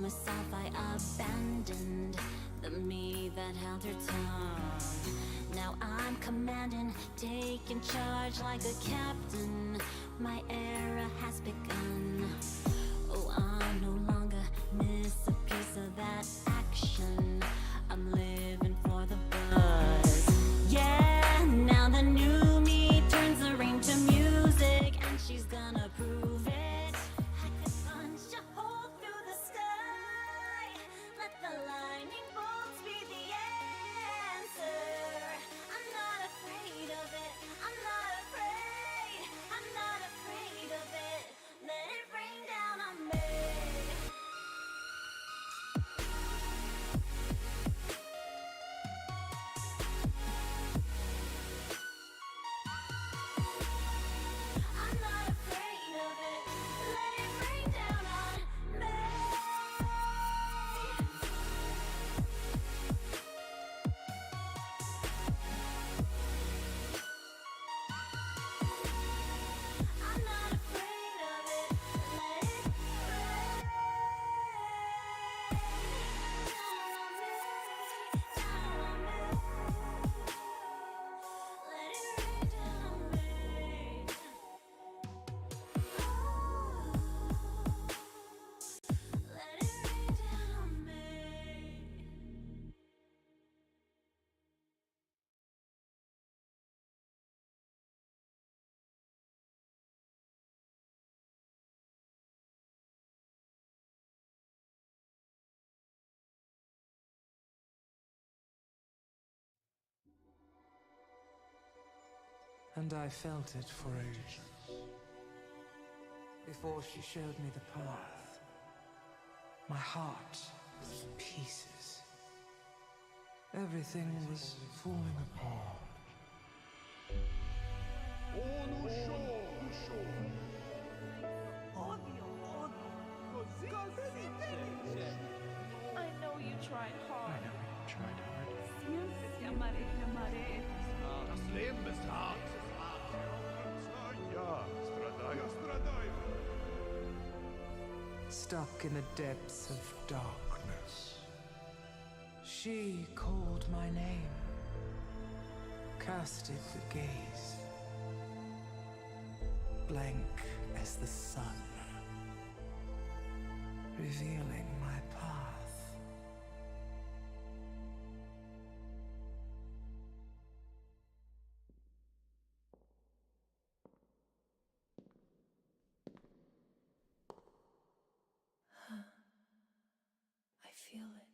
myself I abandoned the me that held her tongue. Now I'm commanding, taking charge like a captain. My era has begun. Oh, I'm no longer miss a piece of that action. I'm living for the buzz. Yeah, now the new me turns the rain to music, and she's gonna prove it. I could punch a hole through the sky. Let the lightning bolts be the answer. I'm not afraid of it. I'm not afraid. I'm not afraid of it. Let it rain down on me. I'm not afraid of it. Let it rain down on me. I'm not afraid of it. Let it rain down on me. Down on me. Let it rain down on me. Let it rain down on me. And I felt it for ages, before she showed me the path. My heart was in pieces. Everything was falling apart. I know you tried I hard. know you tried hard. Jag Marie. Slim is hard. Stuck in the depths of darkness. She called my name, casted the gaze, blank as the sun, revealing my path. I feel it.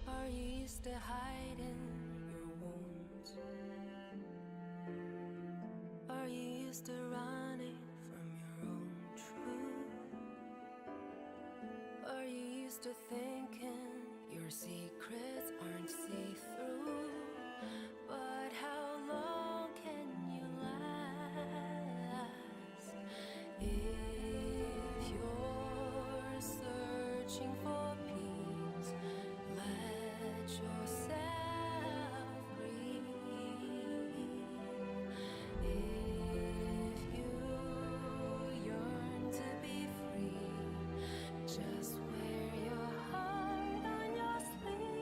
Are you used to hiding your wounds? Are you used to running from your own truth? Are you used to thinking your secrets aren't see-through? But how long can you last if you're searching for peace? Let yourself breathe. If you yearn to be free, just wear your heart on your sleeve.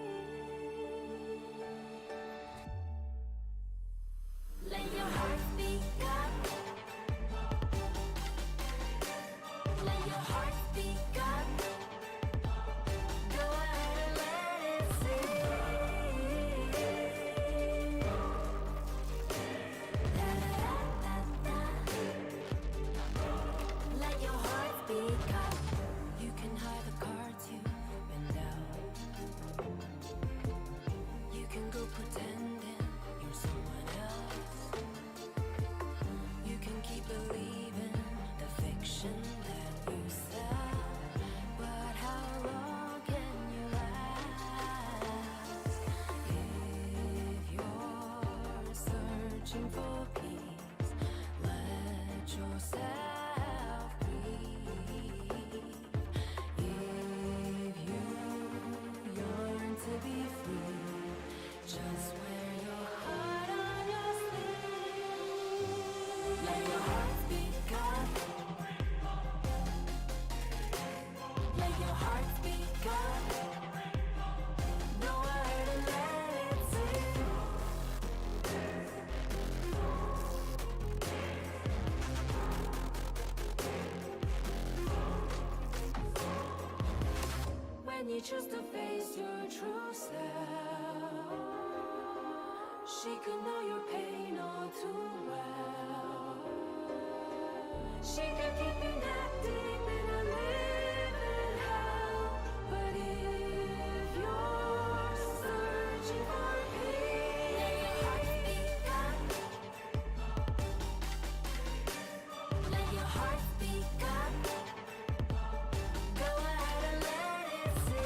you choose to face your true self. She could know your pain all too well. She could keep you neck deep in a living hell. But if you're searching for peace, let your heart speak up. Let your heart speak up. Go ahead and let it sing.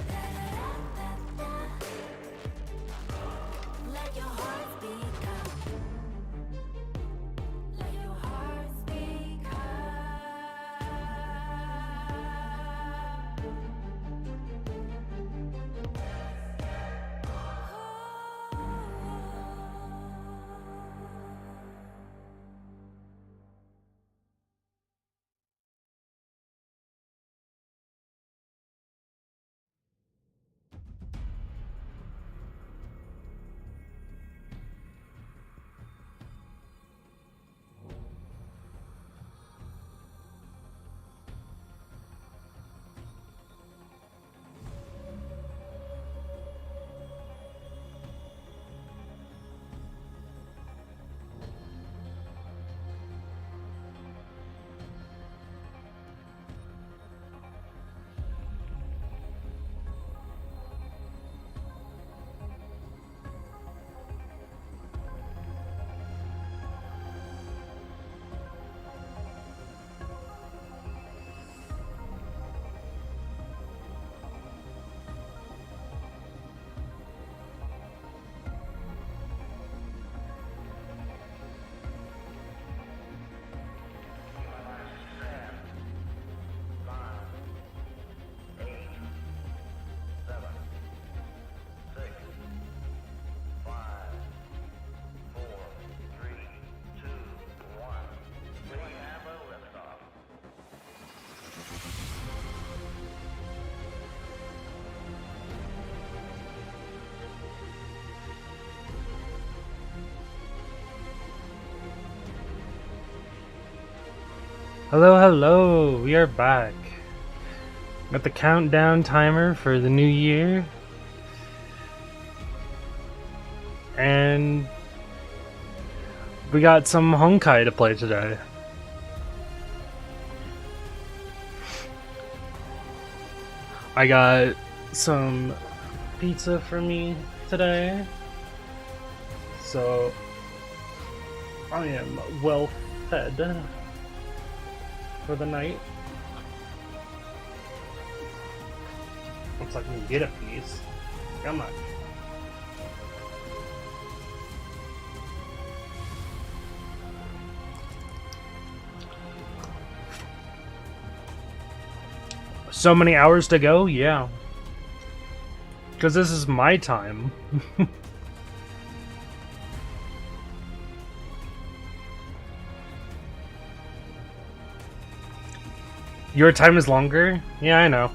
Da-da-da-da-da. Let your heart speak up. Let your heart speak up. Hello, hello, we are back. Got the countdown timer for the new year. And we got some Honkai to play today. I got some pizza for me today. So I am well fed for the night. Looks like we can get a piece. Come on. So many hours to go? Yeah. Because this is my time. Your time is longer? Yeah, I know.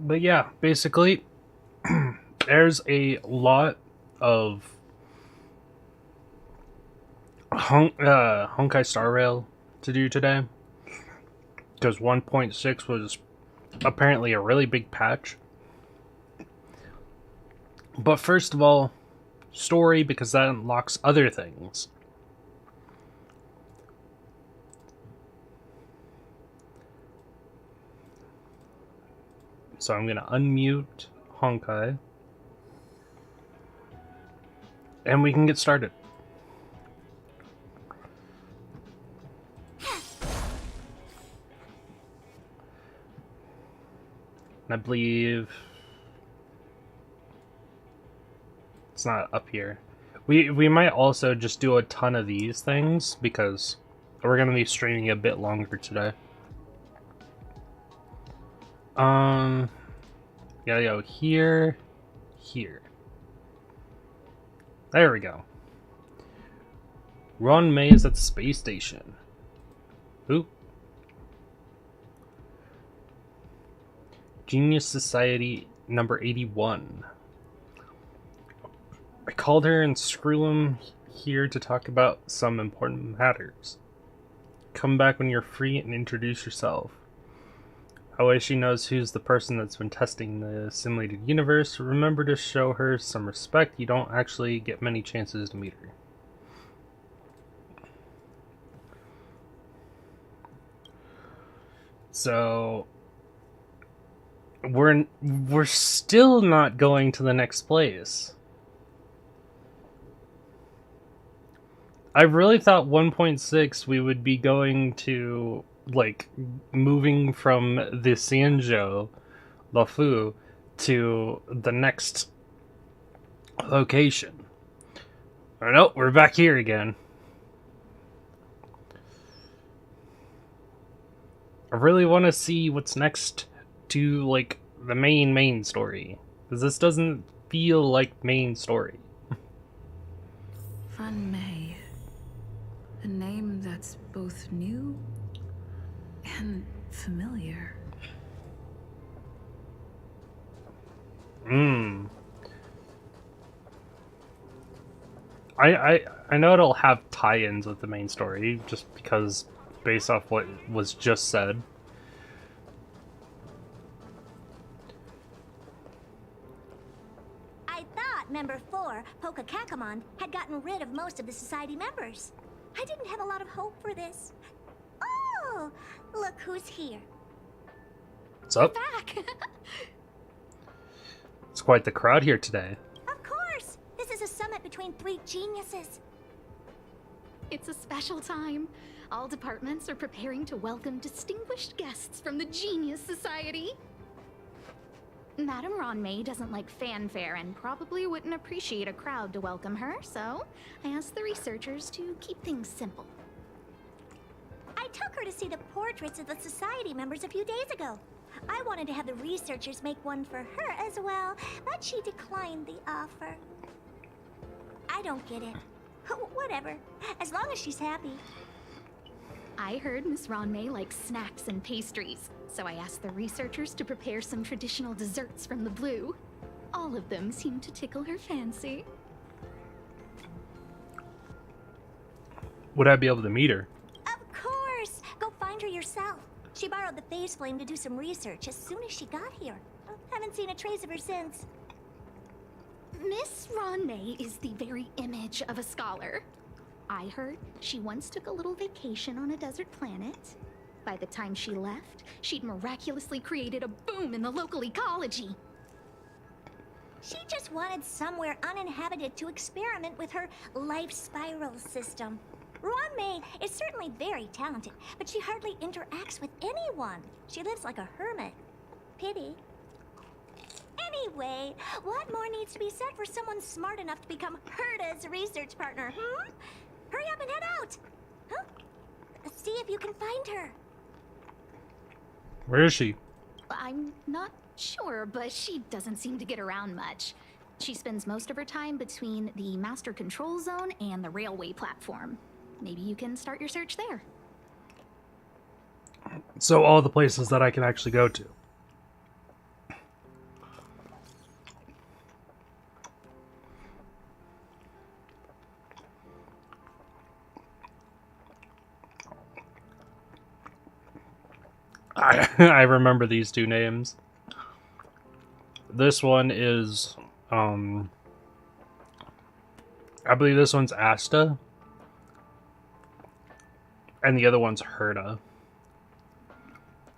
But yeah, basically, there's a lot of Honkai Star Rail to do today. Because 1.6 was apparently a really big patch. But first of all, story, because that unlocks other things. So I'm going to unmute Honkai. And we can get started. I believe it's not up here. We might also just do a ton of these things because we're gonna be streaming a bit longer today. Gotta go here, here. There we go. Ron May is at the space station. Oop. Genius Society number 81. I called her and Screw'em here to talk about some important matters. Come back when you're free and introduce yourself. That way she knows who's the person that's been testing the simulated universe. Remember to show her some respect. You don't actually get many chances to meet her. So we're still not going to the next place. I really thought 1.6 we would be going to, like, moving from the Sanjo, LeFou, to the next location. Oh, no, we're back here again. I really want to see what's next to, like, the main story. Because this doesn't feel like main story. Fan Mei. A name that's both new and familiar. I know it'll have tie-ins with the main story, just because based off what was just said. I thought Member 4, Poka Kakamon, had gotten rid of most of the society members. I didn't have a lot of hope for this. Oh, look who's here. What's up? Back! It's quite the crowd here today. Of course! This is a summit between 3 geniuses. It's a special time. All departments are preparing to welcome distinguished guests from the Genius Society. Madame Ron May doesn't like fanfare and probably wouldn't appreciate a crowd to welcome her, so I asked the researchers to keep things simple. I took her to see the portraits of the society members a few days ago. I wanted to have the researchers make one for her as well, but she declined the offer. I don't get it. Whatever, as long as she's happy. I heard Miss Ron May likes snacks and pastries, so I asked the researchers to prepare some traditional desserts from the blue. All of them seemed to tickle her fancy. Would I be able to meet her? Of course! Go find her yourself. She borrowed the phase flame to do some research as soon as she got here. Haven't seen a trace of her since. Miss Ron May is the very image of a scholar. I heard she once took a little vacation on a desert planet. By the time she left, she'd miraculously created a boom in the local ecology. She just wanted somewhere uninhabited to experiment with her life spiral system. Ron May is certainly very talented, but she hardly interacts with anyone. She lives like a hermit. Pity. Anyway, what more needs to be said for someone smart enough to become Herta's research partner, Hurry up and head out! Huh? See if you can find her. Where is she? I'm not sure, but she doesn't seem to get around much. She spends most of her time between the master control zone and the railway platform. Maybe you can start your search there. So all the places that I can actually go to. I remember these two names. This one is, I believe this one's Asta. And the other one's Herta.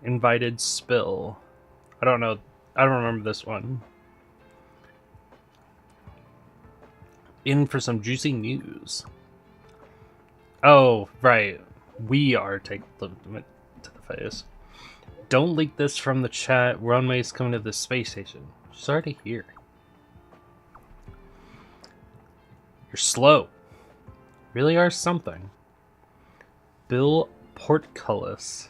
Invited Spill. I don't know. I don't remember this one. in for some juicy news. Oh, right. We are taking the to the face. Don't leak this from the chat. Runway's coming to the space station. She's already here. You're slow. Really are something. Bill Portcullis.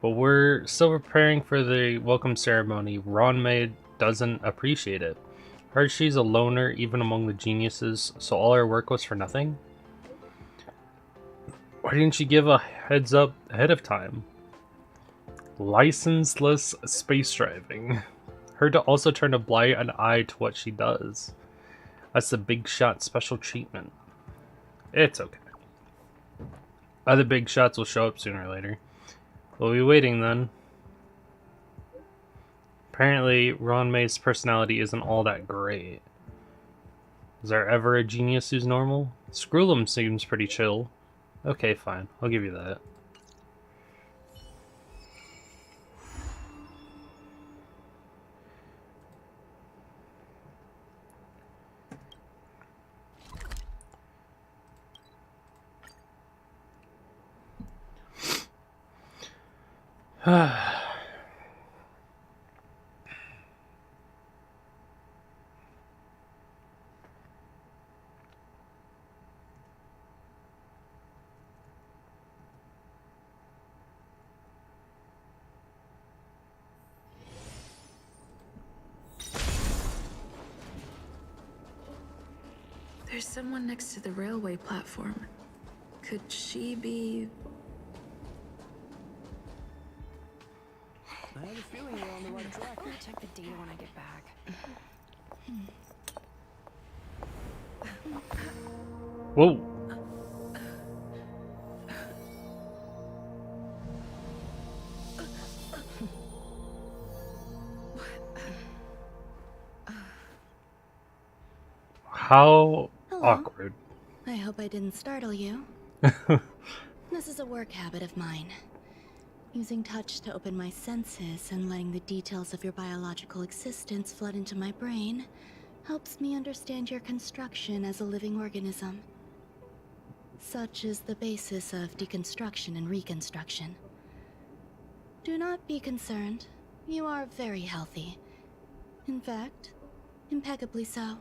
But we're still preparing for the welcome ceremony. Runway doesn't appreciate it. Heard she's a loner even among the geniuses, so all her work was for nothing? Why didn't she give a heads up ahead of time? Licenseless space driving. Her to also turn a blind eye to what she does. That's the big shot special treatment. It's okay. Other big shots will show up sooner or later. We'll be waiting then. Apparently, Ron May's personality isn't all that great. Is there ever a genius who's normal? Skrullum seems pretty chill. Okay, fine. I'll give you that. There's someone next to the railway platform. Could she be... I have a feeling we're on the right track. I'm gonna check the data when I get back. Whoa. How Hello. awkward. I hope I didn't startle you. This is a work habit of mine. Using touch to open my senses and letting the details of your biological existence flood into my brain helps me understand your construction as a living organism. Such is the basis of deconstruction and reconstruction. Do not be concerned. You are very healthy. In fact, impeccably so.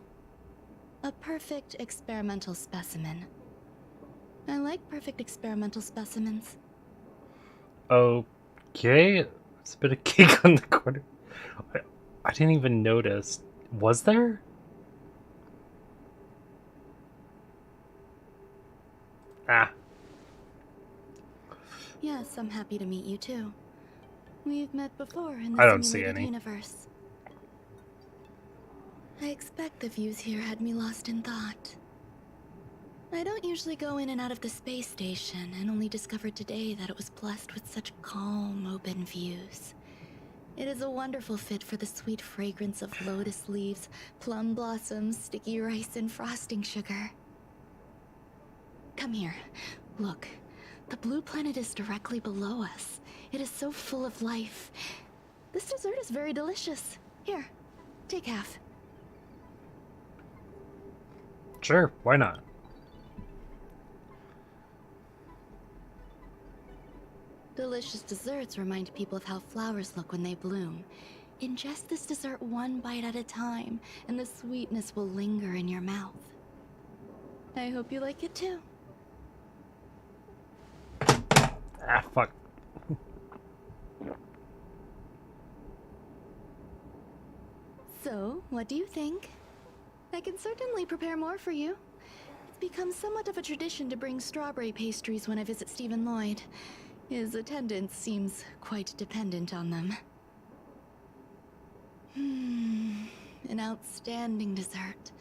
A perfect experimental specimen. I like perfect experimental specimens. Okay. It's a bit of cake on the corner. I didn't even notice. Was there? Ah. Yes, I'm happy to meet you too. We've met before in I the don't see simulated any. universe. I expect the views here had me lost in thought. I don't usually go in and out of the space station, and only discovered today that it was blessed with such calm, open views. It is a wonderful fit for the sweet fragrance of lotus leaves, plum blossoms, sticky rice, and frosting sugar. Come here. Look. The blue planet is directly below us. It is so full of life. This dessert is very delicious. Here, take half. Sure, why not? Delicious desserts remind people of how flowers look when they bloom. Ingest this dessert one bite at a time, and the sweetness will linger in your mouth. I hope you like it too. Ah, fuck. So, what do you think? I can certainly prepare more for you. It's become somewhat of a tradition to bring strawberry pastries when I visit Stephen Lloyd. His attendance seems quite dependent on them. An outstanding dessert.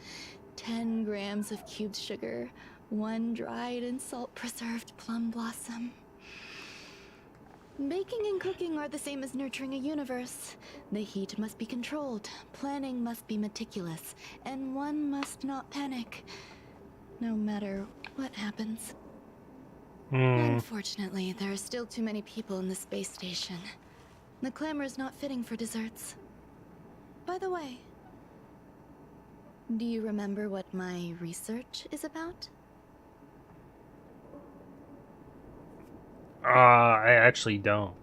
10 grams of cubed sugar, 1 dried and salt-preserved plum blossom. Baking and cooking are the same as nurturing a universe. The heat must be controlled, planning must be meticulous, and one must not panic, no matter what happens. Unfortunately, there are still too many people in the space station. The clamor is not fitting for desserts. By the way, Do you remember what my research is about? I actually don't.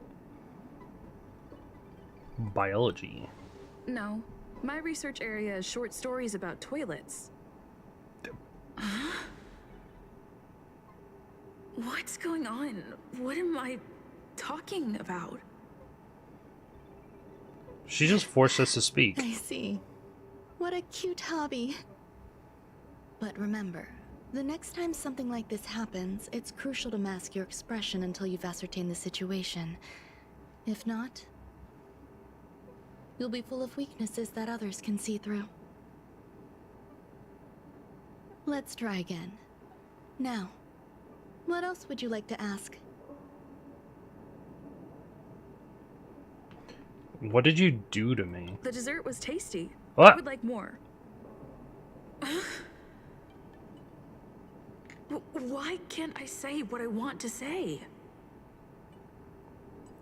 Biology. No. My research area is short stories about toilets. What's going on? What am I talking about? She just forced us to speak. I see. What a cute hobby. But remember, the next time something like this happens, it's crucial to mask your expression until you've ascertained the situation. If not, you'll be full of weaknesses that others can see through. Let's try again. Now, what else would you like to ask? What did you do to me? The dessert was tasty. What? I would like more. Why can't I say what I want to say?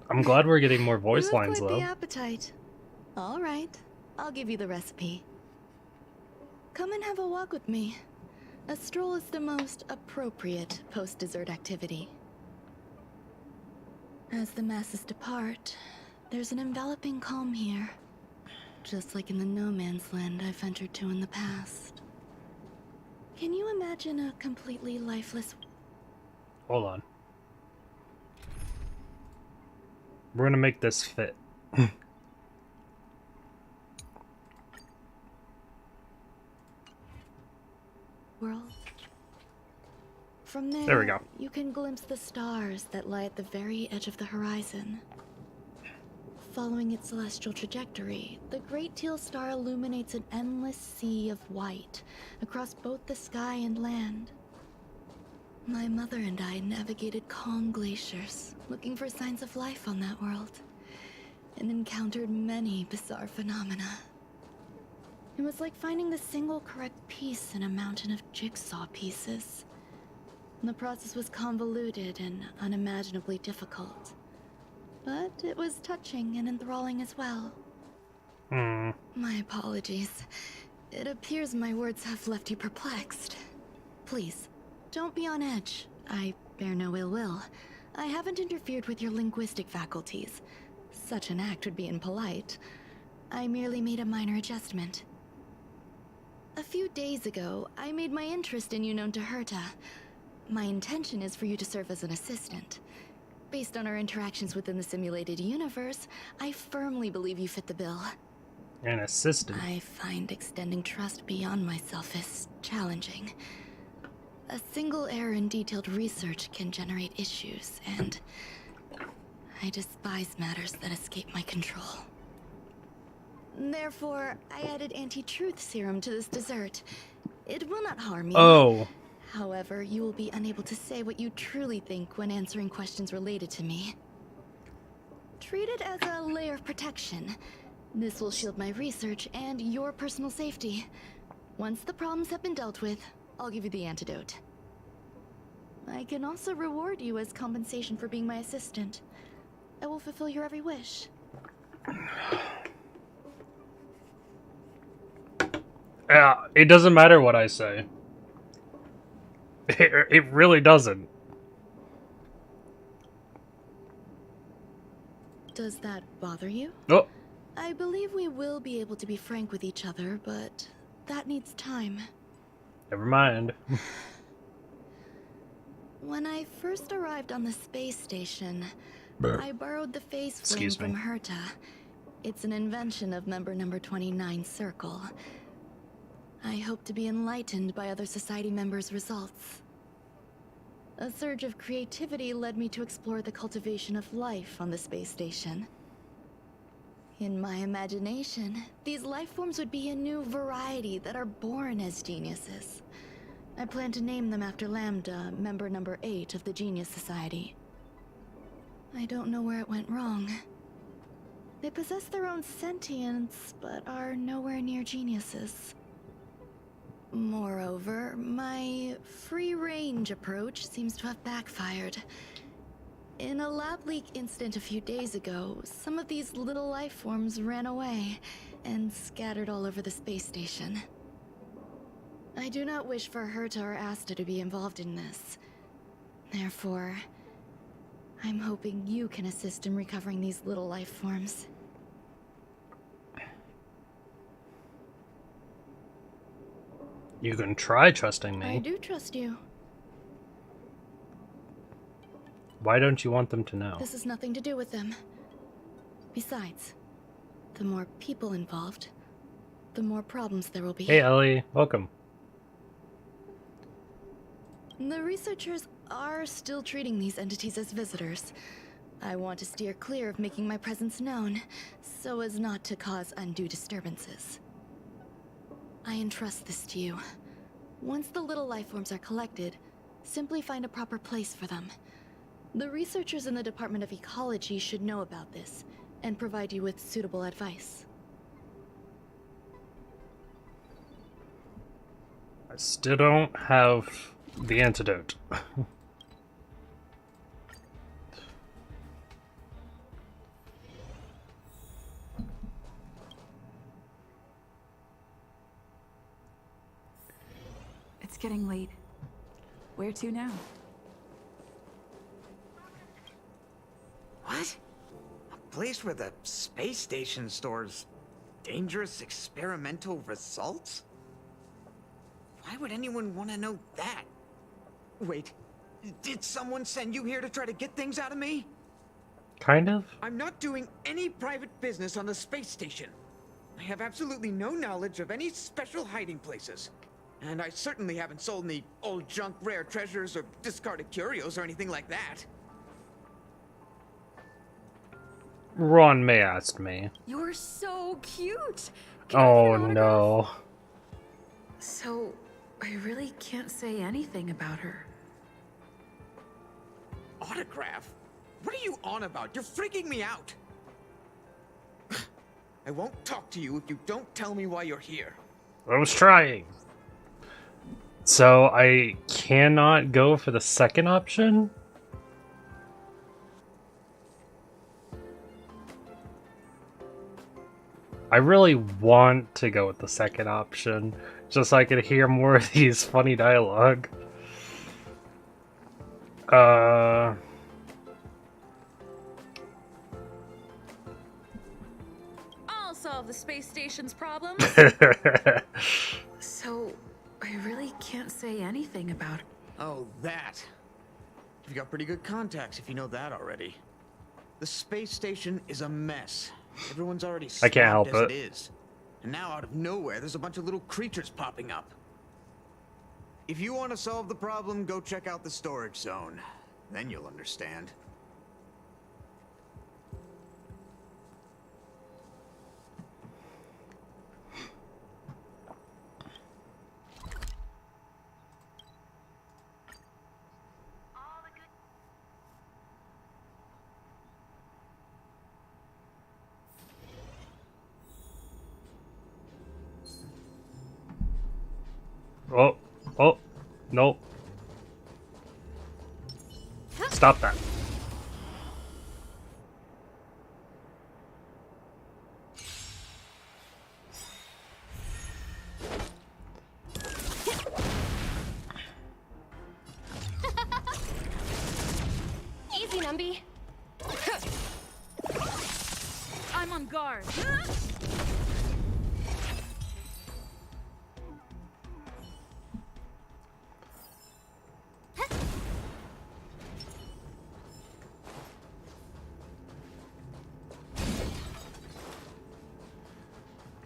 I'm glad we're getting more voice You have lines, quite though. the appetite. All right, I'll give you the recipe. Come and have a walk with me. A stroll is the most appropriate post-dessert activity. As the masses depart, there's an enveloping calm here. Just like in the no man's land I've ventured to in the past. Can you imagine a completely lifeless... Hold on. We're gonna make this fit. world? From There we go. you can glimpse the stars that lie at the very edge of the horizon. Following its celestial trajectory, the Great Teal Star illuminates an endless sea of white across both the sky and land. My mother and I navigated calm glaciers, looking for signs of life on that world, and encountered many bizarre phenomena. It was like finding the single correct piece in a mountain of jigsaw pieces. The process was convoluted and unimaginably difficult. But it was touching and enthralling as well. My apologies. It appears my words have left you perplexed. Please, don't be on edge. I bear no ill will. I haven't interfered with your linguistic faculties. Such an act would be impolite. I merely made a minor adjustment. A few days ago, I made my interest in you known to Herta. My intention is for you to serve as an assistant. Based on our interactions within the simulated universe, I firmly believe you fit the bill. An assistant. I find extending trust beyond myself is challenging. A single error in detailed research can generate issues, and I despise matters that escape my control. Therefore, I added anti-truth serum to this dessert. It will not harm you. Oh. However, you will be unable to say what you truly think when answering questions related to me. Treat it as a layer of protection. This will shield my research and your personal safety. Once the problems have been dealt with, I'll give you the antidote. I can also reward you as compensation for being my assistant. I will fulfill your every wish. Yeah, it doesn't matter what I say. It really doesn't. Does that bother you? Oh. I believe we will be able to be frank with each other, but that needs time. Never mind. When I first arrived on the space station, I borrowed the face flame Excuse me. from Herta. It's an invention of member number 29 Circle. I hope to be enlightened by other society members' results. A surge of creativity led me to explore the cultivation of life on the space station. In my imagination, these life forms would be a new variety that are born as geniuses. I plan to name them after Lambda, member number 8 of the Genius Society. I don't know where it went wrong. They possess their own sentience, but are nowhere near geniuses. Moreover, my free-range approach seems to have backfired. In a lab leak incident a few days ago, some of these little life forms ran away and scattered all over the space station. I do not wish for Herta or Asta to be involved in this. Therefore, I'm hoping you can assist in recovering these little life forms. You can try trusting me. I do trust you. Why don't you want them to know? This has nothing to do with them. Besides, the more people involved, the more problems there will be. Hey Ellie, welcome. The researchers are still treating these entities as visitors. I want to steer clear of making my presence known, so as not to cause undue disturbances. I entrust this to you. Once the little life forms are collected, simply find a proper place for them. The researchers in the Department of Ecology should know about this, and provide you with suitable advice. I still don't have the antidote. It's getting late. Where to now? What? A place where the space station stores dangerous experimental results? Why would anyone want to know that? Wait, did someone send you here to try to get things out of me? Kind of? I'm not doing any private business on the space station. I have absolutely no knowledge of any special hiding places. And I certainly haven't sold any old junk rare treasures or discarded curios or anything like that. Ron May asked me. You're so cute! Can I get Oh an autograph? no. So, I really can't say anything about her. Autograph? What are you on about? You're freaking me out! I won't talk to you if you don't tell me why you're here. I was trying. So I cannot go for the second option? I really want to go with the second option, just so I could hear more of these funny dialogue. I'll solve the space station's problems. So, I really can't say anything about her. Oh, that. You've got pretty good contacts if you know that already. The space station is a mess. Everyone's already I can't help swamped it. as it is. And now out of nowhere, there's a bunch of little creatures popping up. If you want to solve the problem, go check out the storage zone. Then you'll understand. Oh, oh, no. Stop that. Easy, Numby. I'm on guard.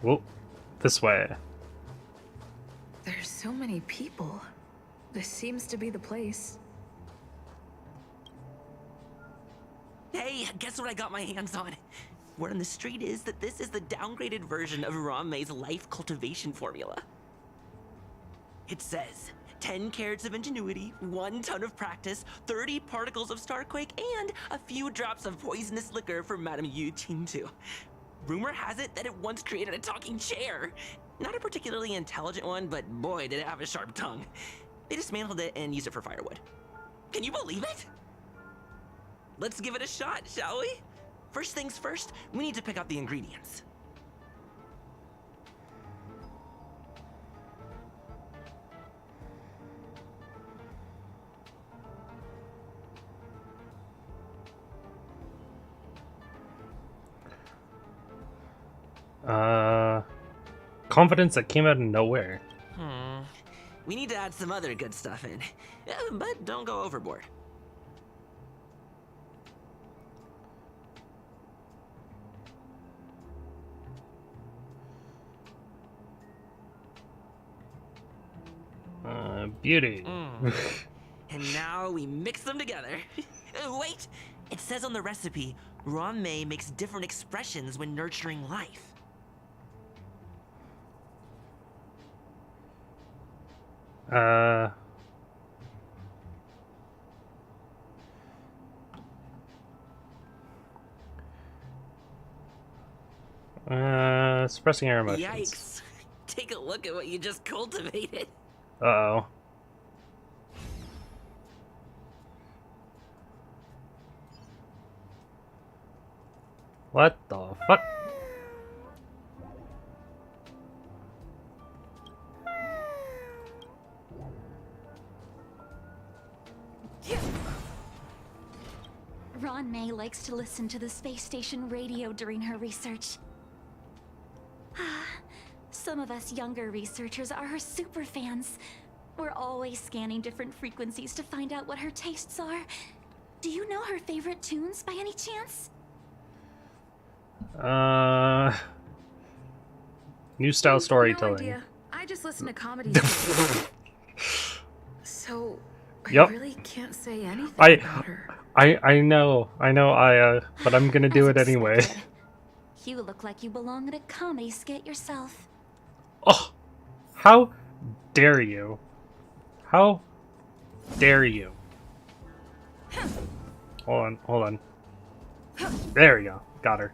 Whoop. This way. There's so many people. This seems to be the place. Hey, guess what I got my hands on? Word on the street is that this is the downgraded version of Rame's life cultivation formula. It says 10 carats of ingenuity, 1 ton of practice, 30 particles of Starquake, and a few drops of poisonous liquor for Madame Yu Qingtu. Rumor has it that it once created a talking chair. Not a particularly intelligent one, but boy, did it have a sharp tongue. They dismantled it and used it for firewood. Can you believe it? Let's give it a shot, shall we? First things first, we need to pick out the ingredients. Confidence that came out of nowhere. We need to add some other good stuff in. But don't go overboard. Beauty. And now we mix them together. Wait! It says on the recipe, Ron May makes different expressions when nurturing life. Suppressing our emotions. Yikes! Take a look at what you just cultivated. Uh-oh. What the fuck? Ron May likes to listen to the space station radio during her research. Some of us younger researchers are her super fans. We're always scanning different frequencies to find out what her tastes are. Do you know her favorite tunes by any chance? New style storytelling. No idea. I just listen to comedy. So I Yep. really can't say anything I about her. I know, but I'm gonna do it As anyway. expected. You look like you belong in a comedy skit yourself. Oh, how dare you? How dare you? Hold on. There we go. Got her.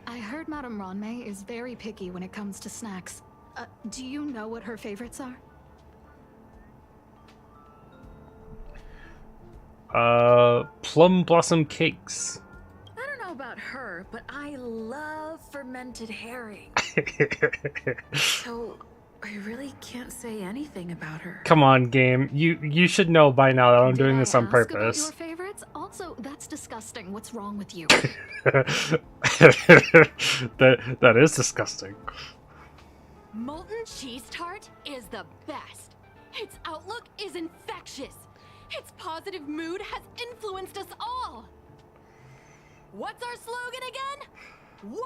I heard Madame Ronmay is very picky when it comes to snacks. Do you know what her favorites are? Plum blossom cakes. I don't know about her, but I love fermented herring. So I really can't say anything about her. Come on, game. You should know by now that I'm Did doing I this on ask about purpose. your favorites? Also, that's disgusting. What's wrong with you? that is disgusting. Molten cheese tart is the best. Its outlook is infectious. Its positive mood has influenced us all. What's our slogan again? 1.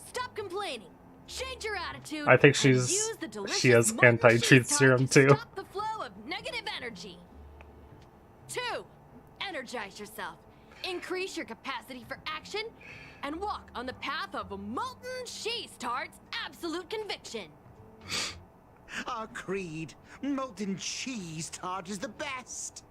Stop complaining. Change your attitude. I think and use the she delicious has molten anti-truth cheese tart serum to too. Stop the flow of negative energy. 2. Energize yourself. Increase your capacity for action and walk on the path of molten cheese tart's absolute conviction. Our creed, molten cheese tart is the best.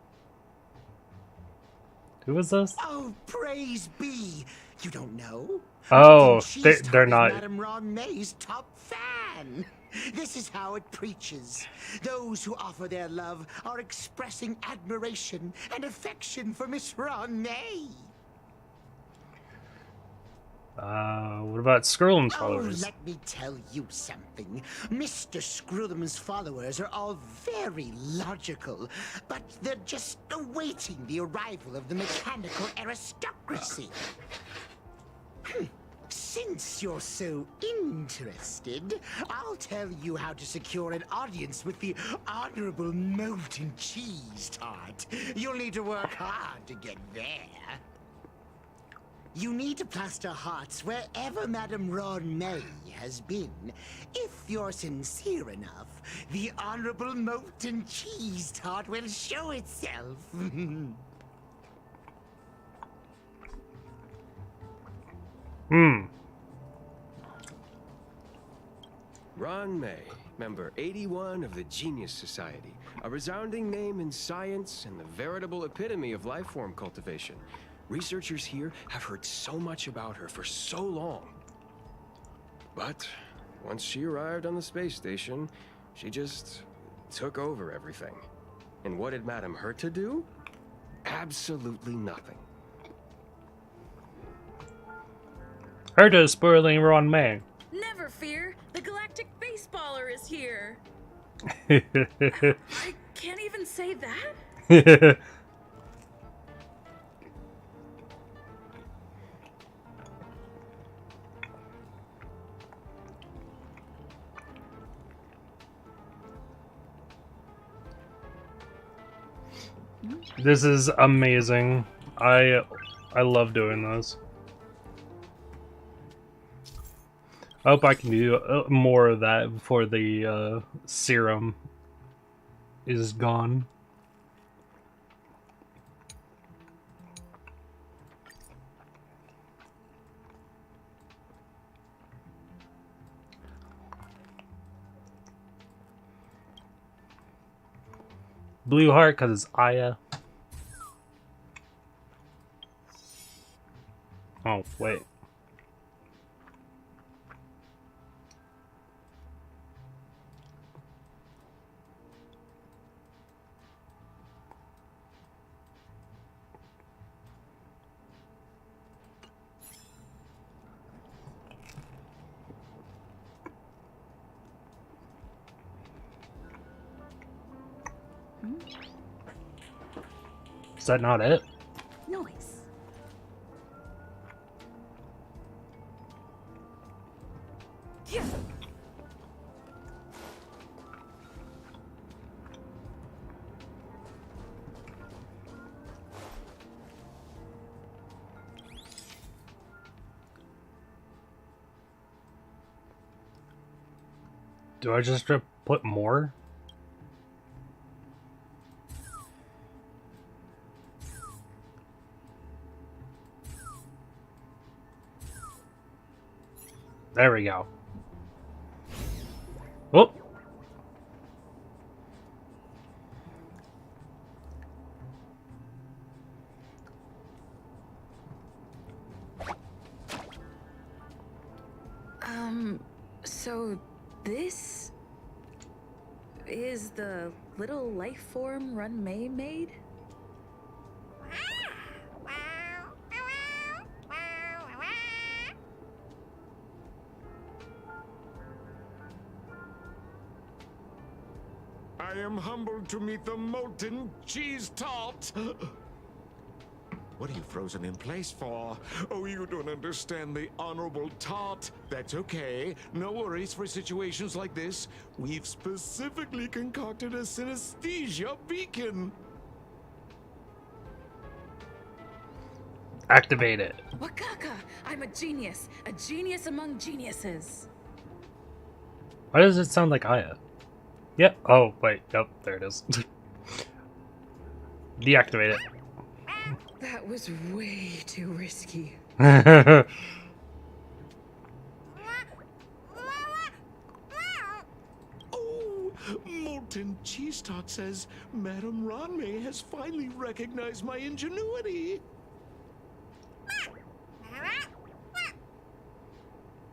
Who is this? Oh, praise be. You don't know? Oh, Molten cheese they're tart not. is Madame Ron May's top fan. This is how it preaches. Those who offer their love are expressing admiration and affection for Miss Ron May. What about Skrullum's Oh, followers? let me tell you something. Mr. Skrullum's followers are all very logical, but they're just awaiting the arrival of the mechanical aristocracy. Since you're so interested, I'll tell you how to secure an audience with the Honorable Molten Cheese Tart. You'll need to work hard to get there. You need to plaster hearts wherever Madame Ron May has been. If you're sincere enough, the Honorable Molten Cheese Tart will show itself. Ron May, member 81 of the Genius Society, a resounding name in science and the veritable epitome of life form cultivation. Researchers here have heard so much about her for so long. But once she arrived on the space station, she just took over everything. And what did Madame hurt to do? Absolutely nothing. Herta is spoiling Ron May. Never fear, the galactic baseballer is here. I can't even say that. This is amazing. I love doing this. I hope I can do more of that before the serum is gone. Blue heart because it's Aya. Oh, wait. Is that not it? Nice. Yeah. Do I just put more? There we go. Oh! So this is the little life form Run May made? I am humbled to meet the molten cheese tart. What are you frozen in place for? Oh, you don't understand the honorable tart. That's okay. No worries for situations like this. We've specifically concocted a synesthesia beacon. Activate it. Wakaka! I'm a genius among geniuses. Why does it sound like Aya? Yep. Oh, wait. Yep, there it is. Deactivate it. That was way too risky. Oh, molten cheese tart says Madame Ranmei has finally recognized my ingenuity.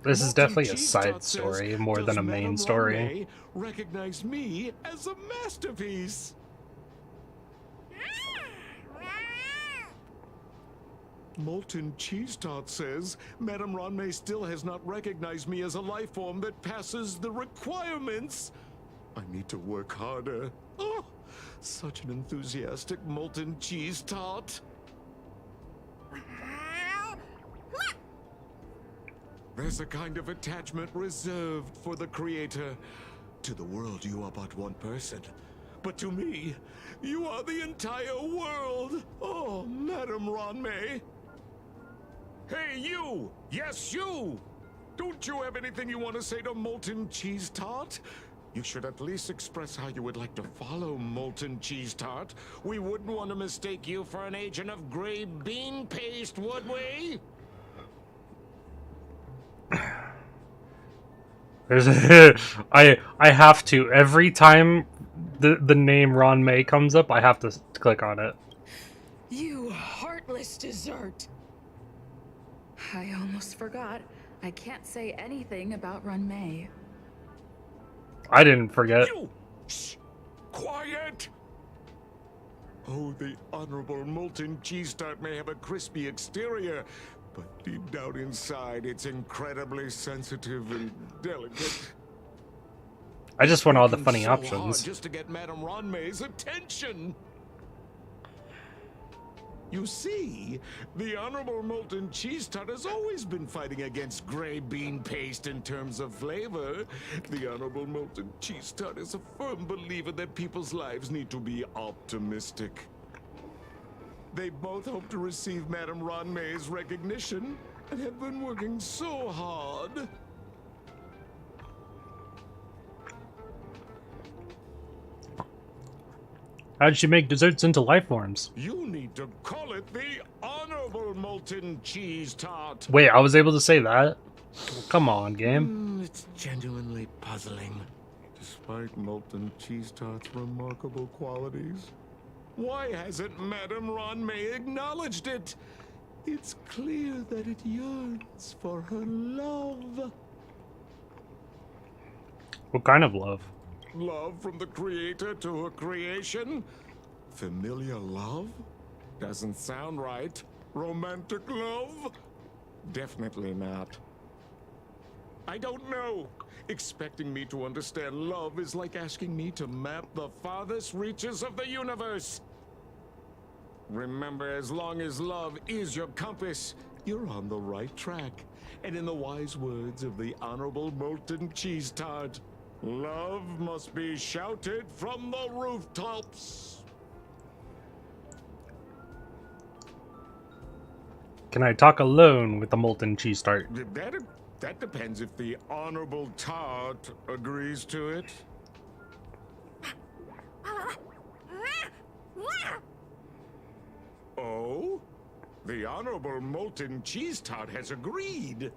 This is definitely a side story more than a main story. Recognize me as a masterpiece. Molten Cheese Tart says Madame Ranmei still has not recognized me as a life form that passes the requirements. I need to work harder. Oh, such an enthusiastic Molten Cheese Tart. There's a kind of attachment reserved for the creator. To the world, you are but one person. But to me, you are the entire world. Oh, Madame Ranmei. Hey, you! Yes, you! Don't you have anything you want to say to Molten Cheese Tart? You should at least express how you would like to follow Molten Cheese Tart. We wouldn't want to mistake you for an agent of gray bean paste, would we? There's I have to every time the name Ranmei comes up, I have to click on it. You heartless dessert! I almost forgot. I can't say anything about Run May. I didn't forget. You! Shh! Quiet! Oh, the honorable Molten Cheese Tart may have a crispy exterior, but deep down inside, it's incredibly sensitive and delicate. I just want all the funny So hard options. just to get Madame Ranmei's attention. You see, the Honorable Molten Cheese Tart has always been fighting against gray bean paste in terms of flavor. The Honorable Molten Cheese Tart is a firm believer that people's lives need to be optimistic. They both hope to receive Madame Ranmei's recognition and have been working so hard. How did she make desserts into life forms? You need to call it the Honorable Molten Cheese Tart. Wait, I was able to say that? Come on, game. It's genuinely puzzling. Despite Molten Cheese Tart's remarkable qualities, why hasn't Madame Ranmei acknowledged it? It's clear that it yearns for her love. What kind of love? Love from the creator to her creation? Familiar love? Doesn't sound right. Romantic love? Definitely not. I don't know. Expecting me to understand love is like asking me to map the farthest reaches of the universe. Remember, as long as love is your compass, you're on the right track. And in the wise words of the Honorable Molten Cheese Tart, love must be shouted from the rooftops. Can I talk alone with the molten cheese tart? That depends if the Honorable Tart agrees to it. Oh? The Honorable Molten Cheese Tart has agreed.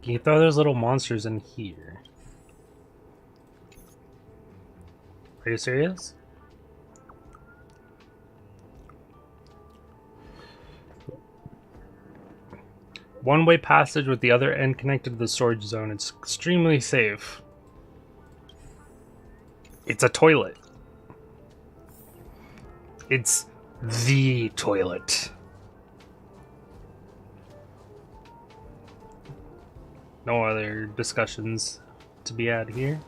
Can you throw those little monsters in here? Are you serious? One-way passage with the other end connected to the storage zone. It's extremely safe. It's a toilet. It's the toilet. No other discussions to be had here.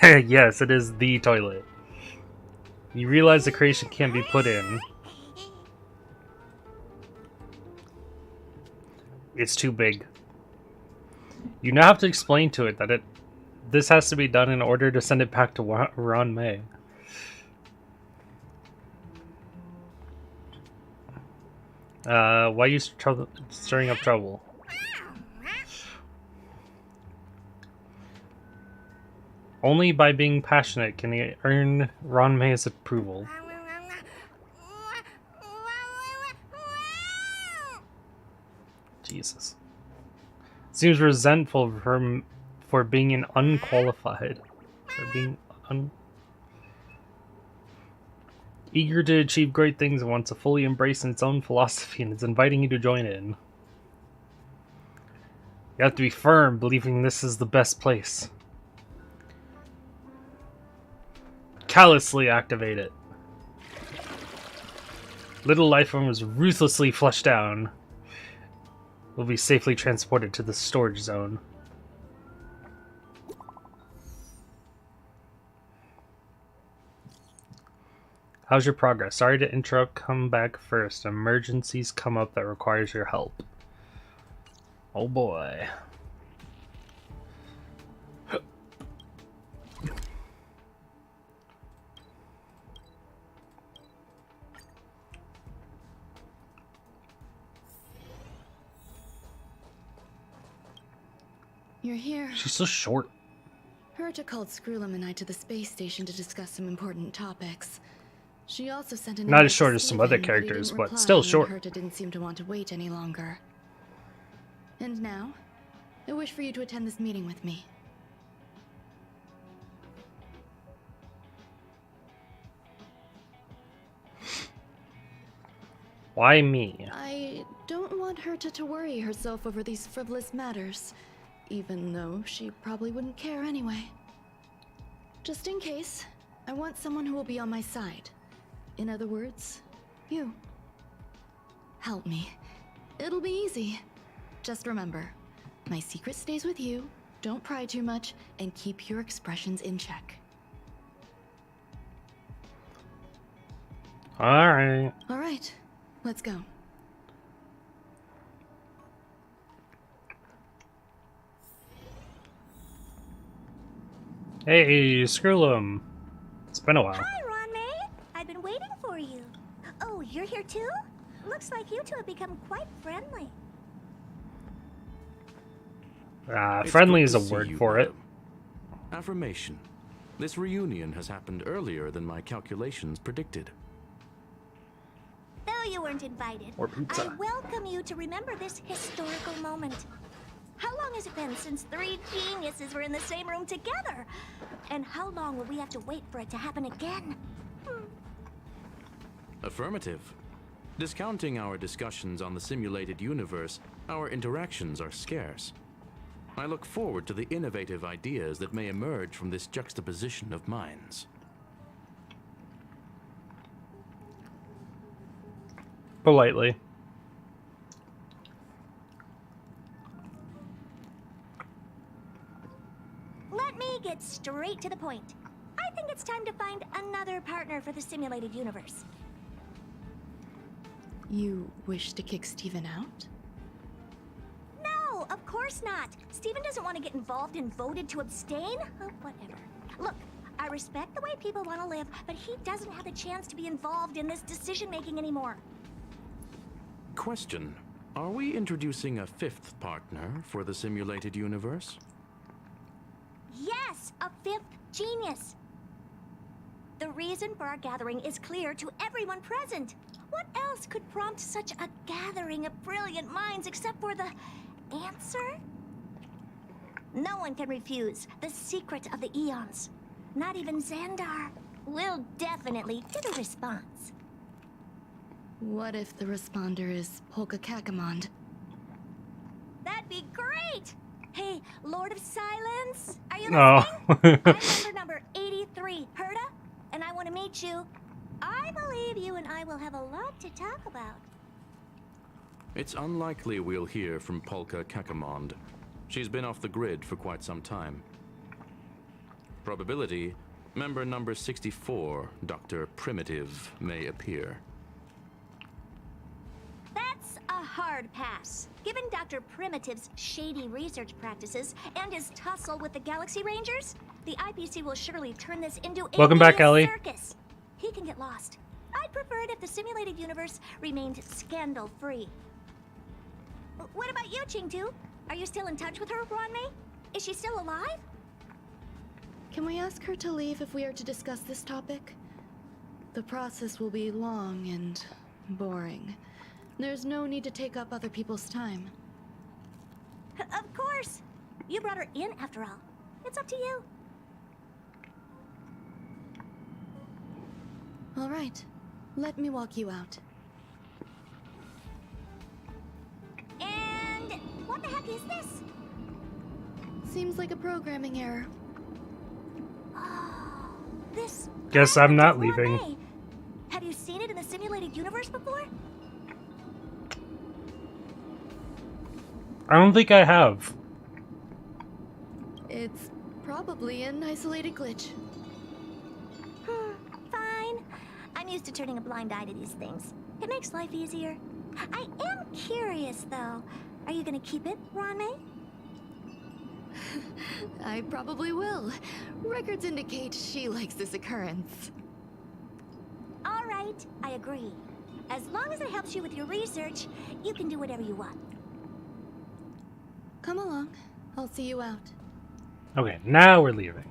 Yes, it is the toilet. You realize the creation can't be put in. It's too big. You now have to explain to it that this has to be done in order to send it back to Ranmei. Why are you stirring up trouble? Only by being passionate can he earn Ranmei's approval. Jesus. Seems resentful for being an unqualified. For being eager to achieve great things and wants to fully embrace its own philosophy, and it's inviting you to join in. You have to be firm, believing this is the best place. Callously activate it. Little life form was ruthlessly flushed down. Will be safely transported to the storage zone. How's your progress? Sorry to interrupt, come back first. Emergencies come up that requires your help. Oh boy. You're here. She's so short. Herta called Screwlum and I to the space station to discuss some important topics. She also sent an Not as short as some other characters, but still short. Herta didn't seem to want to wait any longer. And now, I wish for you to attend this meeting with me. Why me? I don't want Herta to worry herself over these frivolous matters, even though she probably wouldn't care anyway. Just in case, I want someone who will be on my side. In other words, you. Help me. It'll be easy. Just remember, my secret stays with you, don't pry too much, and keep your expressions in check. Alright. Alright, let's go. Hey, Skrullum. It's been a while. Hi, Ron May. I've been waiting for you. Oh, you're here too? Looks like you two have become quite friendly. It's Friendly good is to a see word you, for it. madam. Affirmation. This reunion has happened earlier than my calculations predicted. Though you weren't invited, Or pizza. I welcome you to remember this historical moment. How long has it been since 3 geniuses were in the same room together? And how long will we have to wait for it to happen again? Affirmative. Discounting our discussions on the simulated universe, our interactions are scarce. I look forward to the innovative ideas that may emerge from this juxtaposition of minds. Politely. Let me get straight to the point. I think it's time to find another partner for the simulated universe. You wish to kick Steven out? No, of course not. Steven doesn't want to get involved and voted to abstain. Oh, whatever. Look, I respect the way people want to live, but he doesn't have the chance to be involved in this decision-making anymore. Question. Are we introducing a 5th partner for the simulated universe? Yes, a 5th genius. The reason for our gathering is clear to everyone present. What else could prompt such a gathering of brilliant minds except for the answer? No one can refuse the secret of the eons. Not even Xandar. We'll definitely get a response. What if the responder is Polka Kakamond? That'd be great! Hey, Lord of Silence, are you Oh. listening? I'm member number 83, Herda, and I want to meet you. I believe you and I will have a lot to talk about. It's unlikely we'll hear from Polka Kakamond. She's been off the grid for quite some time. Probability, member number 64, Dr. Primitive, may appear. That's a hard pass. Given Dr. Primitive's shady research practices and his tussle with the Galaxy Rangers, the IPC will surely turn this into a Welcome back, Ellie. circus. He can get lost. I'd prefer it if the simulated universe remained scandal-free. What about you, Chingtu? Are you still in touch with her, Ron May? Is she still alive? Can we ask her to leave if we are to discuss this topic? The process will be long and boring. There's no need to take up other people's time. Of course. You brought her in after all. It's up to you. All right. Let me walk you out. And what the heck is this? Seems like a programming error. This... Guess I'm not Ron leaving. May. Have you seen it in the simulated universe before? I don't think I have. It's probably an isolated glitch. Fine. I'm used to turning a blind eye to these things. It makes life easier. I am curious, though. Are you gonna keep it, Ron May? I probably will. Records indicate she likes this occurrence. All right, I agree. As long as it helps you with your research, you can do whatever you want. Come along. I'll see you out. Okay, now we're leaving.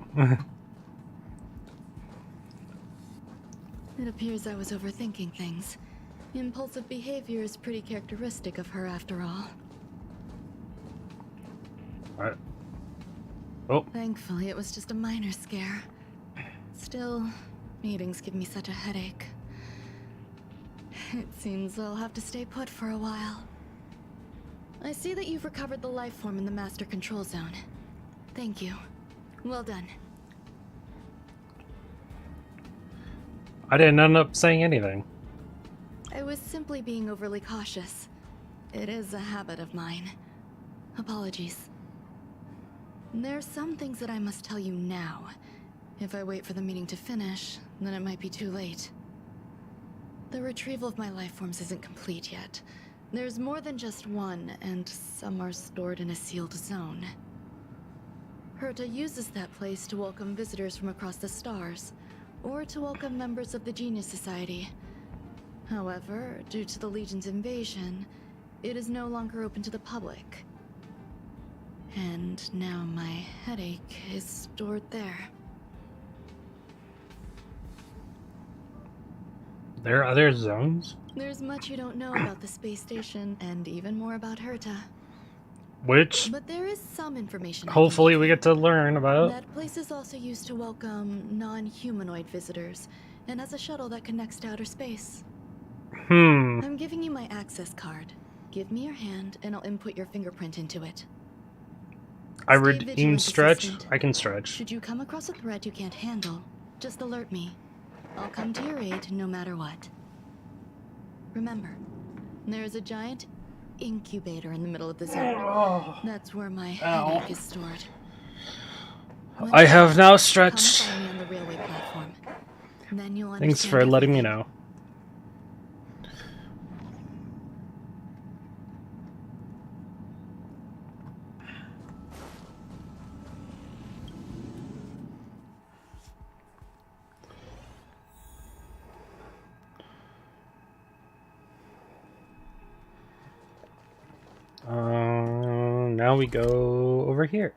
It appears I was overthinking things. Impulsive behavior is pretty characteristic of her after all. What? Oh. Thankfully, it was just a minor scare. Still, meetings give me such a headache. It seems I'll have to stay put for a while. I see that you've recovered the life form in the master control zone. Thank you. Well done. I didn't end up saying anything. I was simply being overly cautious. It is a habit of mine. Apologies. There's some things that I must tell you now. If I wait for the meeting to finish, then it might be too late. The retrieval of my life forms isn't complete yet. There's more than just one, and some are stored in a sealed zone. Herta uses that place to welcome visitors from across the stars, or to welcome members of the Genius Society. However, due to the Legion's invasion, it is no longer open to the public. And now my headache is stored there. There are other zones? There's much you don't know about the space station, and even more about Herta. Which, but there is some information. hopefully we get to learn about. That place is also used to welcome non-humanoid visitors, and has a shuttle that connects to outer space. I'm giving you my access card. Give me your hand, and I'll input your fingerprint into it. I redeem stretch. I can stretch. Should you come across a threat you can't handle, just alert me. I'll come to your aid no matter what. Remember, there's a giant incubator in the middle of the zone. That's where my headache is stored. I have now stretched. Come find me on the railway platform. Then you'll Thanks for letting me know. Now we go over here.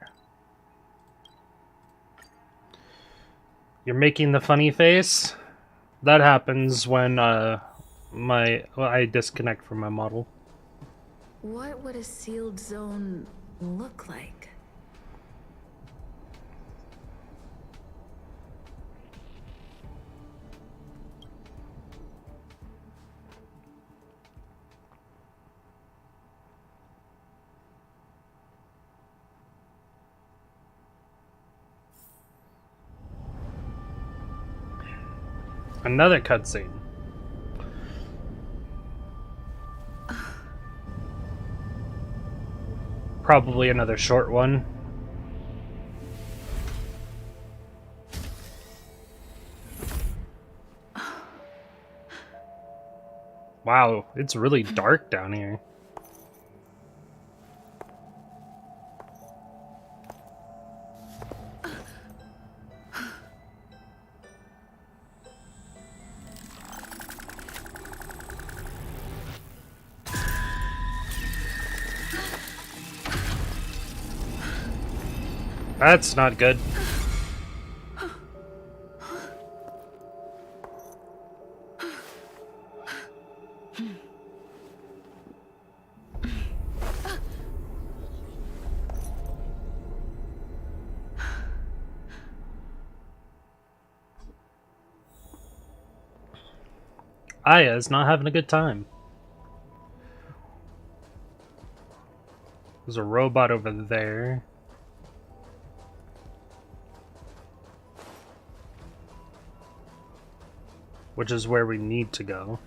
You're making the funny face? That happens when I disconnect from my model. What would a sealed zone look like? Another cutscene. Probably another short one. Wow, it's really dark down here. That's not good. Aya's not having a good time. There's a robot over there. Which is where we need to go.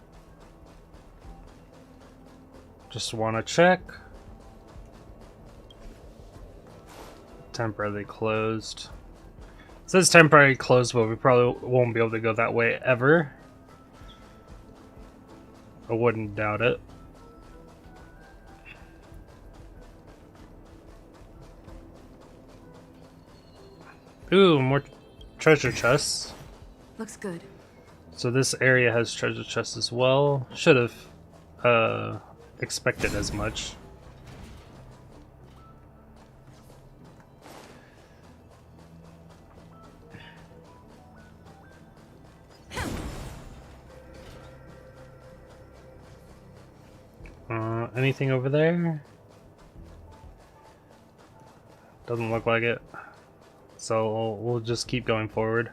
Just want to check. Temporarily closed. It says temporarily closed, but we probably won't be able to go that way ever. I wouldn't doubt it. Ooh, more treasure chests. Looks good. So this area has treasure chests as well. Should have expected as much. Anything over there? Doesn't look like it. So we'll just keep going forward.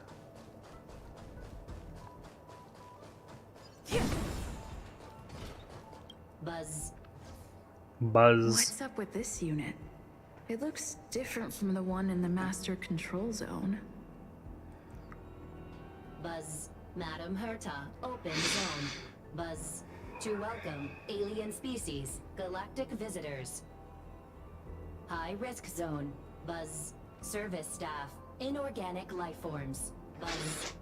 Buzz. What's up with this unit? It looks different from the one in the master control zone. Buzz, Madam Herta, open zone. Buzz, to welcome alien species, galactic visitors. High risk zone. Buzz. Service staff. Inorganic life forms. Buzz.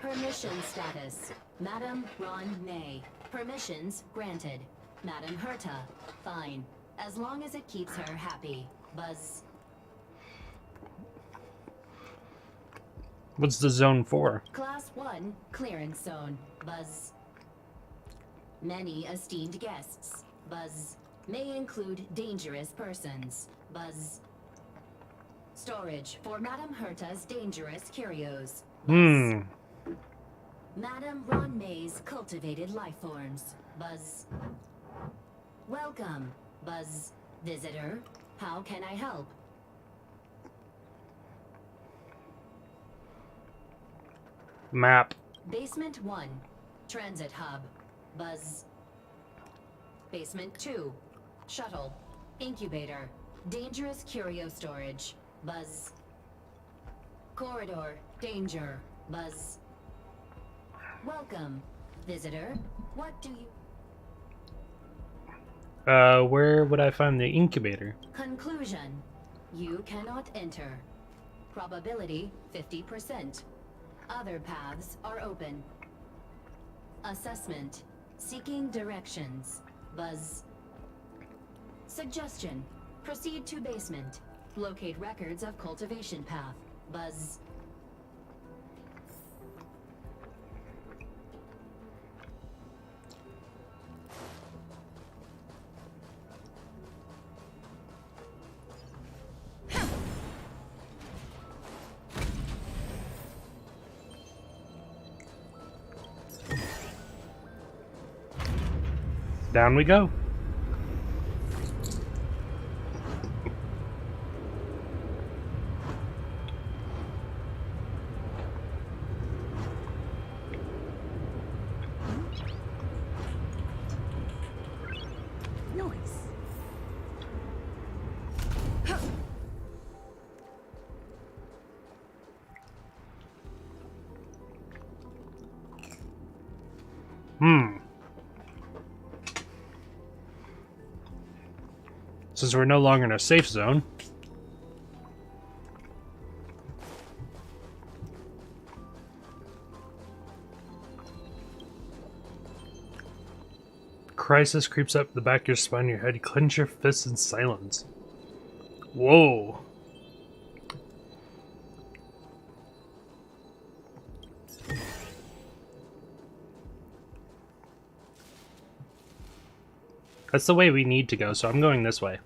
Permission status. Madam Ron May. Permissions granted. Madam Herta. Fine. As long as it keeps her happy. Buzz. What's the zone for? Class 1 clearance zone. Buzz. Many esteemed guests. Buzz. May include dangerous persons. Buzz. Storage for Madam Herta's dangerous curios. Buzz. Madam Ron May's cultivated life forms. Buzz. Welcome. Buzz. Visitor. How can I help? Map. Basement 1. Transit hub. Buzz. Basement 2. Shuttle. Incubator. Dangerous curio storage. Buzz. Corridor. Danger. Buzz. Welcome. Visitor. What do you... Where would I find the incubator? Conclusion. You cannot enter. Probability 50%. Other paths are open. Assessment. Seeking directions. Buzz. Suggestion. Proceed to basement. Locate records of cultivation path. Buzz. Down we go. Since we're no longer in a safe zone, crisis creeps up the back of your spine, your head, clench your fists in silence. Whoa. That's the way we need to go, so I'm going this way.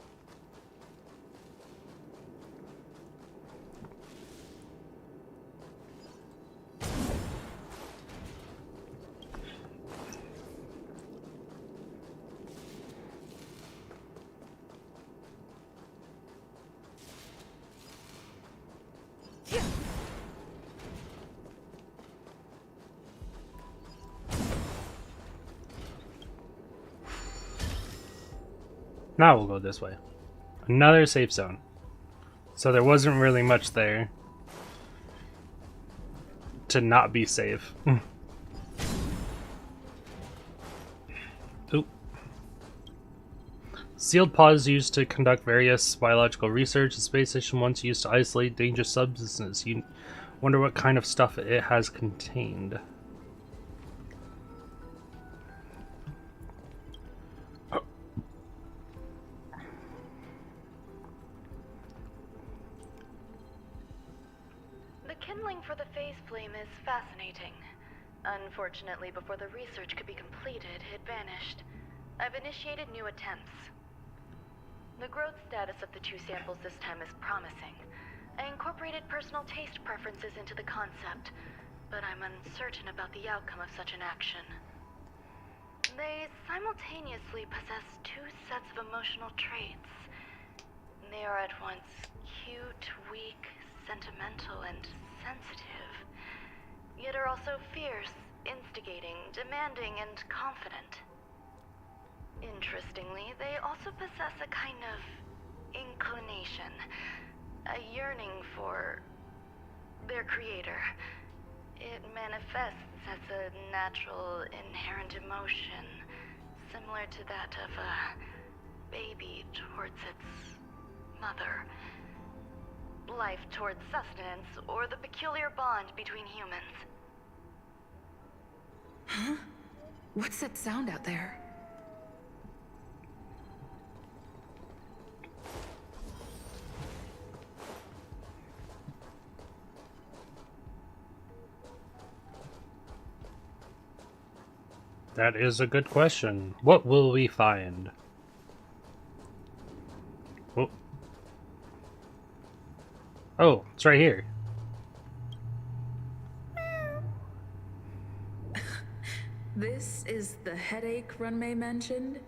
Now we'll go this way. Another safe zone. So there wasn't really much there to not be safe. Oop. Sealed pods used to conduct various biological research. The space station once used to isolate dangerous substances. You wonder what kind of stuff it has contained. Fascinating. Unfortunately, before the research could be completed, it vanished. I've initiated new attempts. The growth status of the 2 samples this time is promising. I incorporated personal taste preferences into the concept, but I'm uncertain about the outcome of such an action. They simultaneously possess 2 sets of emotional traits. They are at once cute, weak, sentimental, and sensitive. Yet are also fierce, instigating, demanding, and confident. Interestingly, they also possess a kind of inclination, a yearning for their creator. It manifests as a natural, inherent emotion, similar to that of a baby towards its mother. Life towards sustenance, or the peculiar bond between humans. Huh? What's that sound out there? That is a good question. What will we find? Oh, oh, it's right here. This is the headache Runmei mentioned?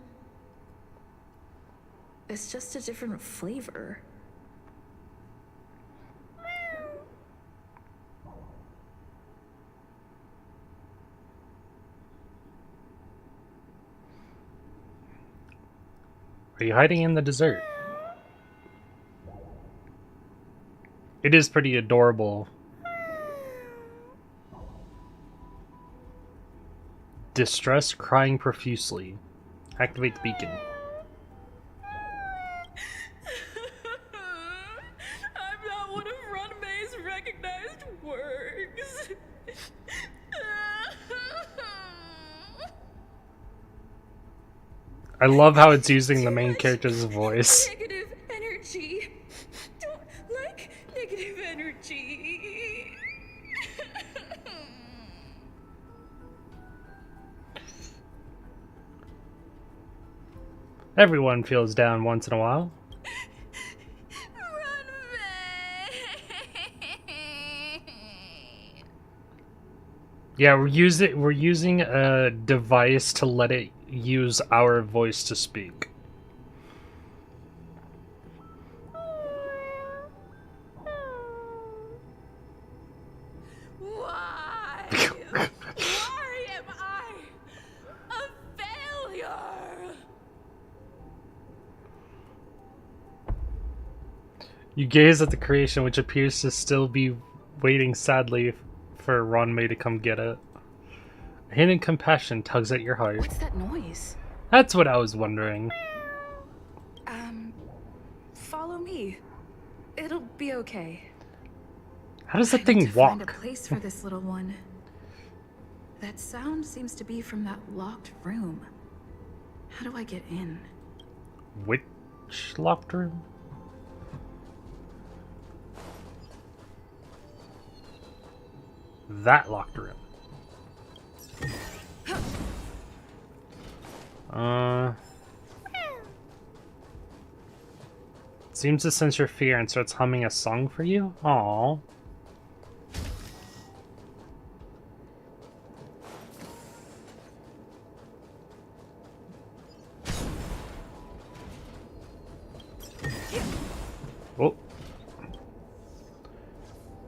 It's just a different flavor. Are you hiding in the dessert? It is pretty adorable. Distress, crying profusely. Activate the beacon. I'm not one of Runmei's recognized works. I love how it's using the main character's voice. Negative energy. Don't like negative energy. Everyone feels down once in a while. Yeah, we're using a device to let it use our voice to speak. Why? Why am I a failure? You gaze at the creation, which appears to still be waiting sadly for Runmei to come get it. A hidden compassion tugs at your heart. What's that noise? That's what I was wondering. Follow me. It'll be okay. How does that I thing need to walk? find a place for this little one. That sound seems to be from that locked room. How do I get in? Which locked room? That locked room. Seems to sense your fear and starts humming a song for you? Aww. Oh.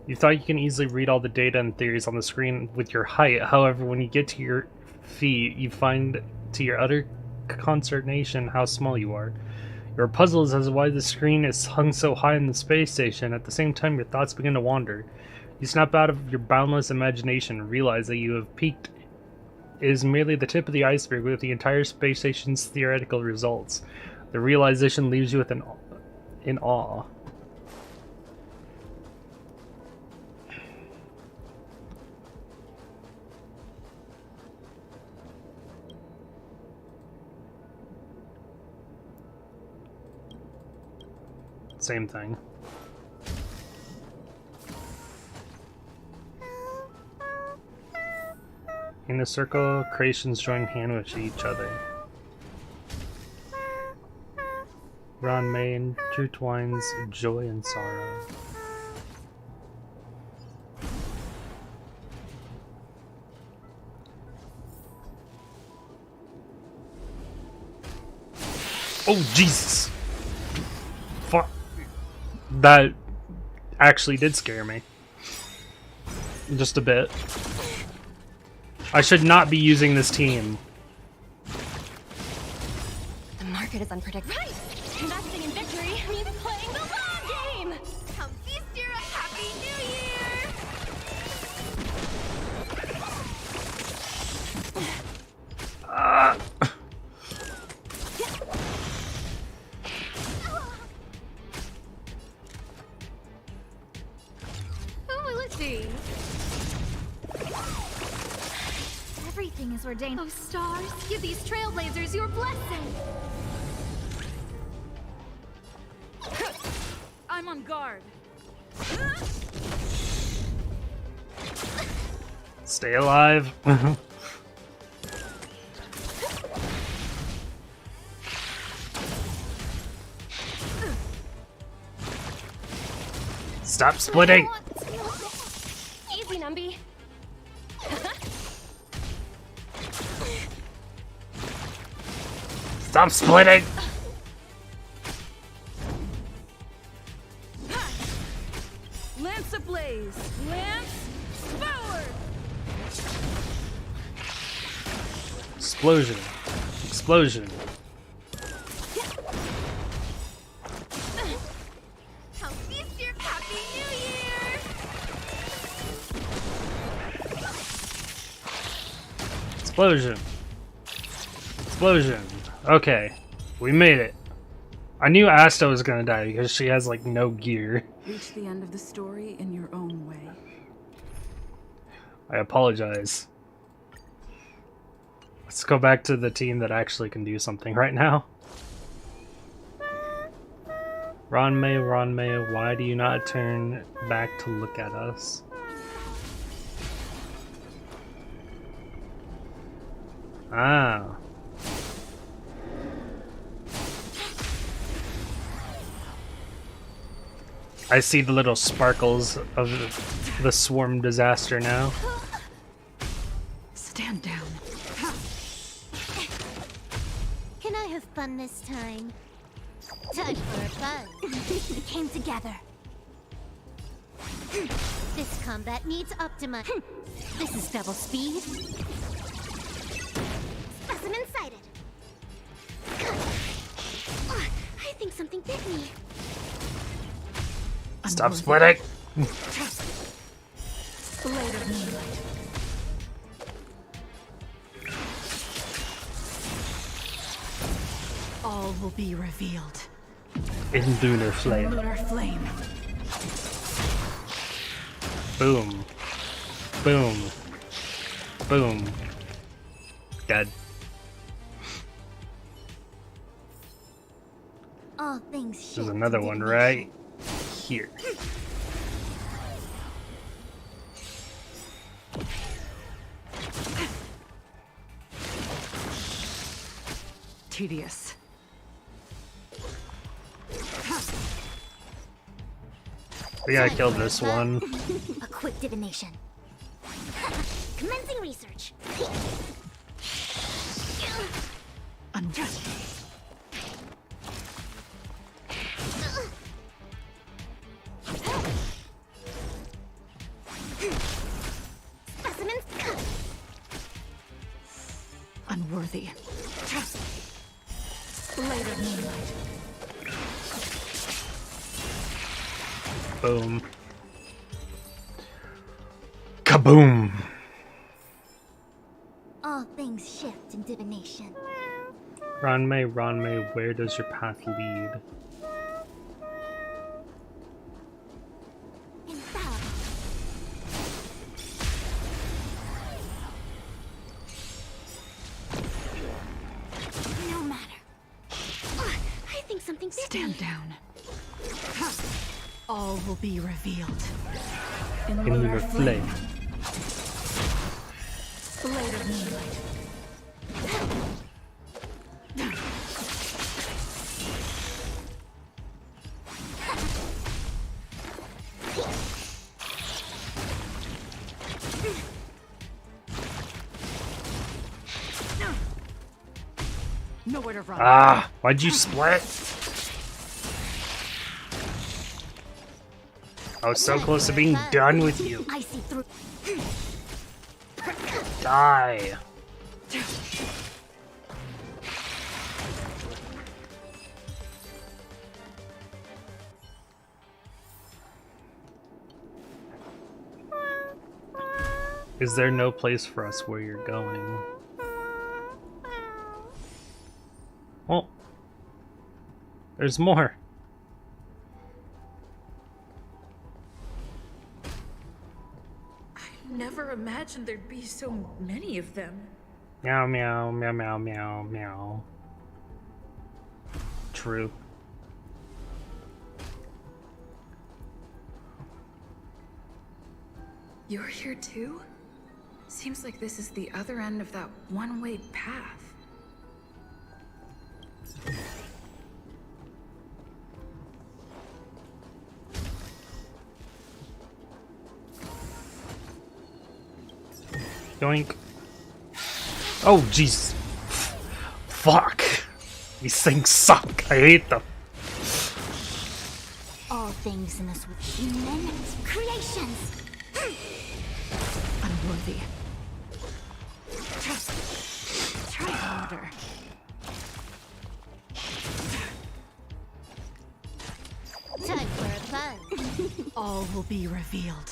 You thought you can easily read all the data and theories on the screen with your height. However, when you get to your feet, you find to your utter consternation how small you are. You're puzzled as to why the screen is hung so high in the space station. At the same time, your thoughts begin to wander. You snap out of your boundless imagination and realize that you have peaked. It is merely the tip of the iceberg with the entire space station's theoretical results. The realization leaves you in awe. Same thing. In a circle, creations join hand with each other. Runmei intertwines joy and sorrow. Oh, Jesus! Fuck. That actually did scare me. Just a bit. I should not be using this team. The market is unpredictable. Right! Investing in victory means playing the long game! Come feast your Happy New Year! see. Everything is ordained. Oh, stars, give these trailblazers your blessing. I'm on guard. Stay alive. Stop splitting. Easy, Numby. Stop splitting. Lance ablaze. Lance forward. Explosion. Explosion. How feast your Happy New Year! Explosion. Explosion. Okay. We made it. I knew Asta was gonna die because she has like no gear. Reach the end of the story in your own way. I apologize. Let's go back to the team that actually can do something right now. Ronmei, why do you not turn back to look at us? Ah. I see the little sparkles of the swarm disaster now. Stand down. Can I have fun this time? Time for fun. We came together. This combat needs Optima. This is double speed. Specimen sighted. I think something bit me. Stop splitting! Blade of moonlight. All will be revealed. In lunar flame. Lunar flame. Boom. Boom. Boom. Dead. All things shift. There's another one right here. Tedious. We gotta kill this one. A quick divination. Commencing research. Specimens. Unworthy. Blade of moonlight. Boom. Kaboom! All things shift in divination. Ronmei, where does your path lead? No matter. I think something bit Stand me. down. All will be revealed. In lunar flame. Blade of moonlight. Nowhere to run. Ah, why'd you split? I was so close to being done with you. I see through. Die. Is there no place for us where you're going? Oh. There's more. never imagined there'd be so many of them. Meow, meow, meow, meow, meow, meow. True. You're here too? Seems like this is the other end of that one-way path. Yoink. Oh, jeez. Fuck. These things suck. I hate them. All things in this with human creations. Unworthy. Try harder. Time for a fun. All will be revealed.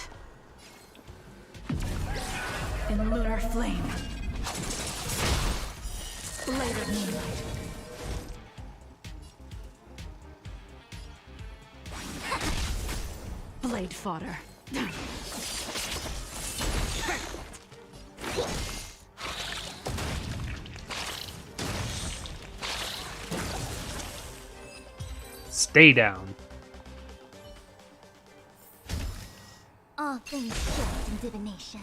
In lunar flame. Blade of moonlight. Blade fodder. Stay down. All things just in divination.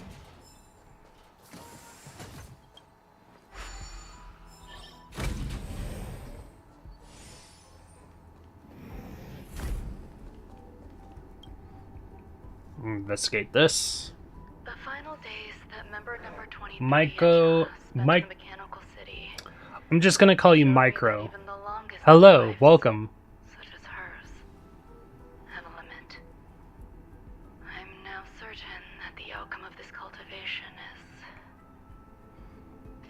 Investigate this. The final days that member number 23 Micro. I'm just gonna call you Micro. Hello, welcome. Such as hers have a limit. I'm now certain that the outcome of this cultivation is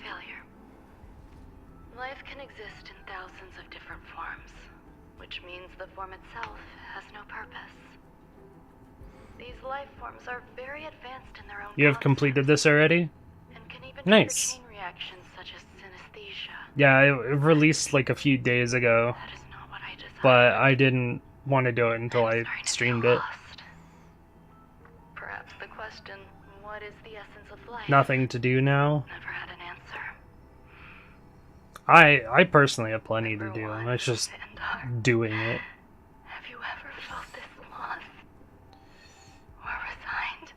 failure. Life can exist in thousands of different forms, which means the form itself has no purpose. These life forms are very advanced in their own. You have completed this already? Nice. Chain reactions such as synesthesia. Yeah, it released like a few days ago, but I didn't want to do it until I streamed it. Perhaps the question, what is the essence of life? Nothing to do now. Never had an answer. I personally have plenty to do. It's just doing it. Have you ever felt this lost or resigned?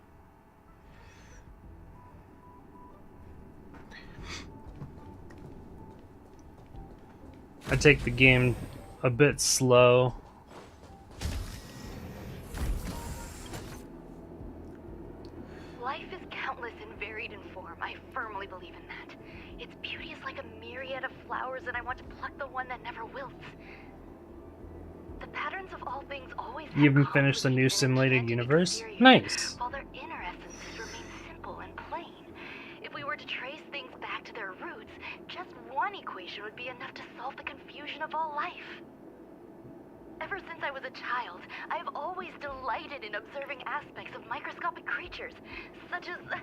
I take the game a bit slow. Life is countless and varied in form. I firmly believe in that. Its beauty is like a myriad of flowers, and I want to pluck the one that never wilts. The patterns of all things always You even finished the new simulated universe? Nice. while their inner essences remain simple and plain. If we were to trace things back to their roots, just one equation would be enough to solve the confusion of all life. Ever since I was a child, I have always delighted in observing aspects of microscopic creatures, such as the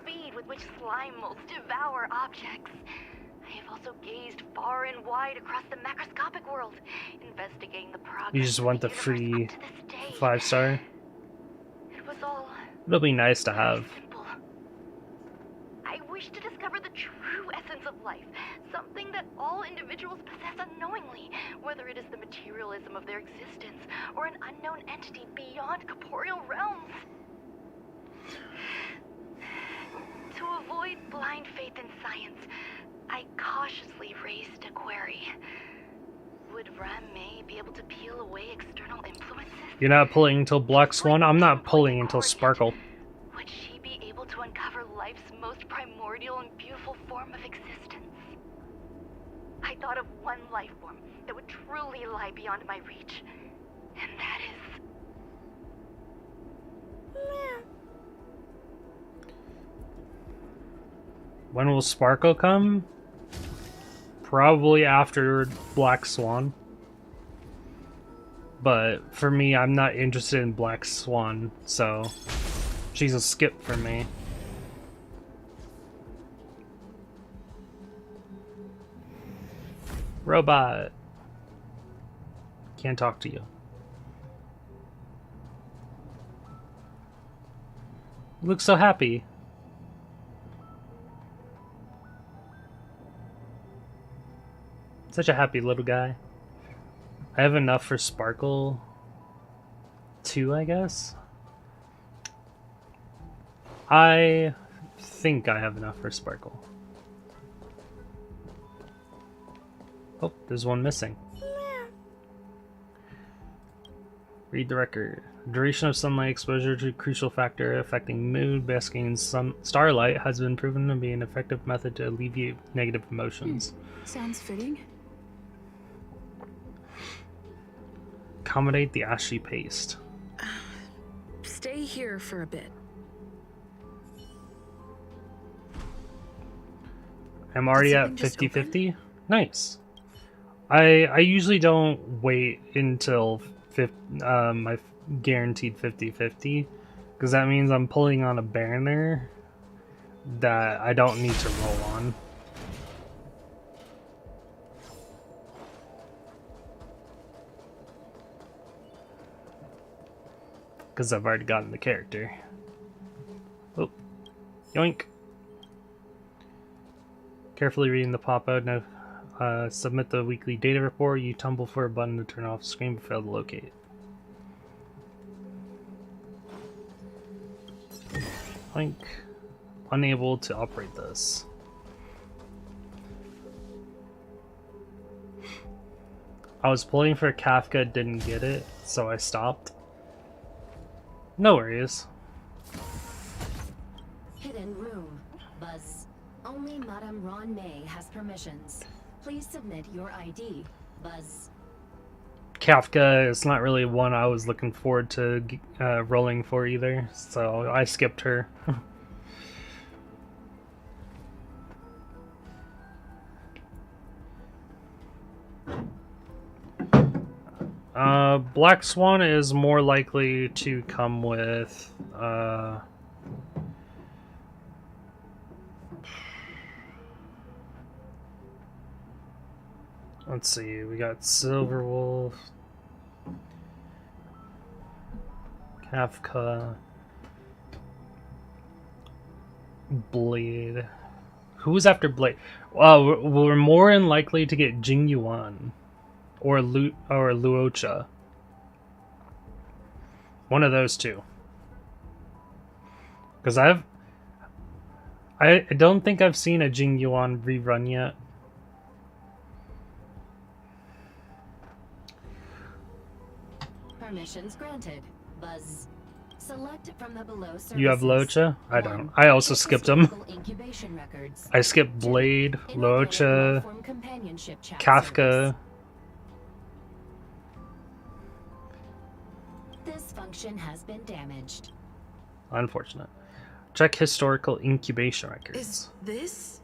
speed with which slime molds devour objects. I have also gazed far and wide across the macroscopic world, investigating the progress. You just want the free 5-star? It was all It'll be nice to have. simple. I wish to discover the true essence of life, something that all individuals possess unknowingly, whether it is the materialism of their existence or an unknown entity beyond corporeal realms. To avoid blind faith in science, I cautiously raised a query. Would Ram-May be able to peel away external influences? You're not pulling until Black Swan? I'm not pulling until Sparkle. Would she be able to uncover life's most primordial and beautiful form of existence? I thought of one life form that would truly lie beyond my reach, and that is... When will Sparkle come? Probably after Black Swan. But for me, I'm not interested in Black Swan, so she's a skip for me. Robot. Can't talk to you. You look so happy. Such a happy little guy. I have enough for Sparkle 2, I guess. I think I have enough for Sparkle. Oh, there's one missing. Read the record. Duration of sunlight exposure to a crucial factor affecting mood. Basking in starlight has been proven to be an effective method to alleviate negative emotions. Sounds fitting. Accommodate the ashy paste. Stay here for a bit. I'm already at 50-50. Nice. I usually don't wait until my guaranteed 50-50 because that means I'm pulling on a banner that I don't need to roll on. Because I've already gotten the character. Oh, yoink. Carefully reading the pop-out. Now submit the weekly data report. You tumble for a button to turn off the screen but fail to locate. Yoink. Unable to operate this. I was pulling for Kafka, didn't get it, so I stopped. No worries. Hidden room. Buzz. Only Madame Ron May has permissions. Please submit your ID. Buzz. Kafka is not really one I was looking forward to rolling for either, so I skipped her. Black Swan is more likely to come with let's see, we got Silverwolf, Kafka, Blade. Who was after Blade? We're more than likely to get Jing Yuan or Luocha. One of those two. Because I don't think I've seen a Jing Yuan rerun yet. Permissions granted. Buzz. Select from the below services. You have Luocha? I don't. I also skipped them. I skipped Blade, Luocha, Kafka. This function has been damaged. Unfortunate. Check historical incubation records. Is this?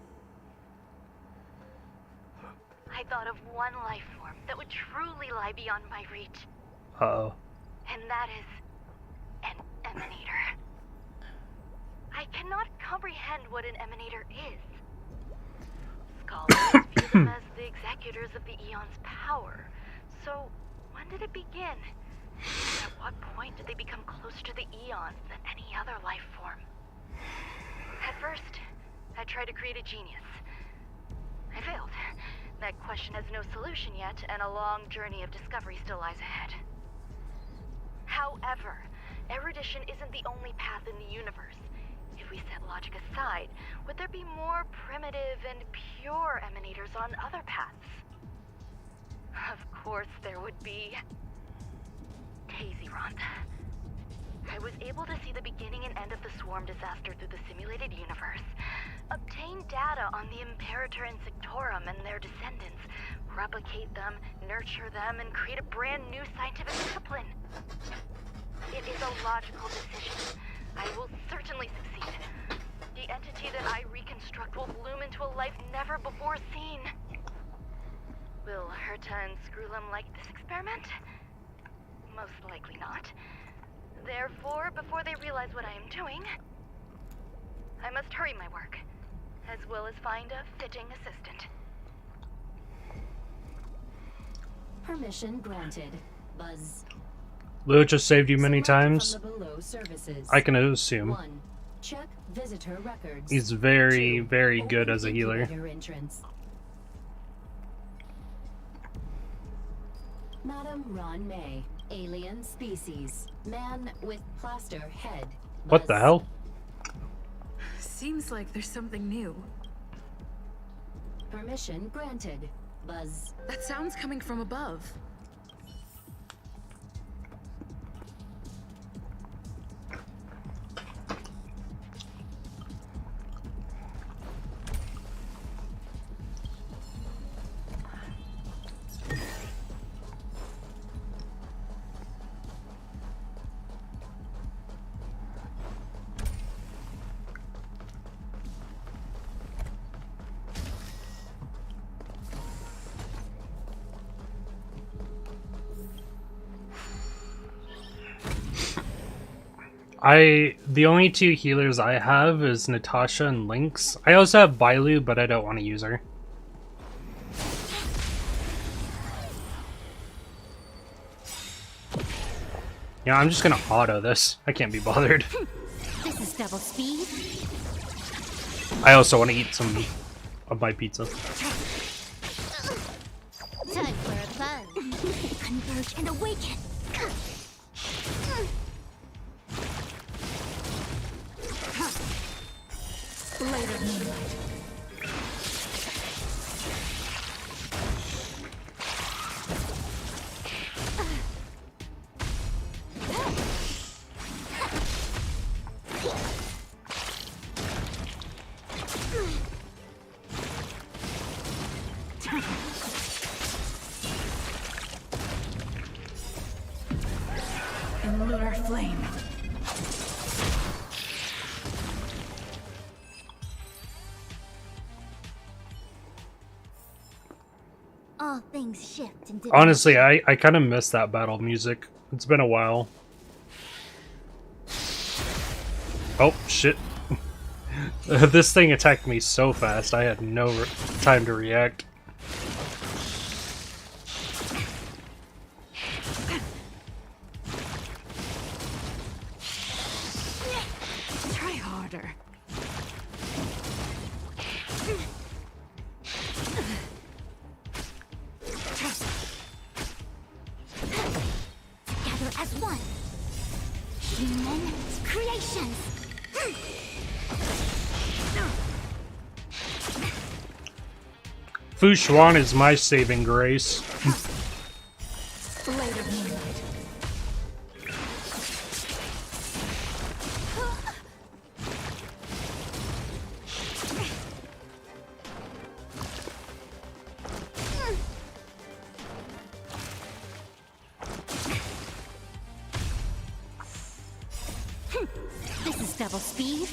I thought of one life form that would truly lie beyond my reach. Uh-oh. And that is an emanator. I cannot comprehend what an emanator is. Scholars view them as the executors of the Eon's power. So, when did it begin? At what point did they become closer to the Eons than any other life form? At first, I tried to create a genius. I failed. That question has no solution yet, and a long journey of discovery still lies ahead. However, erudition isn't the only path in the universe. If we set logic aside, would there be more primitive and pure emanators on other paths? Of course there would be. Hazy-Rond. I was able to see the beginning and end of the swarm disaster through the simulated universe, obtain data on the Imperator and Sectorum and their descendants, replicate them, nurture them, and create a brand new scientific discipline. It is a logical decision. I will certainly succeed. The entity that I reconstruct will bloom into a life never before seen. Will Herta and Screwlum like this experiment? Most likely not. Therefore, before they realize what I am doing, I must hurry my work, as well as find a fitting assistant. Permission granted. Buzz. Luocha saved you many times. From the below services. I can assume. 1. Check visitor records. He's very, very good as a healer. Incubator entrance. Madam Ron May, alien species, man with plaster head. What the hell? Seems like there's something new. Permission granted. Buzz. That sound's coming from above. The only two healers I have is Natasha and Lynx. I also have Bailu, but I don't want to use her. Yeah, I'm just gonna auto this. I can't be bothered. This is double speed. I also want to eat some of my pizza. Time for a fun. Converge and awaken. Blade of moonlight. In lunar flame. All things shift and Honestly, I kind of miss that battle music. It's been a while. Oh, shit. This thing attacked me so fast, I had no time to react. Try harder. Together as one. Human creations. Fu Xuan is my saving grace. Blade of moonlight. This is double speed.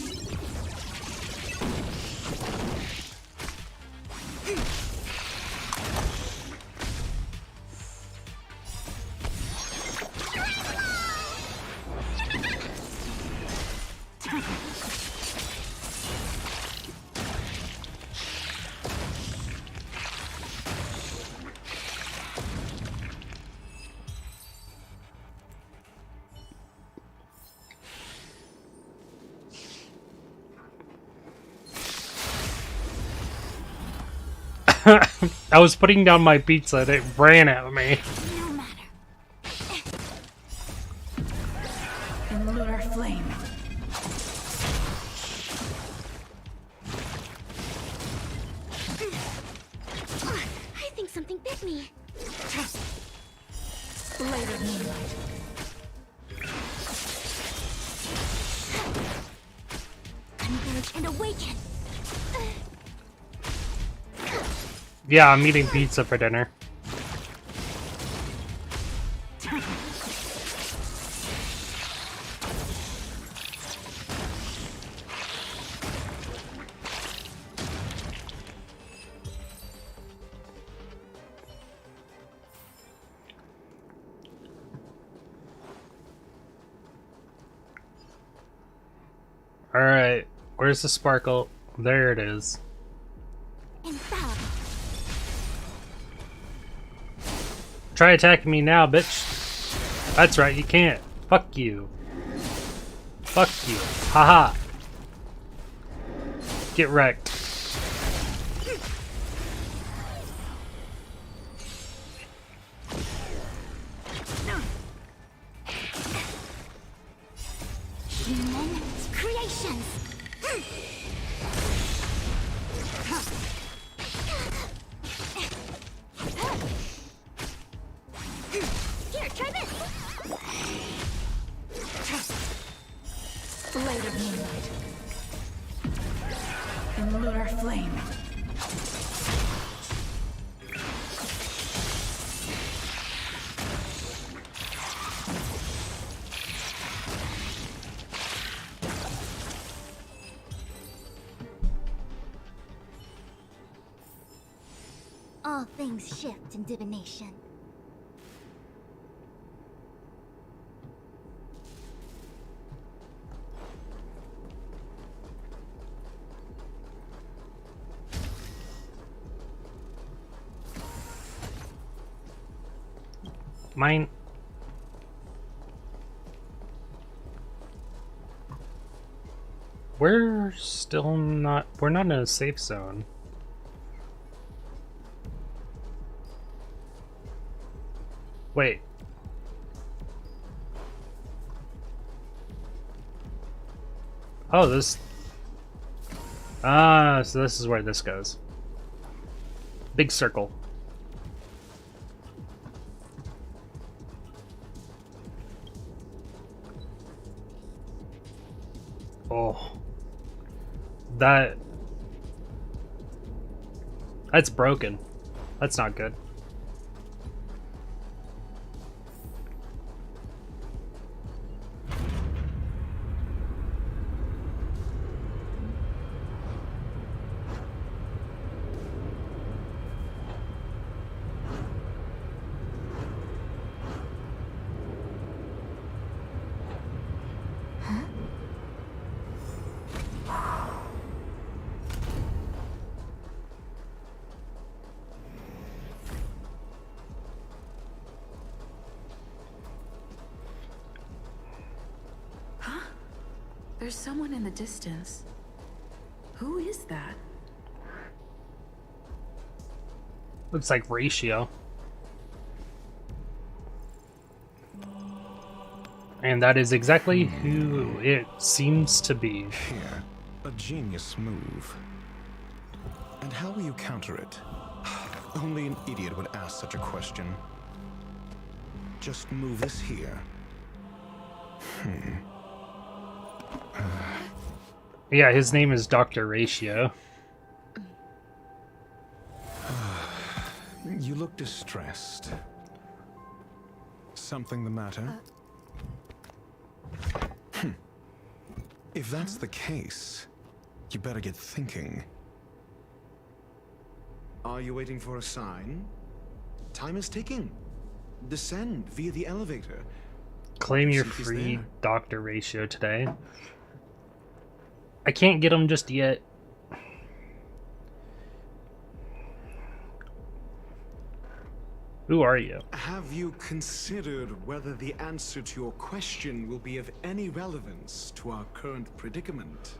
I was putting down my pizza and it ran at me. No matter. In lunar flame. I think something bit me. Blade of moonlight. Converge and awaken. Yeah, I'm eating pizza for dinner. Alright, where's the sparkle? There it is. Infallible. Try attacking me now, bitch. That's right, you can't. Fuck you. Fuck you. Haha. Get wrecked. Human creations. Here, try this. Blade of moonlight. And lunar flame. All things shift in divination. Mine. We're not in a safe zone. Wait. Oh, this... Ah, so this is where this goes. Big circle. Oh. That's broken. That's not good. There's someone in the distance. Who is that? Looks like Ratio. And that is exactly who it seems to be. Here, a genius move. And how will you counter it? Only an idiot would ask such a question. Just move this here. Yeah, his name is Dr. Ratio. You look distressed. Something the matter? If that's the case, you better get thinking. Are you waiting for a sign? Time is ticking. Descend via the elevator. Claim your Seek is free there. Dr. Ratio today. I can't get him just yet. Who are you? Have you considered whether the answer to your question will be of any relevance to our current predicament?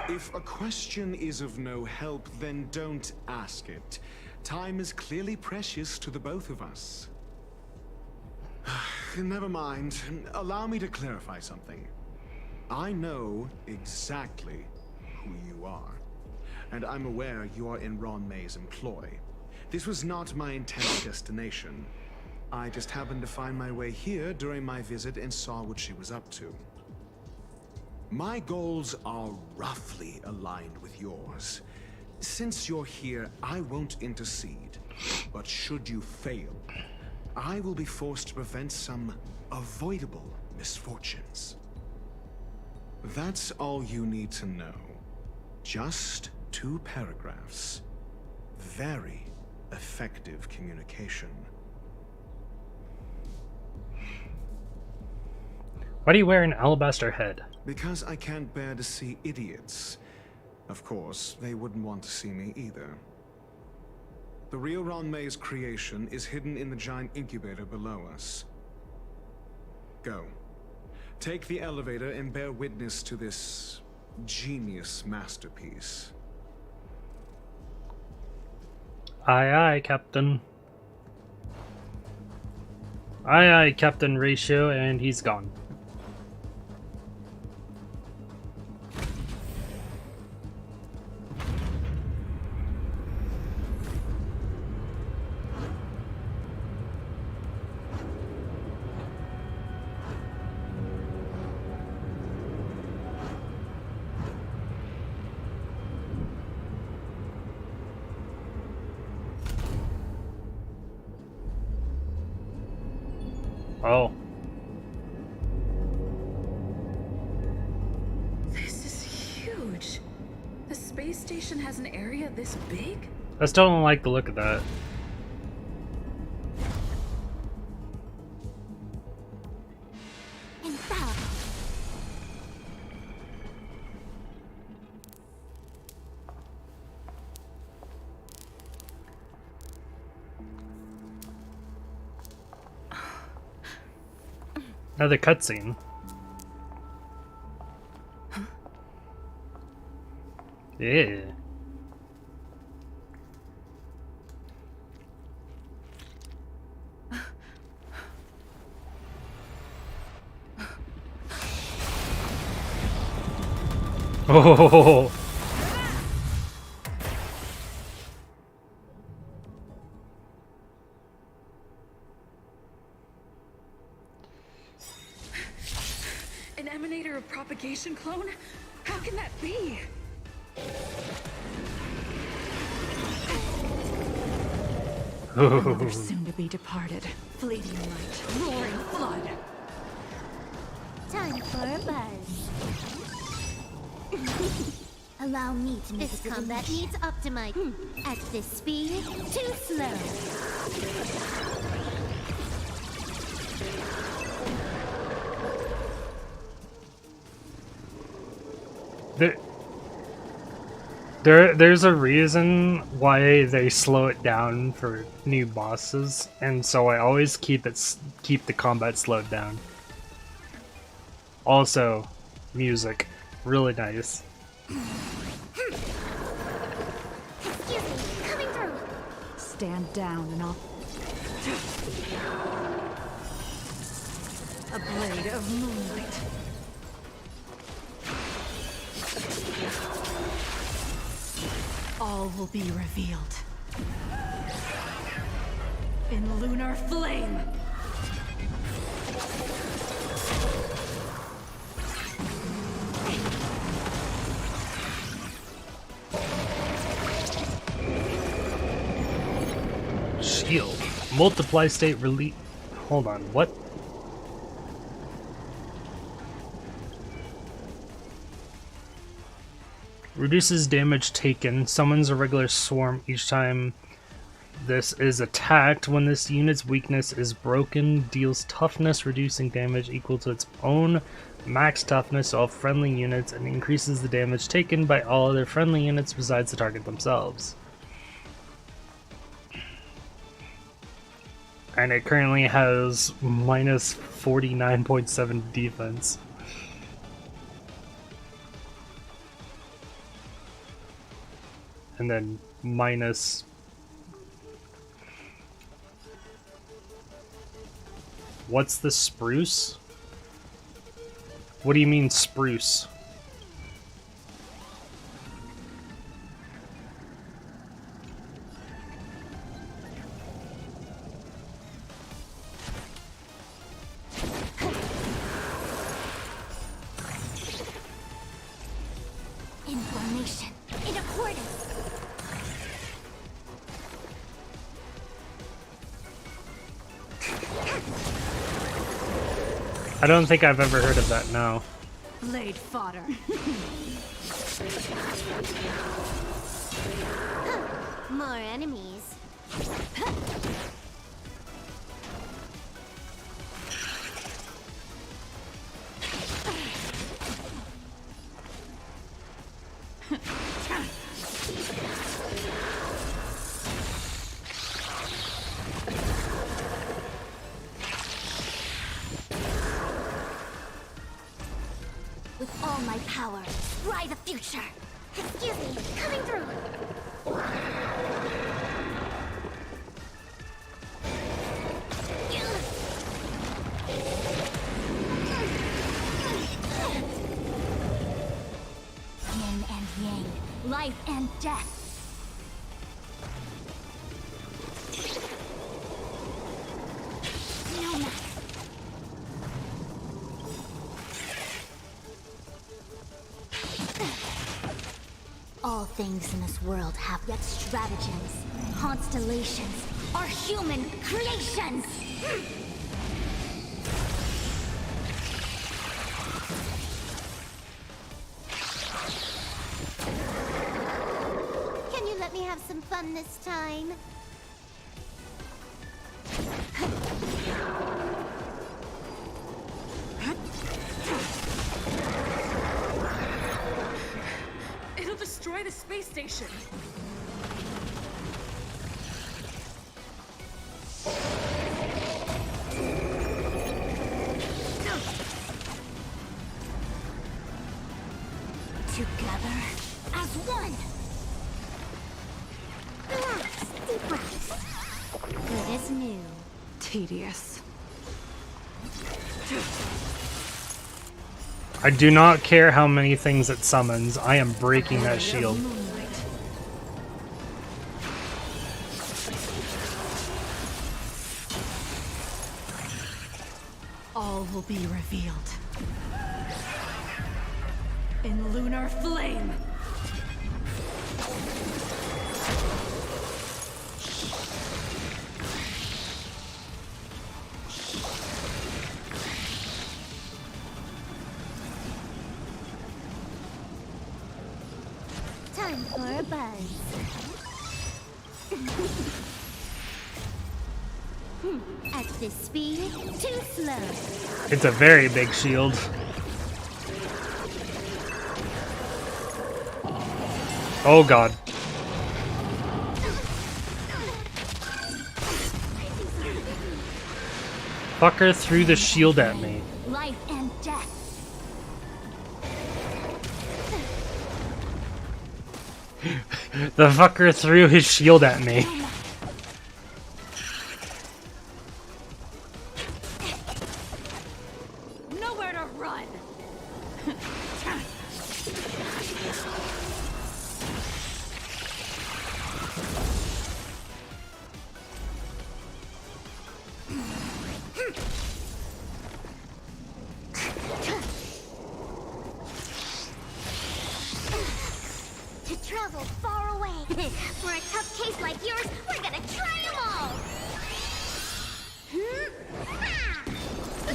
If a question is of no help, then don't ask it. Time is clearly precious to the both of us. Never mind. Allow me to clarify something. I know exactly who you are, and I'm aware you are in Ron May's employ. This was not my intended destination. I just happened to find my way here during my visit and saw what she was up to. My goals are roughly aligned with yours. Since you're here, I won't intercede. But should you fail, I will be forced to prevent some avoidable misfortunes. That's all you need to know. Just 2 paragraphs. Very effective communication. Why do you wear an alabaster head? Because I can't bear to see idiots. Of course, they wouldn't want to see me either. The real Ron May's creation is hidden in the giant incubator below us. Go. Take the elevator and bear witness to this genius masterpiece. Aye, aye, Captain. Aye, aye, Captain Ratio, and he's gone. Oh. This is huge. The space station has an area this big? I still don't like the look of that. Another cutscene. Yeah. Oh. An emanator of propagation clone? How can that be? Another soon-to-be departed, fleeting light, roaring flood. Time for a buzz. Allow me to make This a combat needs optimizing. At this speed, too slow. There's a reason why they slow it down for new bosses, and so I always keep the combat slowed down. Also, music, really nice. Excuse me, coming through. Stand down and I'll... A blade of moonlight. All will be revealed. In lunar flame! Shield. Multiply state release. Hold on, what? Reduces damage taken. Summons a regular swarm each time this is attacked. When this unit's weakness is broken, deals toughness, reducing damage equal to its own max toughness to all friendly units, and increases the damage taken by all other friendly units besides the target themselves. And it currently has minus 49.7 defense. And then minus... What's the spruce? What do you mean spruce? In formation, in accordance. I don't think I've ever heard of that, no. Blade fodder. More enemies. With all my power. Try the future. Excuse me, coming through. Yin and yang, life and death. No matter. All things in this world have yet stratagems. Constellations are human creations! Can you let me have some fun this time? It'll destroy the space station. Together as one. Relax, deep breaths. Good as new. Tedious. I do not care how many things it summons. I am breaking that shield. All will be revealed. In lunar flame. Time for a buzz. At this speed, too slow. It's a very big shield. Oh god. Fucker threw the shield at me. Life and death. The fucker threw his shield at me. Nowhere to run. To travel far away. For a tough case like yours, we're gonna try them all.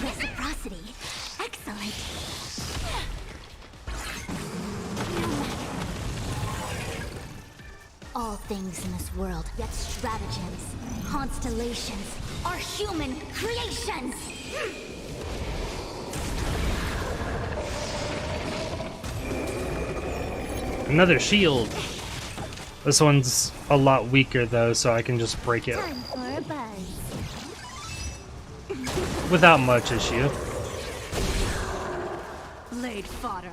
Reciprocity. Excellent. All things in this world, yet stratagems, constellations, are human creations. Another shield. This one's a lot weaker though, so I can just break it Time for a buzz. without much issue. Blade fodder.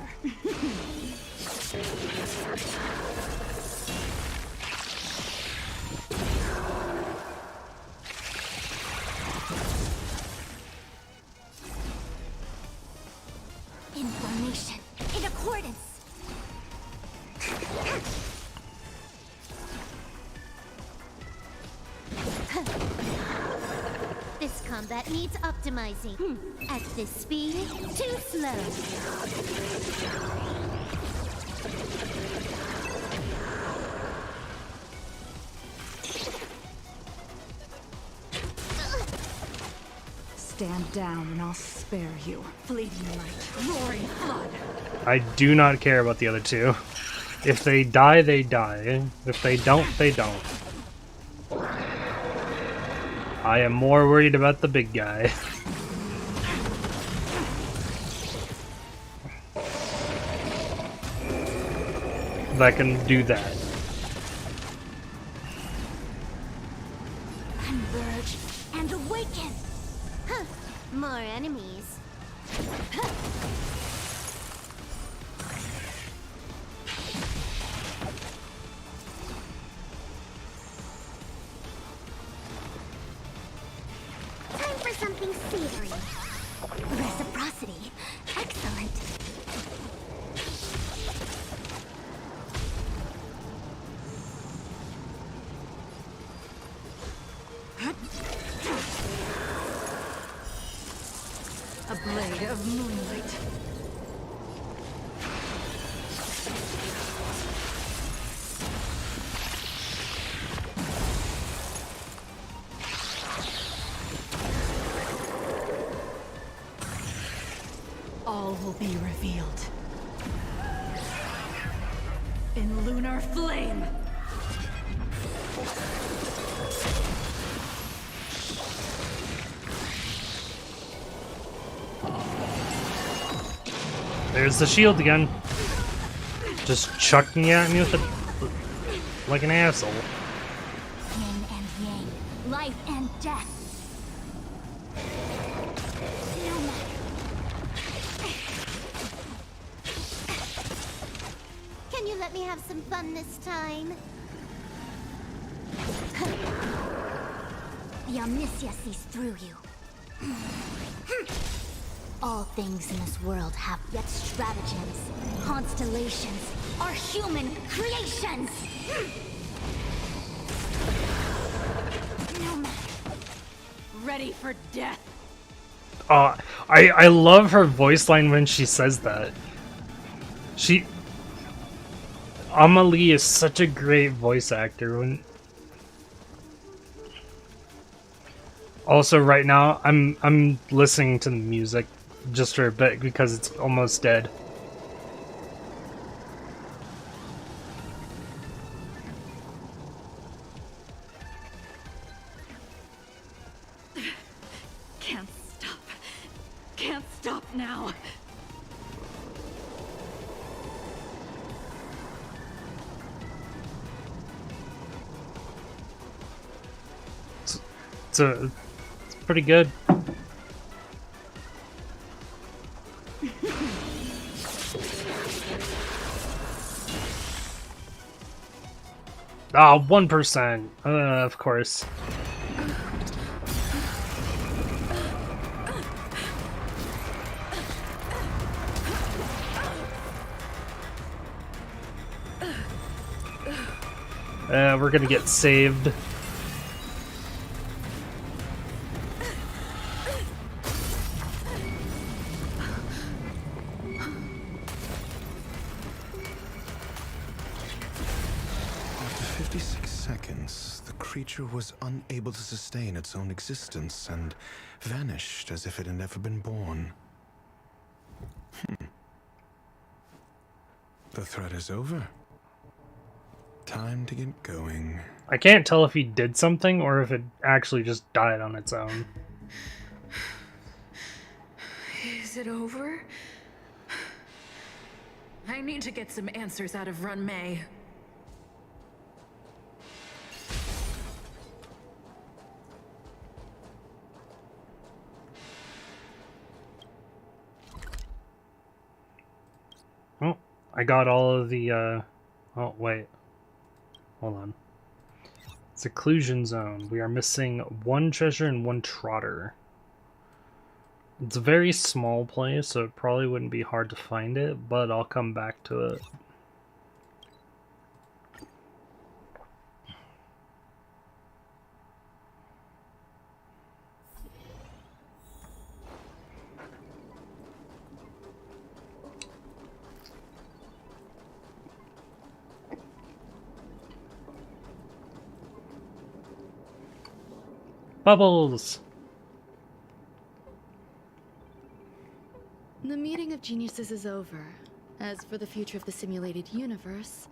Information in accordance. This combat needs optimizing. At this speed, too slow. Stand down and I'll spare you. Fleeting light, roaring flood. I do not care about the other two. If they die, they die. If they don't, they don't. I am more worried about the big guy. That can do that. Converge and awaken. Huh. More enemies. of moonlight. All will be revealed. In lunar flame! There's the shield again. Just chucking at me with it like an asshole. Yin and yang, life and death. No matter. Can you let me have some fun this time? The Omniscia sees through you. All things in this world have yet stratagems, constellations, are human creations! No matter. Ready for death! I love her voice line when she says that. Amelie is such a great voice actor. Also, right now I'm listening to the music just for a bit because it's almost dead. Can't stop. Can't stop now. It's pretty good. Ah, 1%. Of course. We're gonna get saved. After 56 seconds, the creature was unable to sustain its own existence and vanished as if it had never been born. The threat is over. Time to get going. I can't tell if he did something or if it actually just died on its own. Is it over? I need to get some answers out of Run May. Oh, I got all of the, oh, wait. Hold on. Seclusion zone. We are missing one treasure and one trotter. It's a very small place, so it probably wouldn't be hard to find it, but I'll come back to it. Bubbles! The meeting of geniuses is over. As for the future of the simulated universe,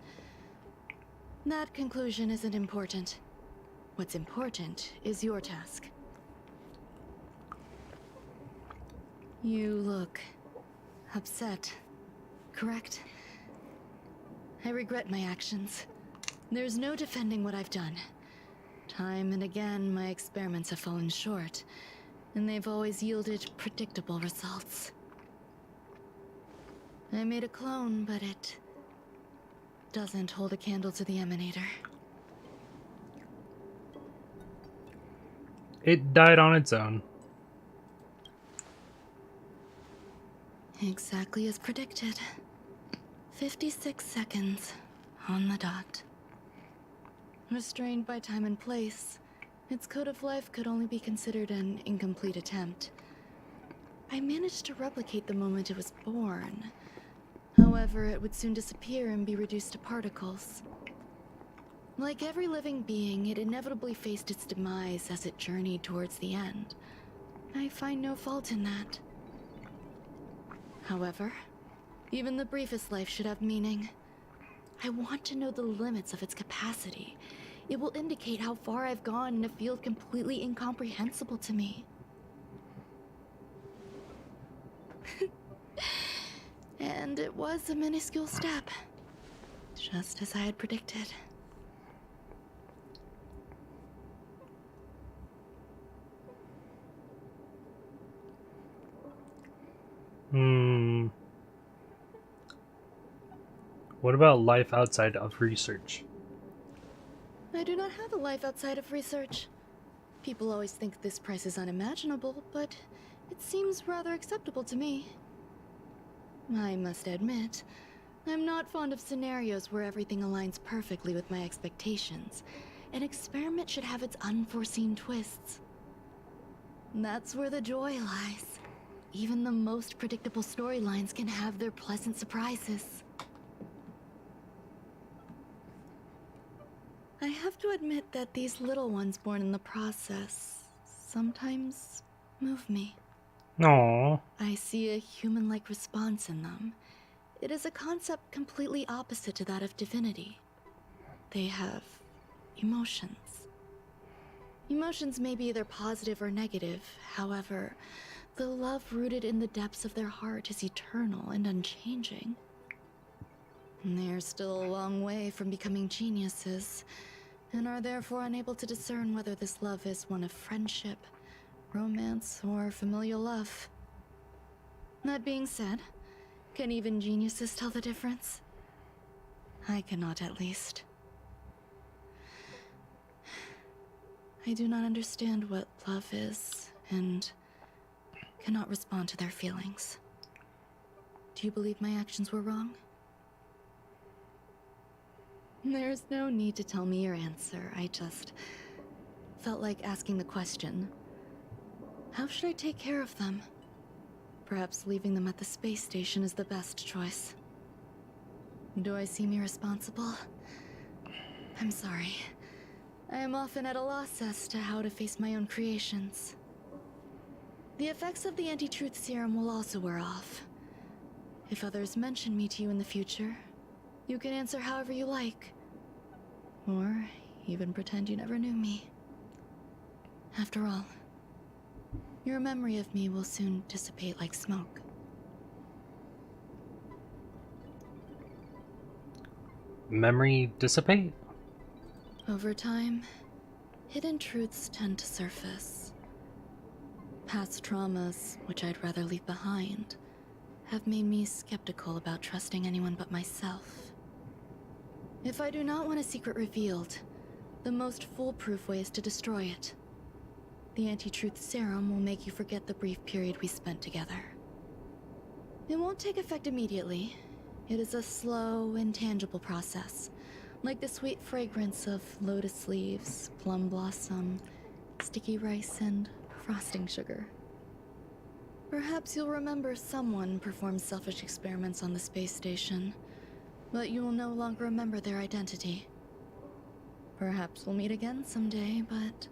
that conclusion isn't important. What's important is your task. You look upset, correct? I regret my actions. There's no defending what I've done. Time and again, my experiments have fallen short, and they've always yielded predictable results. I made a clone, but it doesn't hold a candle to the Emanator. It died on its own. Exactly as predicted. 56 seconds on the dot. Restrained by time and place, its code of life could only be considered an incomplete attempt. I managed to replicate the moment it was born. However, it would soon disappear and be reduced to particles. Like every living being, it inevitably faced its demise as it journeyed towards the end. I find no fault in that. However, even the briefest life should have meaning. I want to know the limits of its capacity. It will indicate how far I've gone in a field completely incomprehensible to me. And it was a minuscule step, just as I had predicted. What about life outside of research? I do not have a life outside of research. People always think this price is unimaginable, but it seems rather acceptable to me. I must admit, I'm not fond of scenarios where everything aligns perfectly with my expectations. An experiment should have its unforeseen twists. That's where the joy lies. Even the most predictable storylines can have their pleasant surprises. I have to admit that these little ones born in the process sometimes move me. Aww. I see a human-like response in them. It is a concept completely opposite to that of divinity. They have emotions. Emotions may be either positive or negative. However, the love rooted in the depths of their heart is eternal and unchanging. They're still a long way from becoming geniuses, and are therefore unable to discern whether this love is one of friendship, romance, or familial love. That being said, can even geniuses tell the difference? I cannot, at least. I do not understand what love is, and cannot respond to their feelings. Do you believe my actions were wrong? There's no need to tell me your answer. I just felt like asking the question. How should I take care of them? Perhaps leaving them at the space station is the best choice. Do I seem irresponsible? I'm sorry. I am often at a loss as to how to face my own creations. The effects of the anti-truth serum will also wear off. If others mention me to you in the future, you can answer however you like. Or even pretend you never knew me. After all, your memory of me will soon dissipate like smoke. Memory dissipate? Over time, hidden truths tend to surface. Past traumas, which I'd rather leave behind, have made me skeptical about trusting anyone but myself. If I do not want a secret revealed, the most foolproof way is to destroy it. The anti-truth serum will make you forget the brief period we spent together. It won't take effect immediately. It is a slow, intangible process, like the sweet fragrance of lotus leaves, plum blossom, sticky rice, and frosting sugar. Perhaps you'll remember someone performed selfish experiments on the space station, but you will no longer remember their identity. Perhaps we'll meet again someday, but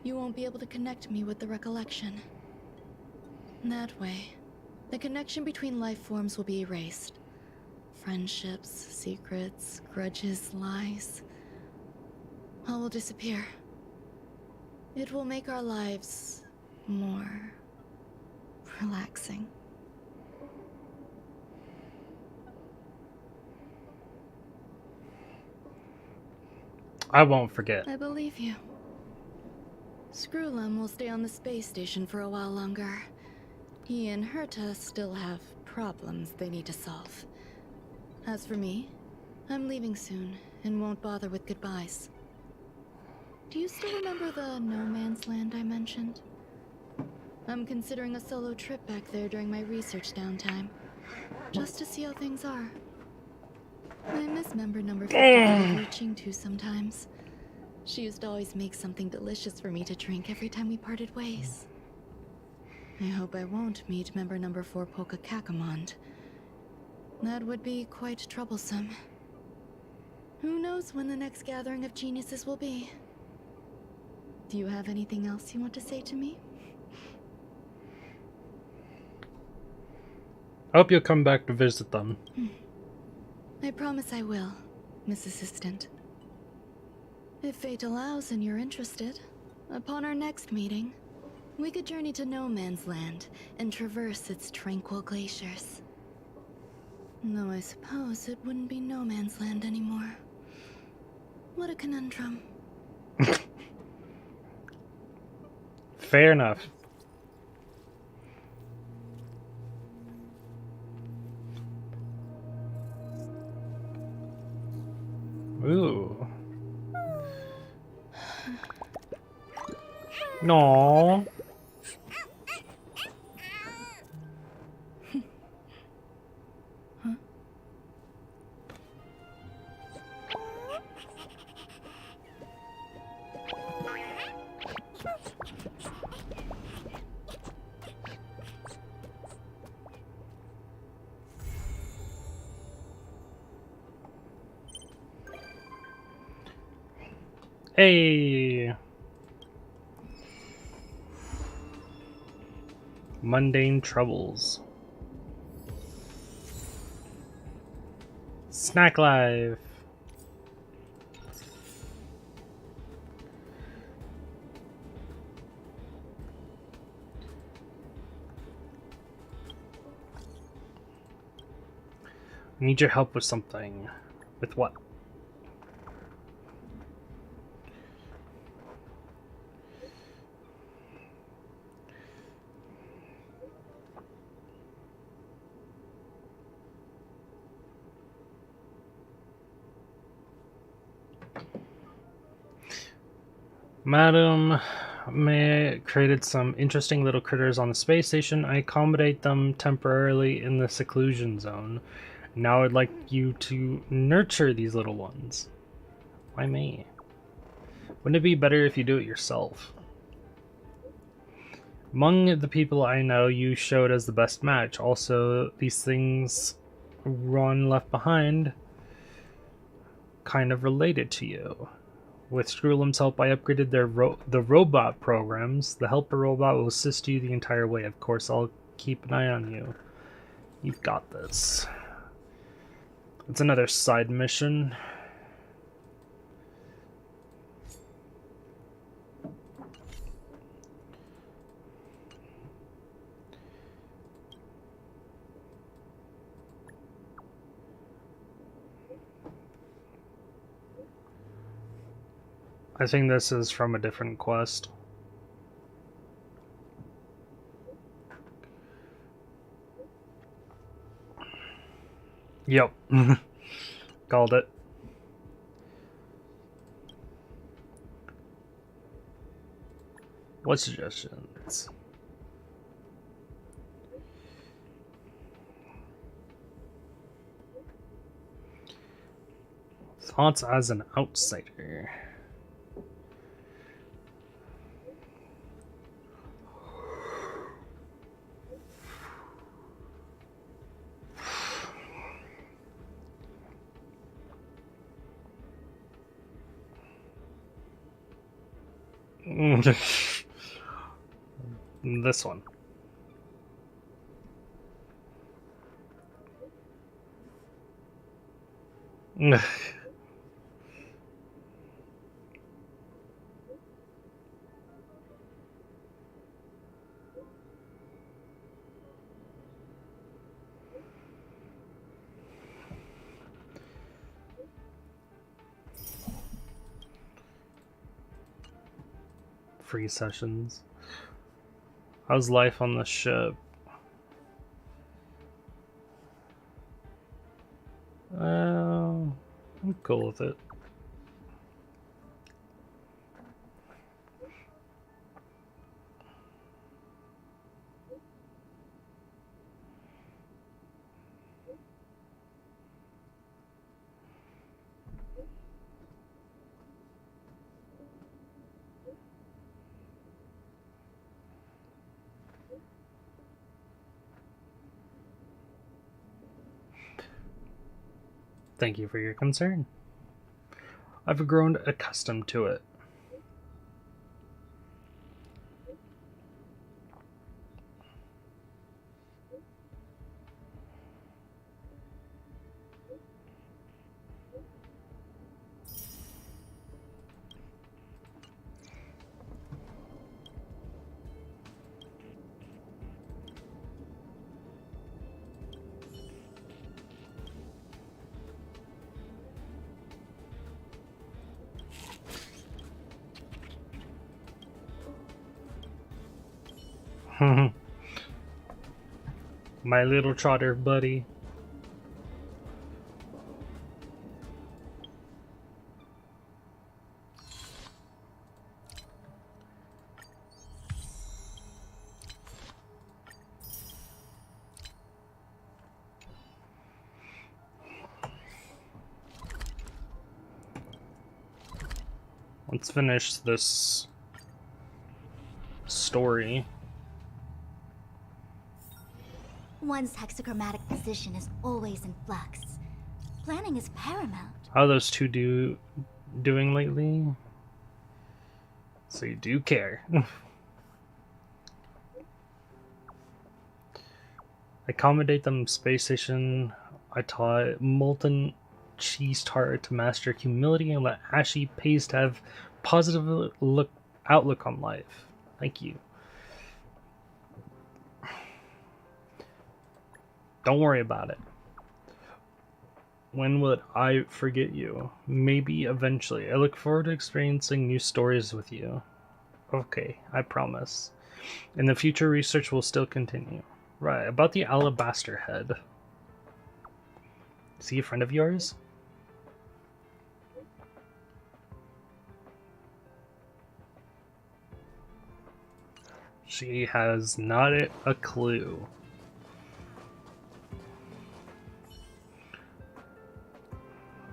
you won't be able to connect me with the recollection. That way, the connection between life forms will be erased. Friendships, secrets, grudges, lies, all will disappear. It will make our lives more relaxing. I won't forget. I believe you. Screwlum will stay on the space station for a while longer. He and Herta still have problems they need to solve. As for me, I'm leaving soon and won't bother with goodbyes. Do you still remember the no man's land I mentioned? I'm considering a solo trip back there during my research downtime, just to see how things are. I miss member number 55 reaching too sometimes. She used to always make something delicious for me to drink every time we parted ways. I hope I won't meet member number 4 Polka Kakamond. That would be quite troublesome. Who knows when the next gathering of geniuses will be? Do you have anything else you want to say to me? I hope you'll come back to visit them. I promise I will, Miss Assistant. If fate allows and you're interested, upon our next meeting, we could journey to No Man's Land and traverse its tranquil glaciers. Though I suppose it wouldn't be No Man's Land anymore. What a conundrum. Fair enough. Ooh. No. Hey. Mundane troubles. Snack life. I need your help with something. With what? Madam May created some interesting little critters on the space station. I accommodate them temporarily in the seclusion zone. Now I'd like you to nurture these little ones. Why me? Wouldn't it be better if you do it yourself? Among the people I know, you showed as the best match. Also, these things Ron left behind kind of related to you. With Screwlum's help, I upgraded the robot programs. The helper robot will assist you the entire way. Of course, I'll keep an eye on you. You've got this. It's another side mission. I think this is from a different quest. Yep. Called it. What suggestions? Thoughts as an outsider. This one. Free sessions. How's life on the ship? I'm cool with it. Thank you for your concern. I've grown accustomed to it. My little trotter buddy. Let's finish this story. One's hexagrammatic position is always in flux. Planning is paramount. How are those two doing lately? So you do care. Accommodate them space station. I taught molten cheese tart to master humility and let ashy paste have positive outlook on life. Thank you. Don't worry about it. When would I forget you? Maybe eventually. I look forward to experiencing new stories with you. Okay, I promise. In the future, research will still continue. Right, about the alabaster head. Is he a friend of yours? She has not a clue.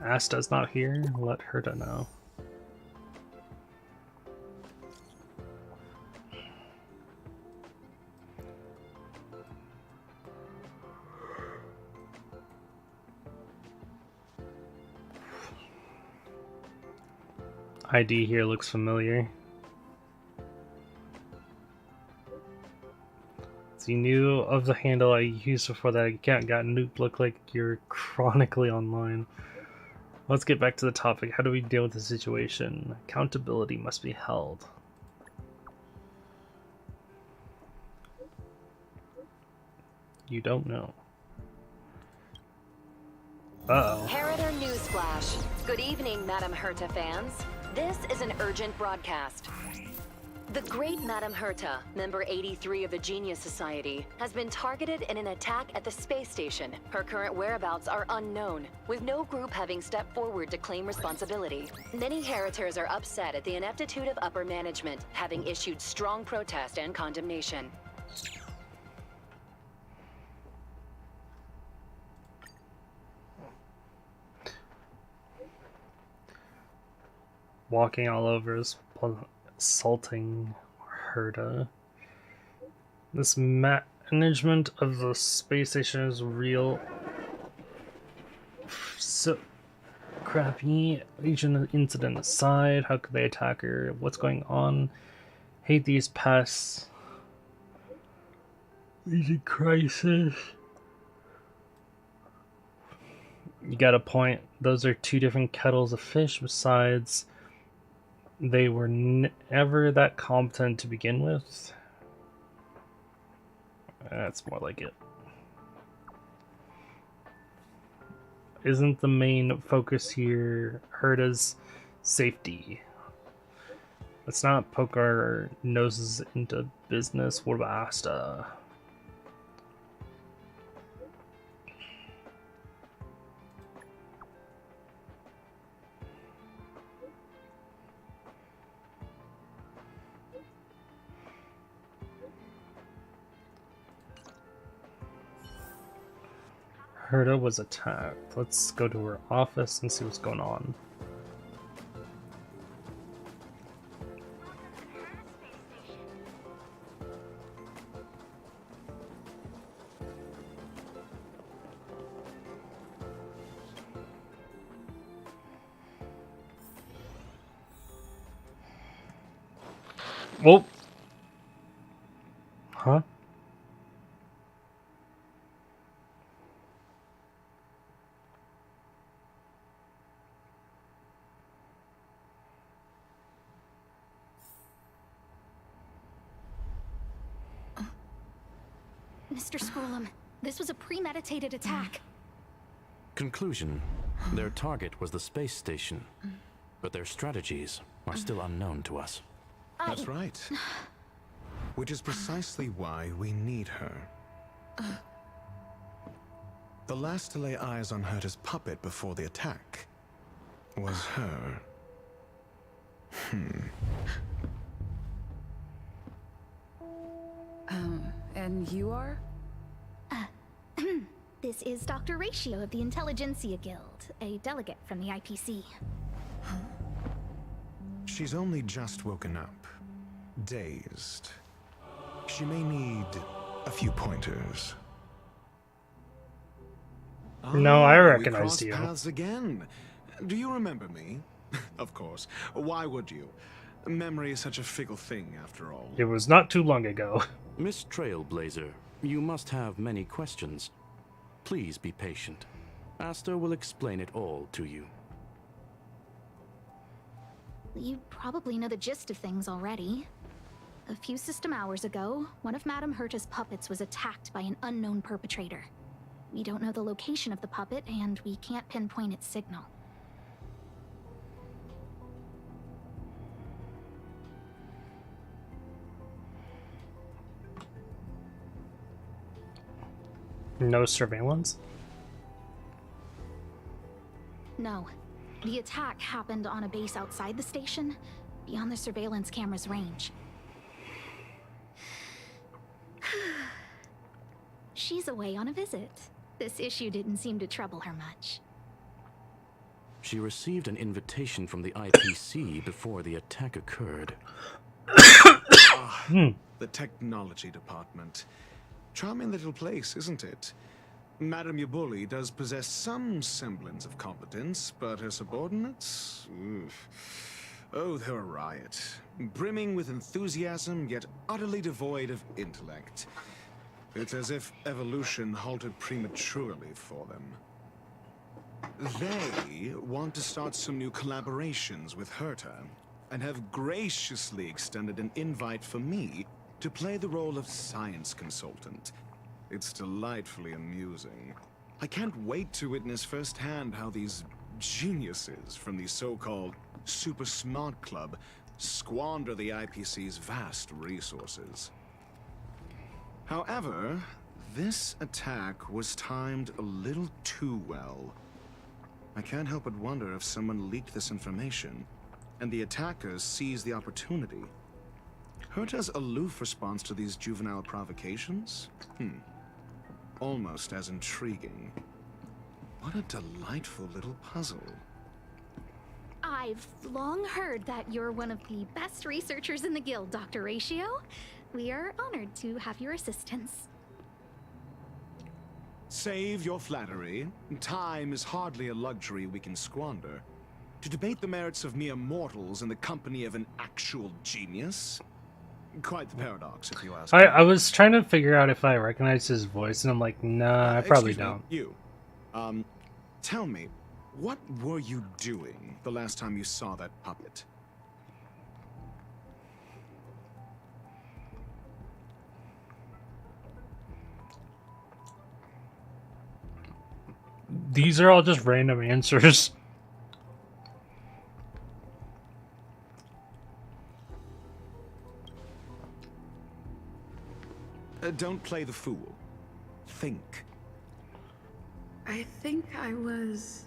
Asta's not here. Let her to know. ID here looks familiar. So you knew of the handle I used before that account got nuked. Look like you're chronically online. Let's get back to the topic. How do we deal with the situation? Accountability must be held. You don't know. Uh-oh. Heritor Newsflash. Good evening, Madame Herta fans. This is an urgent broadcast. The great Madame Herta, member 83 of the Genius Society, has been targeted in an attack at the space station. Her current whereabouts are unknown, with no group having stepped forward to claim responsibility. Many Heritors are upset at the ineptitude of upper management, having issued strong protest and condemnation. Walking all over is assaulting Herta. This management of the space station is real so crappy. Agent incident aside, how could they attack her? What's going on? Hate these pests. Agent crisis. You got a point. Those are two different kettles of fish. Besides, they were never that competent to begin with. That's more like it. Isn't the main focus here Herta's safety? Let's not poke our noses into business. What about Asta? Herta was attacked. Let's go to her office and see what's going on. Oh. Huh? Mr. Scrollum, this was a premeditated attack. Conclusion. Their target was the space station, but their strategies are still unknown to us. That's right. Which is precisely why we need her. The last to lay eyes on Herta's puppet before the attack was her. And you are? This is Dr. Ratio of the Intelligentsia Guild, a delegate from the IPC. She's only just woken up, dazed. She may need a few pointers. No, I We recognize crossed you. paths again. Do you remember me? Of course. Why would you? Memory is such a fickle thing, after all. It was not too long ago. Miss Trailblazer, you must have many questions. Please be patient. Aster will explain it all to you. You probably know the gist of things already. A few system hours ago, one of Madame Herta's puppets was attacked by an unknown perpetrator. We don't know the location of the puppet, and we can't pinpoint its signal. No surveillance? No. The attack happened on a base outside the station, beyond the surveillance camera's range. She's away on a visit. This issue didn't seem to trouble her much. She received an invitation from the IPC before the attack occurred. The technology department. Charming little place, isn't it? Madame Yabuli does possess some semblance of competence, but her subordinates? Oof. Oh, they're a riot. Brimming with enthusiasm, yet utterly devoid of intellect. It's as if evolution halted prematurely for them. They want to start some new collaborations with Herta, and have graciously extended an invite for me to play the role of science consultant. It's delightfully amusing. I can't wait to witness firsthand how these geniuses from the so-called Super Smart Club squander the IPC's vast resources. However, this attack was timed a little too well. I can't help but wonder if someone leaked this information, and the attackers seized the opportunity. Herta's aloof response to these juvenile provocations? Almost as intriguing. What a delightful little puzzle. I've long heard that you're one of the best researchers in the guild, Dr. Ratio. We are honored to have your assistance. Save your flattery. Time is hardly a luxury we can squander. To debate the merits of mere mortals in the company of an actual genius? Quite the paradox, if you ask me. I was trying to figure out if I recognized his voice, and I'm like, nah, I probably Excuse me, don't. You. Tell me, what were you doing the last time you saw that puppet? These are all just random answers. Don't play the fool. Think. I think I was...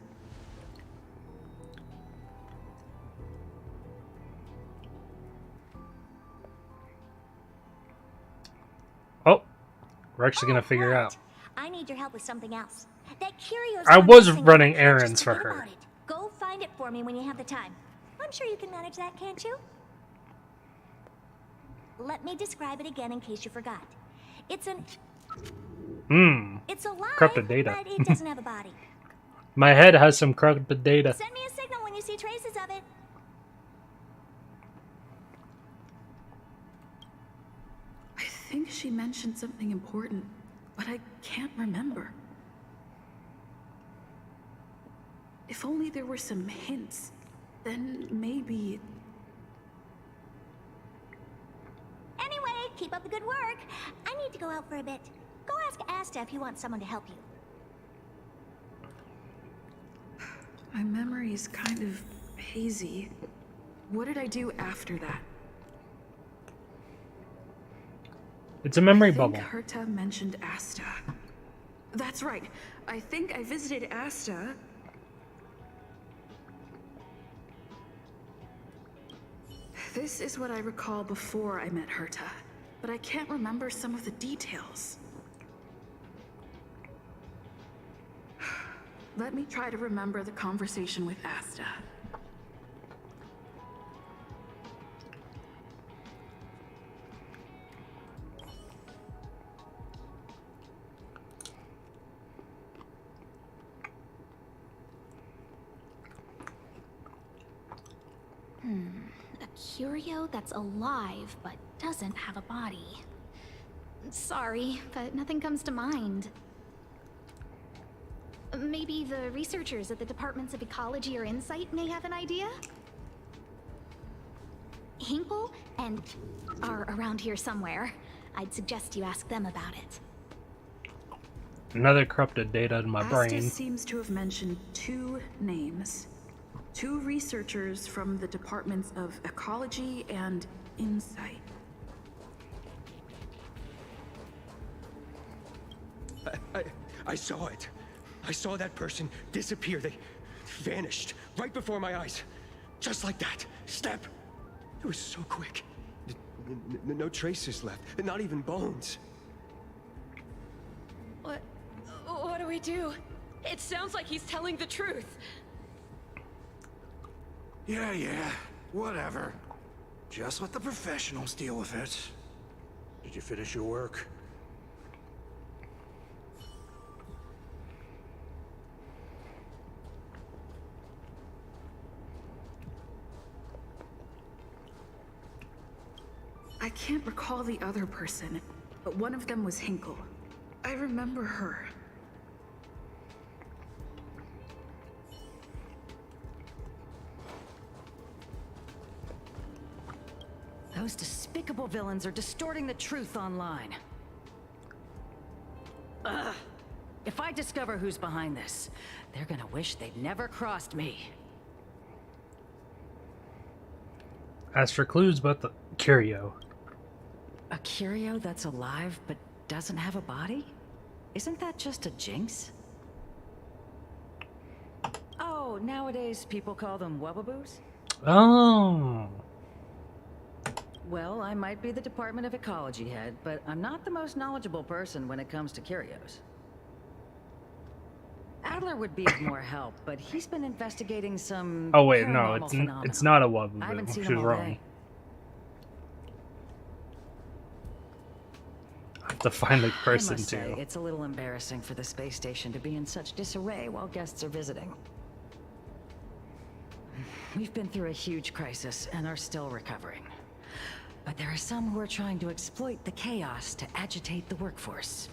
Oh, we're actually gonna figure it out. I need your help with something else. That curious. I was running errands for her. Go find it for me when you have the time. I'm sure you can manage that, can't you? Let me describe it again in case you forgot. It's an... It's alive, corrupted data. but it doesn't have a body. My head has some corrupted data. Send me a signal when you see traces of it. she mentioned something important, but I can't remember. If only there were some hints, then maybe... Anyway, keep up the good work. I need to go out for a bit. Go ask Asta if you want someone to help you. My memory is kind of hazy. What did I do after that? It's a memory I think bubble. Herta mentioned Asta. That's right. I think I visited Asta. This is what I recall before I met Herta, but I can't remember some of the details. Let me try to remember the conversation with Asta. A curio that's alive but doesn't have a body. Sorry, but nothing comes to mind. Maybe the researchers at the Departments of Ecology or Insight may have an idea? Hinkle and are around here somewhere. I'd suggest you ask them about it. Another corrupted data in my brain. Asta seems to have mentioned 2 names. 2 researchers from the Departments of Ecology and Insight. I saw it. I saw that person disappear. They vanished right before my eyes. Just like that. Snap. It was so quick. No traces left. Not even bones. What do we do? It sounds like he's telling the truth. Yeah, whatever. Just let the professionals deal with it. Did you finish your work? I can't recall the other person, but one of them was Hinkle. I remember her. Those despicable villains are distorting the truth online. Ugh. If I discover who's behind this, they're gonna wish they'd never crossed me. Ask for clues about the curio. A curio that's alive but doesn't have a body? Isn't that just a jinx? Oh, nowadays people call them wubbaboos? Oh. Well, I might be the Department of Ecology head, but I'm not the most knowledgeable person when it comes to curios. Adler would be of more help, but he's been investigating some Oh wait, no, paranormal it's not a phenomena. I haven't wubba. seen She him was all wrong. day. I have to find the person I must say, too. it's a little embarrassing for the space station to be in such disarray while guests are visiting. We've been through a huge crisis and are still recovering. But there are some who are trying to exploit the chaos to agitate the workforce.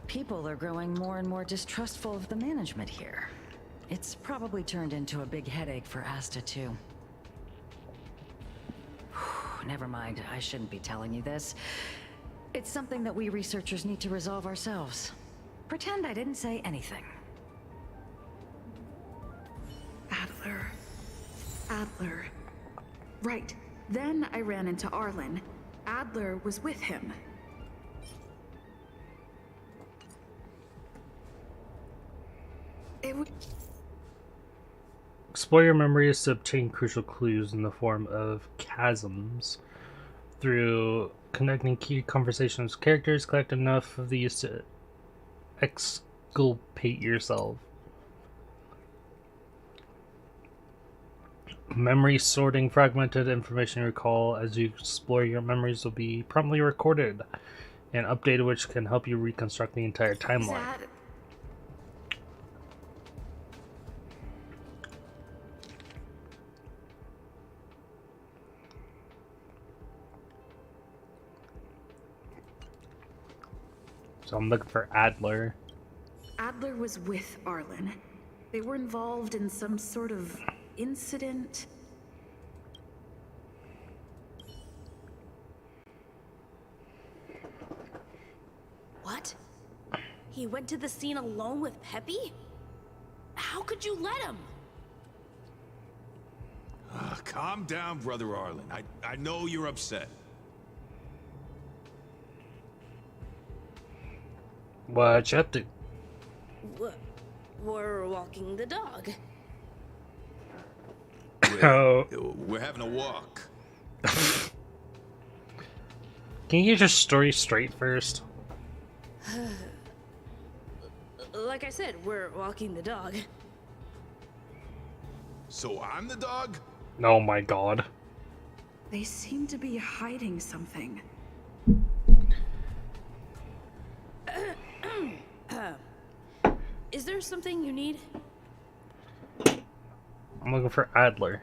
People are growing more and more distrustful of the management here. It's probably turned into a big headache for Asta too. Never mind, I shouldn't be telling you this. It's something that we researchers need to resolve ourselves. Pretend I didn't say anything. Adler. Right. Then I ran into Arlen. Adler was with him. Explore your memories to obtain crucial clues in the form of chasms. Through connecting key conversations with characters, collect enough of these to exculpate yourself. Memory sorting fragmented information you recall as you explore your memories will be promptly recorded and updated, which can help you reconstruct the entire timeline. So I'm looking for Adler. Adler was with Arlen. They were involved in some sort of incident. What? He went to the scene alone with Peppy? How could you let him? Calm down, Brother Arlen. I know you're upset. What you up to? We're walking the dog. We're having a walk. Can you get your story straight first? Like I said, we're walking the dog. So I'm the dog? Oh my god. They seem to be hiding something. Is there something you need? I'm looking for Adler.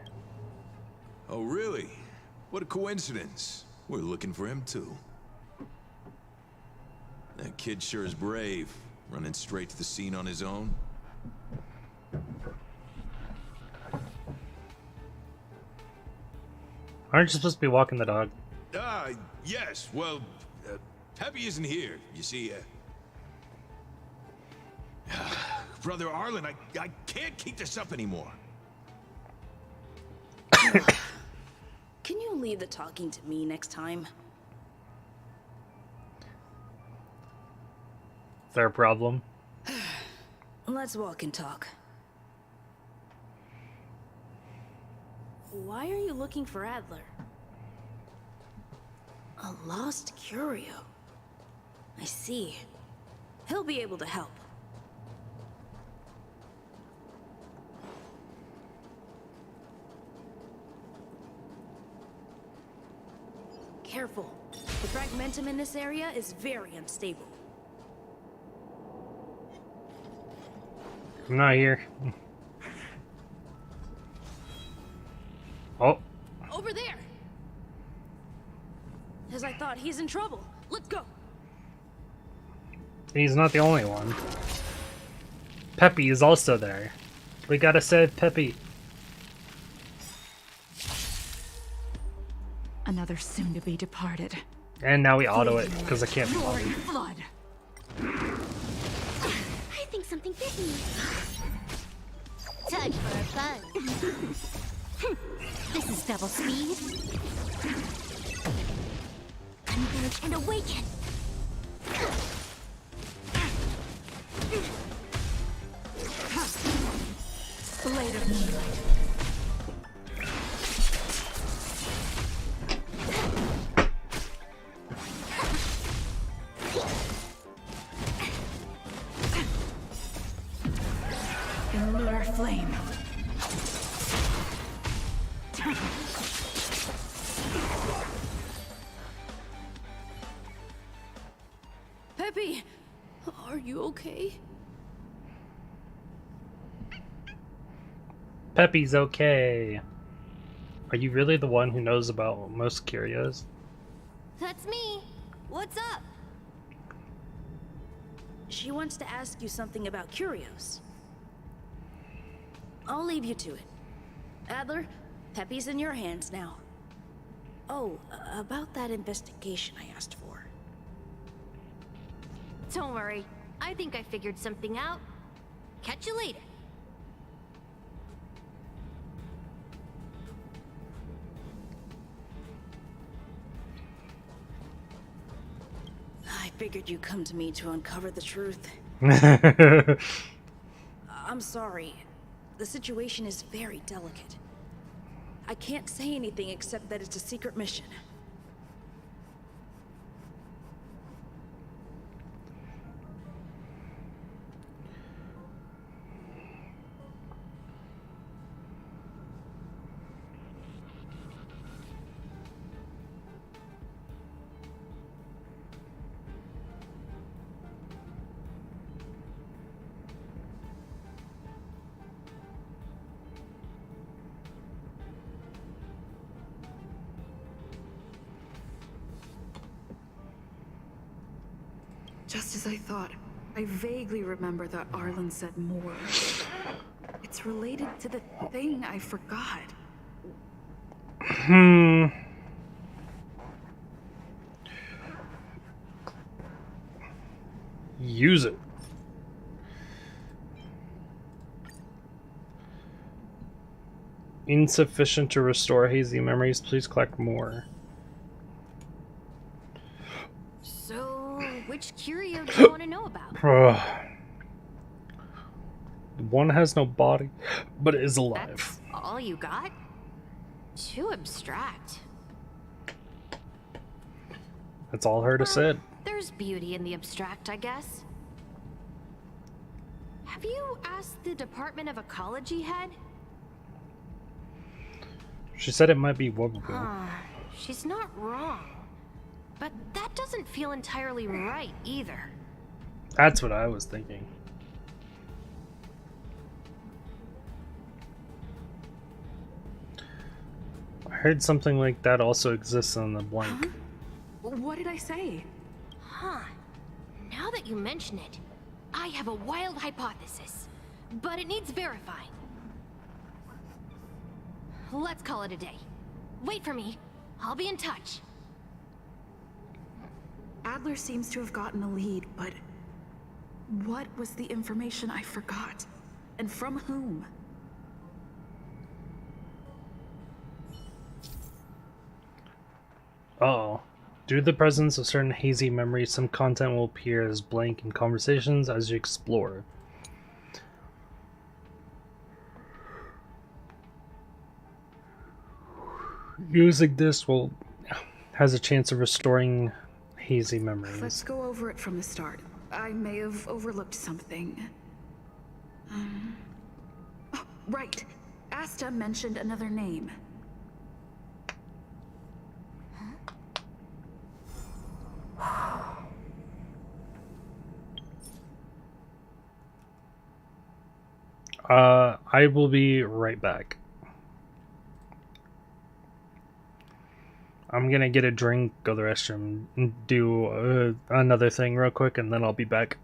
Oh, really? What a coincidence. We're looking for him, too. That kid sure is brave, running straight to the scene on his own. Aren't you supposed to be walking the dog? Yes. Well, Peppy isn't here, you see. Brother Arlen, I can't keep this up anymore. Can you leave the talking to me next time? Is there a problem? Let's walk and talk. Why are you looking for Adler? A lost curio. I see. He'll be able to help. Careful. The fragmentum in this area is very unstable. I'm not here. Oh. Over there! As I thought, he's in trouble. Let's go! He's not the only one. Peppy is also there. We gotta save Peppy. Another soon-to-be departed. And now we auto it, because I can't be Roaring bothered. flood. I think something bit me. Time for a buzz. This is double speed. Converge and awaken. Blade of moonlight. Lunar flame. Peppy! Are you okay? Peppy's okay. Are you really the one who knows about most curios? That's me. What's up? She wants to ask you something about curios. I'll leave you to it. Adler, Peppy's in your hands now. Oh, about that investigation I asked for. Don't worry. I think I figured something out. Catch you later. I figured you'd come to me to uncover the truth. I'm sorry. The situation is very delicate. I can't say anything except that it's a secret mission. Just as I thought, I vaguely remember that Arlen said more. It's related to the thing I forgot. Use it. Insufficient to restore hazy memories. Please collect more. So, which curio do you want to know about? One has no body, but is alive. That's all you got? Too abstract. That's all Herta said. There's beauty in the abstract, I guess. Have you asked the Department of Ecology head? She said it might be Wobble. She's not wrong. But that doesn't feel entirely right either. That's what I was thinking. I heard something like that also exists on the blank. Huh? What did I say? Huh. Now that you mention it, I have a wild hypothesis. But it needs verifying. Let's call it a day. Wait for me. I'll be in touch. Adler seems to have gotten a lead, but what was the information I forgot? And from whom? Uh-oh. Due to the presence of certain hazy memories, some content will appear as blank in conversations as you explore. Using this has a chance of restoring hazy memories. Let's go over it from the start. I may have overlooked something. Oh, right. Asta mentioned another name. I will be right back. I'm gonna get a drink, go to the restroom, and do another thing real quick, and then I'll be back.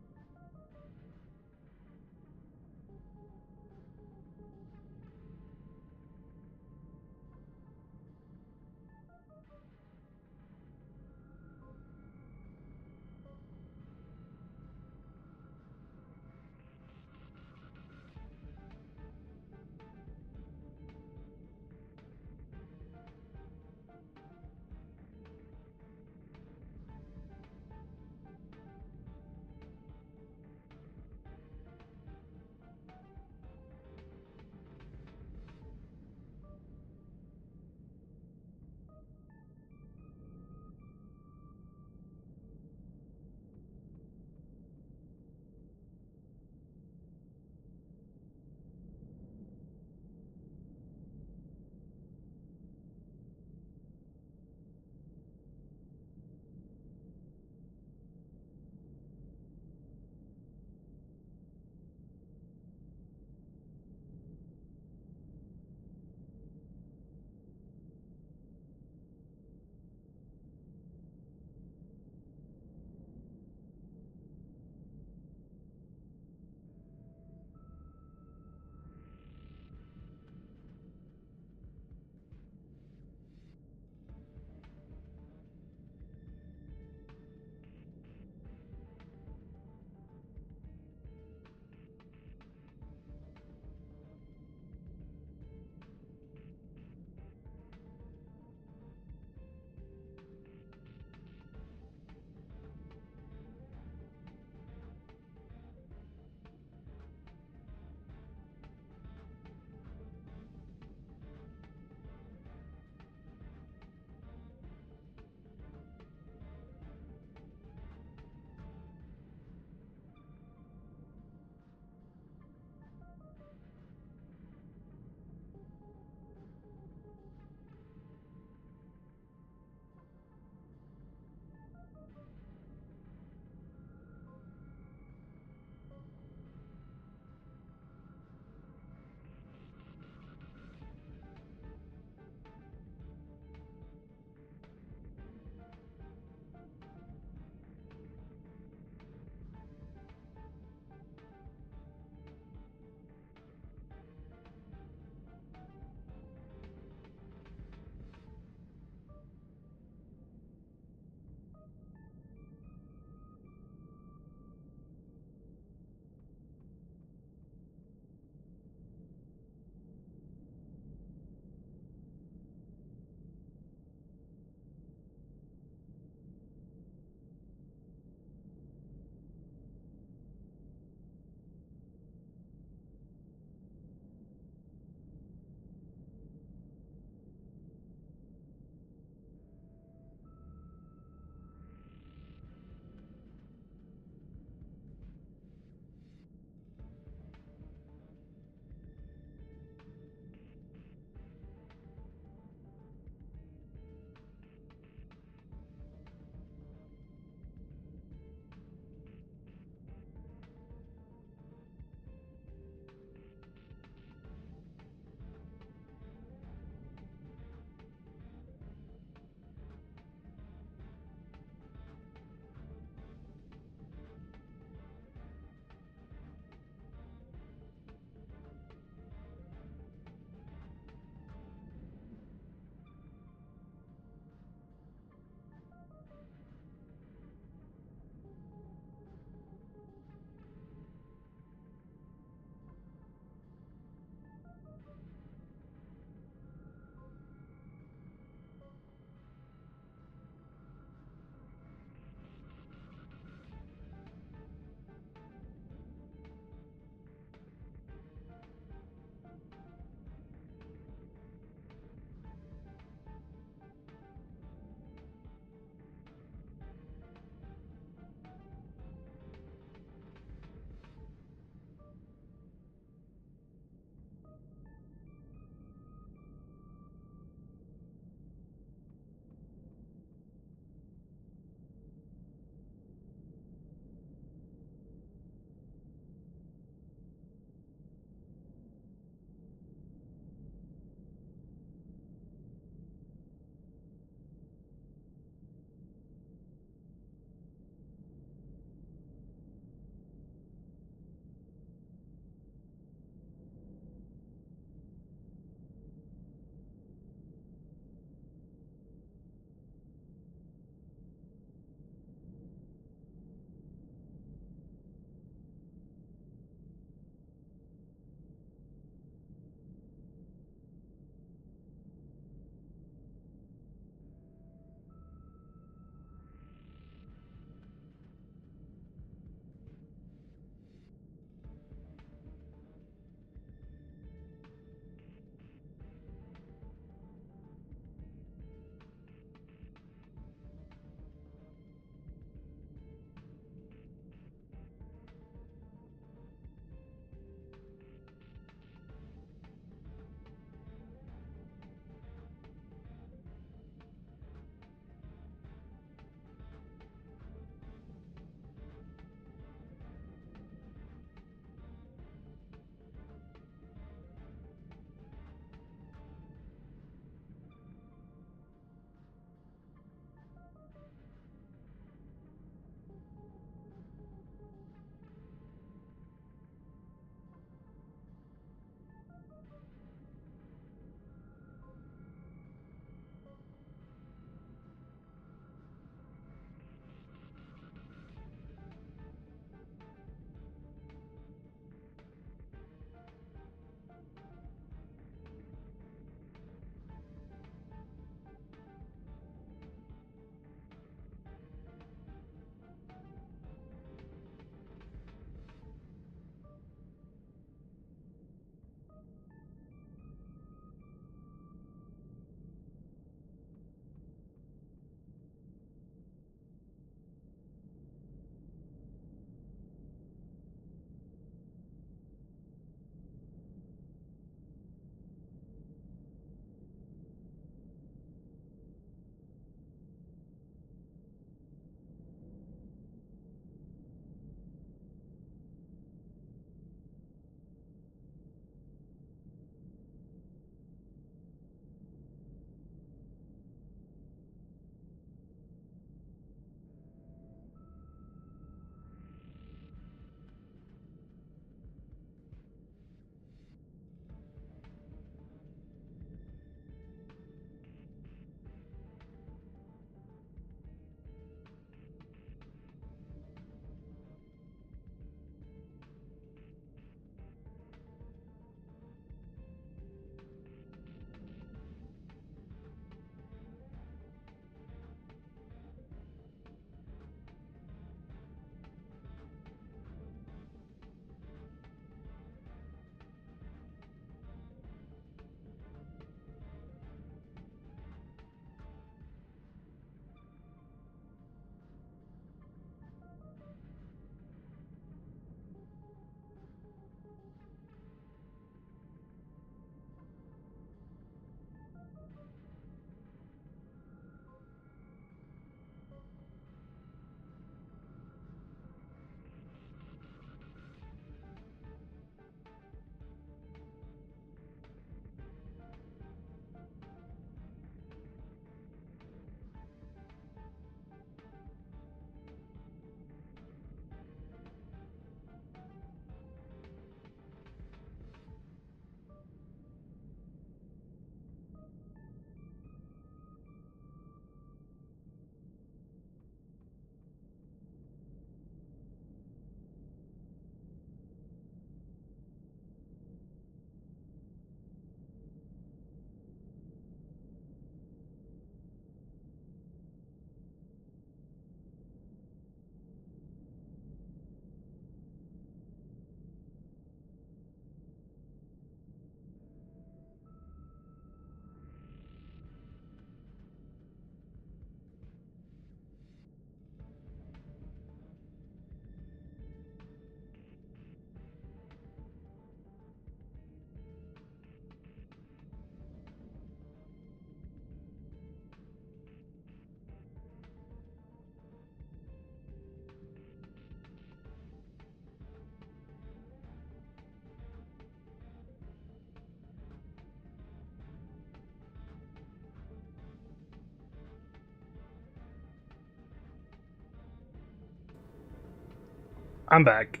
I'm back.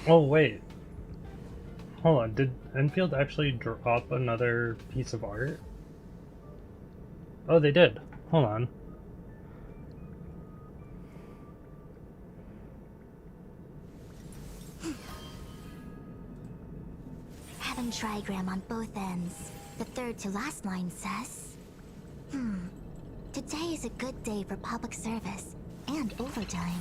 Oh, wait. Hold on, did Enfield actually drop another piece of art? Oh, they did. Hold on. Heaven trigram on both ends. The third to last line says... Today is a good day for public service and overtime.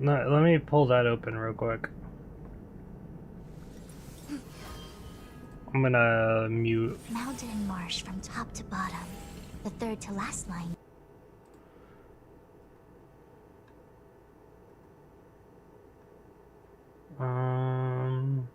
No, let me pull that open real quick. I'm gonna mute. Mountain and marsh from top to bottom. The third to last line. Um...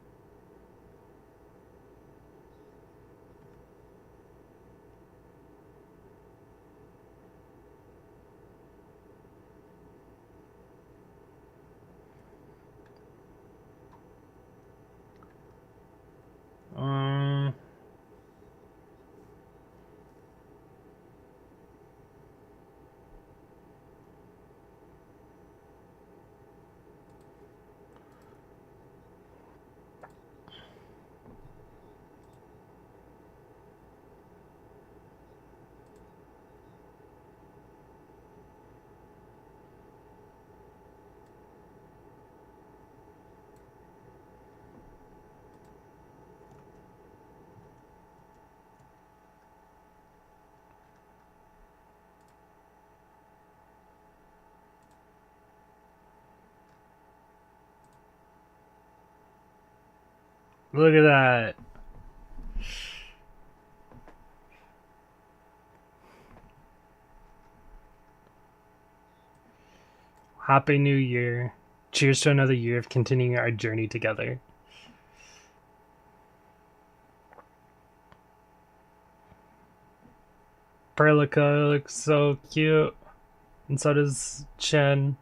Look at that. Happy New Year. Cheers to another year of continuing our journey together. Perlica looks so cute. And so does Chen.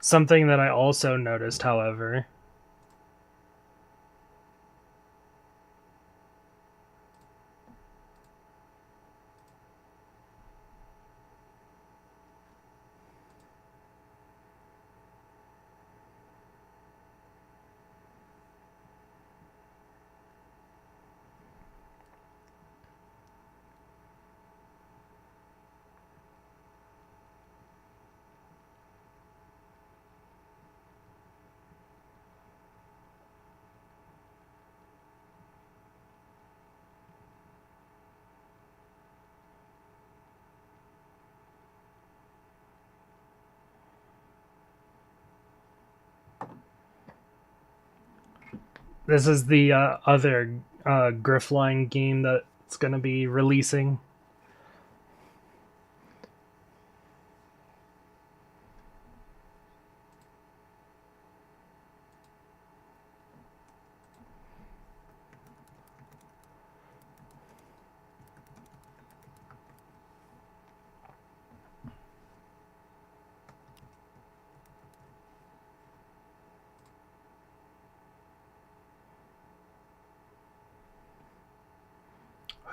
Something that I also noticed, however, this is the other Griffline game that's going to be releasing.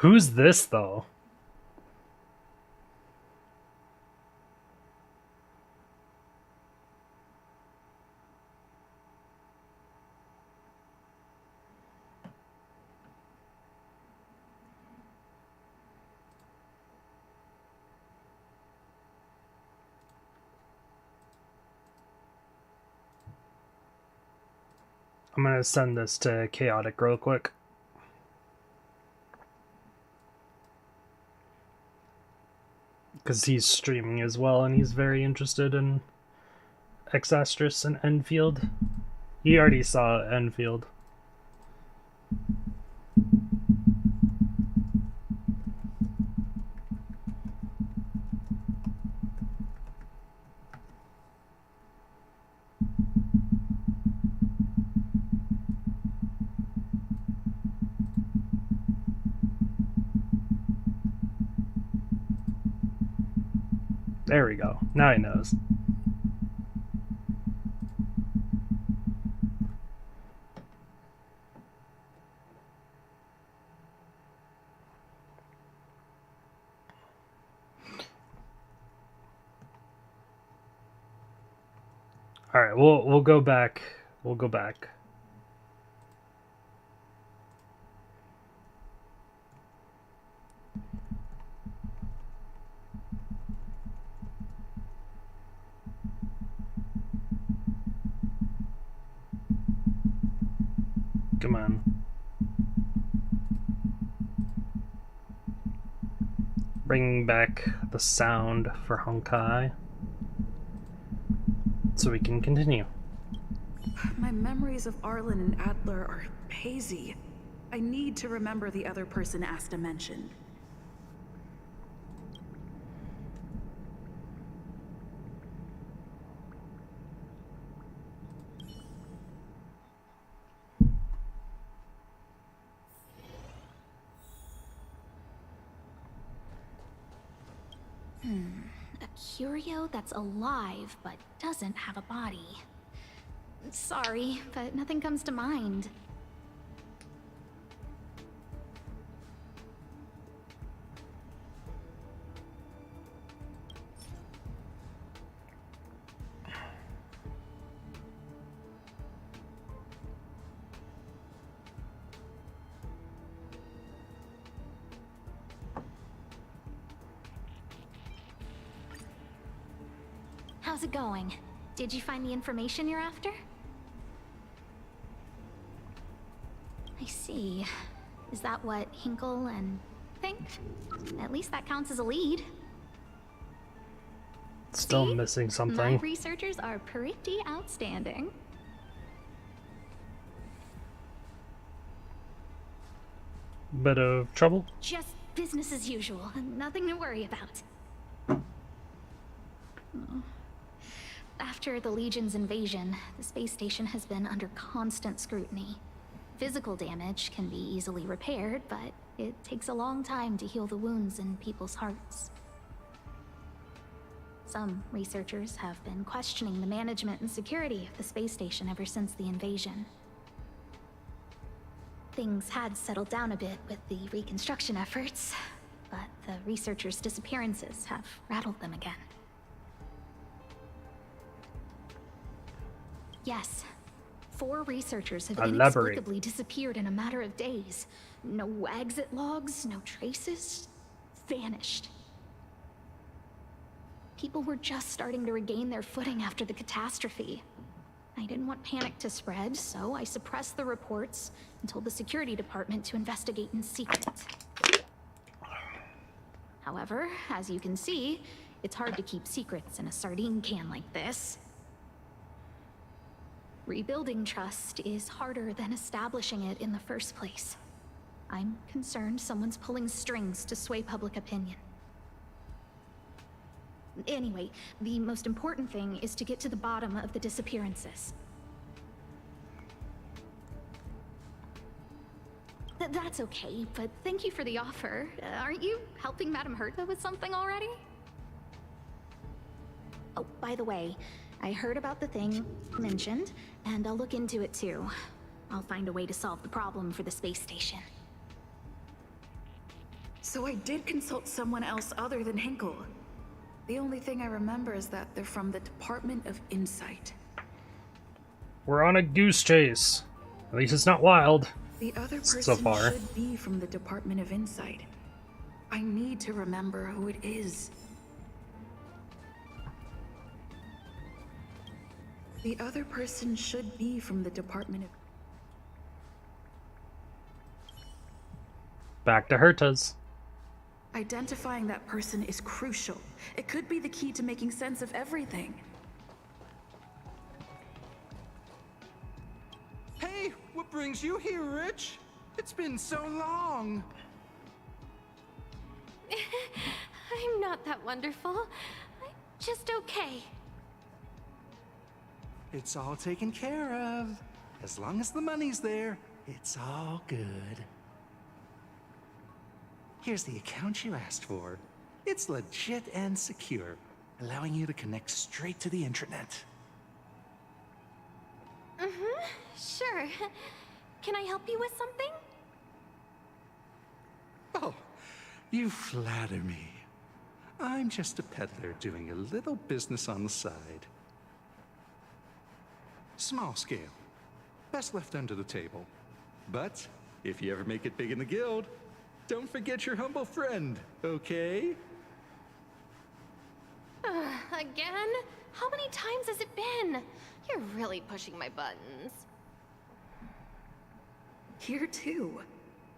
Who's this, though? I'm gonna send this to Chaotic real quick. Because he's streaming as well, and he's very interested in Exastrus and Enfield. He already saw Enfield. There we go. Now he knows. All right, we'll go back. We'll go back. Come on. Bringing back the sound for Honkai so we can continue. My memories of Arlen and Adler are hazy. I need to remember the other person Asta mentioned. A curio that's alive but doesn't have a body. Sorry, but nothing comes to mind. How's it going? Did you find the information you're after? I see. Is that what Hinkle and think? At least that counts as a lead. Still See? missing My something. researchers are pretty outstanding. Bit of trouble? Just business as usual. Nothing to worry about. Oh. After the Legion's invasion, the space station has been under constant scrutiny. Physical damage can be easily repaired, but it takes a long time to heal the wounds in people's hearts. Some researchers have been questioning the management and security of the space station ever since the invasion. Things had settled down a bit with the reconstruction efforts, but the researchers' disappearances have rattled them again. Yes. 4 researchers have Elaborate. inexplicably disappeared in a matter of days. No exit logs, no traces. Vanished. People were just starting to regain their footing after the catastrophe. I didn't want panic to spread, so I suppressed the reports and told the security department to investigate in secret. However, as you can see, it's hard to keep secrets in a sardine can like this. Rebuilding trust is harder than establishing it in the first place. I'm concerned someone's pulling strings to sway public opinion. Anyway, the most important thing is to get to the bottom of the disappearances. That's okay, but thank you for the offer. Aren't you helping Madame Herta with something already? Oh, by the way, I heard about the thing mentioned, and I'll look into it too. I'll find a way to solve the problem for the space station. So I did consult someone else other than Hinkle. The only thing I remember is that they're from the Department of Insight. We're on a goose chase. At least it's not wild. The other person So far. should be from the Department of Insight. I need to remember who it is. The other person should be from the Department of... Back to Herta's. Identifying that person is crucial. It could be the key to making sense of everything. Hey, what brings you here, Rich? It's been so long. I'm not that wonderful. I'm just okay. It's all taken care of. As long as the money's there, it's all good. Here's the account you asked for. It's legit and secure, allowing you to connect straight to the intranet. Sure. Can I help you with something? Oh, you flatter me. I'm just a peddler doing a little business on the side. Small scale. Best left under the table. But if you ever make it big in the guild, don't forget your humble friend, okay? Again? How many times has it been? You're really pushing my buttons. Here too.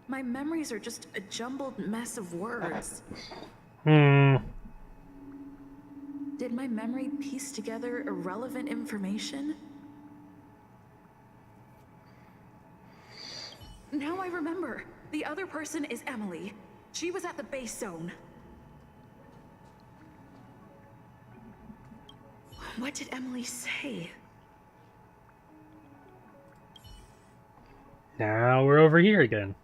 My memories are just a jumbled mess of words. Did my memory piece together irrelevant information? Now I remember. The other person is Emily. She was at the base zone. What did Emily say? Now we're over here again.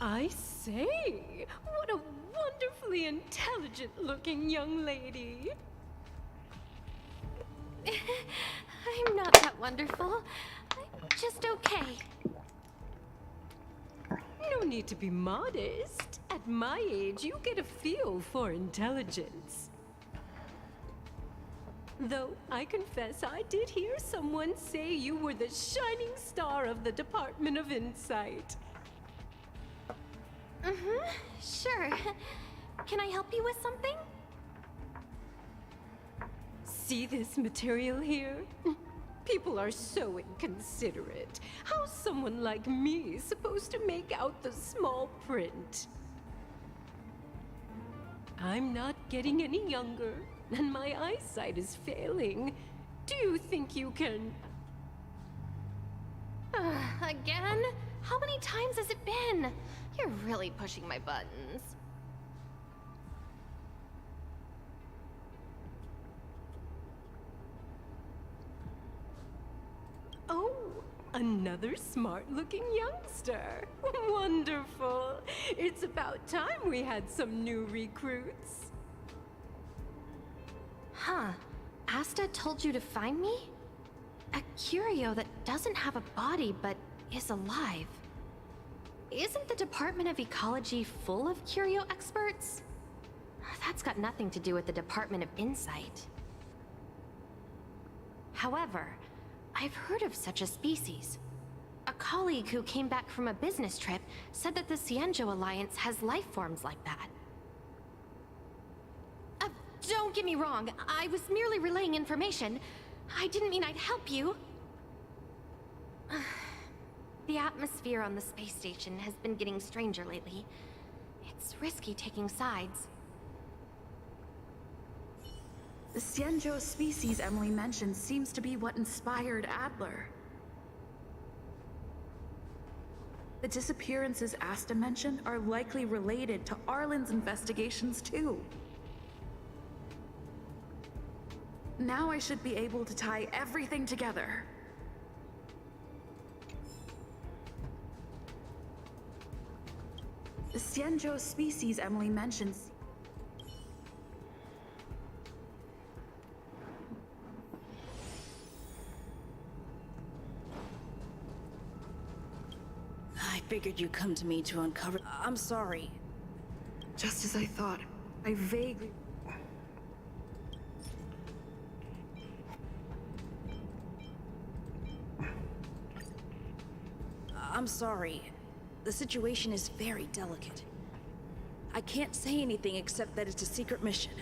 I say, what a wonderfully intelligent-looking young lady. I'm not that wonderful. I'm just okay. No need to be modest. At my age, you get a feel for intelligence. Though I confess I did hear someone say you were the shining star of the Department of Insight. Sure. Can I help you with something? See this material here? People are so inconsiderate. How's someone like me supposed to make out the small print? I'm not getting any younger, and my eyesight is failing. Do you think you can... Again? How many times has it been? You're really pushing my buttons. Oh, another smart-looking youngster. Wonderful. It's about time we had some new recruits. Huh. Asta told you to find me? A curio that doesn't have a body but is alive. Isn't the Department of Ecology full of curio experts? That's got nothing to do with the Department of Insight. However, I've heard of such a species. A colleague who came back from a business trip said that the Cienjo Alliance has life forms like that. Don't get me wrong, I was merely relaying information. I didn't mean I'd help you. The atmosphere on the space station has been getting stranger lately. It's risky taking sides. The Cienjo species Emily mentioned seems to be what inspired Adler. The disappearances Asta mentioned are likely related to Arlen's investigations too. Now I should be able to tie everything together. The Cienjo species Emily mentions. figured you'd come to me to uncover. I'm sorry. Just as I thought. I vaguely. I'm sorry. The situation is very delicate. I can't say anything except that it's a secret mission.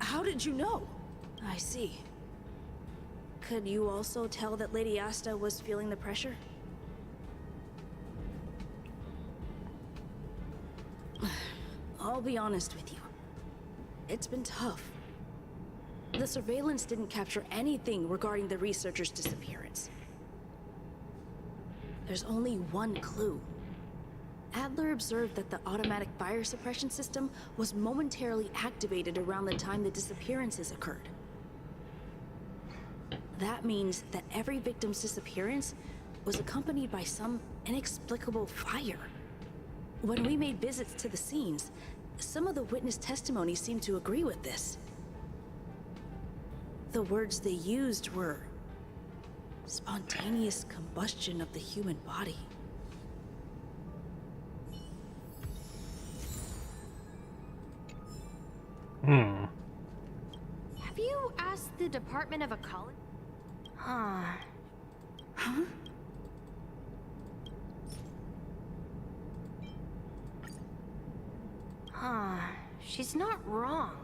How did you know? I see. Could you also tell that Lady Asta was feeling the pressure? I'll be honest with you. It's been tough. The surveillance didn't capture anything regarding the researcher's disappearance. There's only one clue. Adler observed that the automatic fire suppression system was momentarily activated around the time the disappearances occurred. That means that every victim's disappearance was accompanied by some inexplicable fire. When we made visits to the scenes, some of the witness testimony seemed to agree with this. The words they used were spontaneous combustion of the human body. Have you asked the Department of Ecology? Huh. She's not wrong.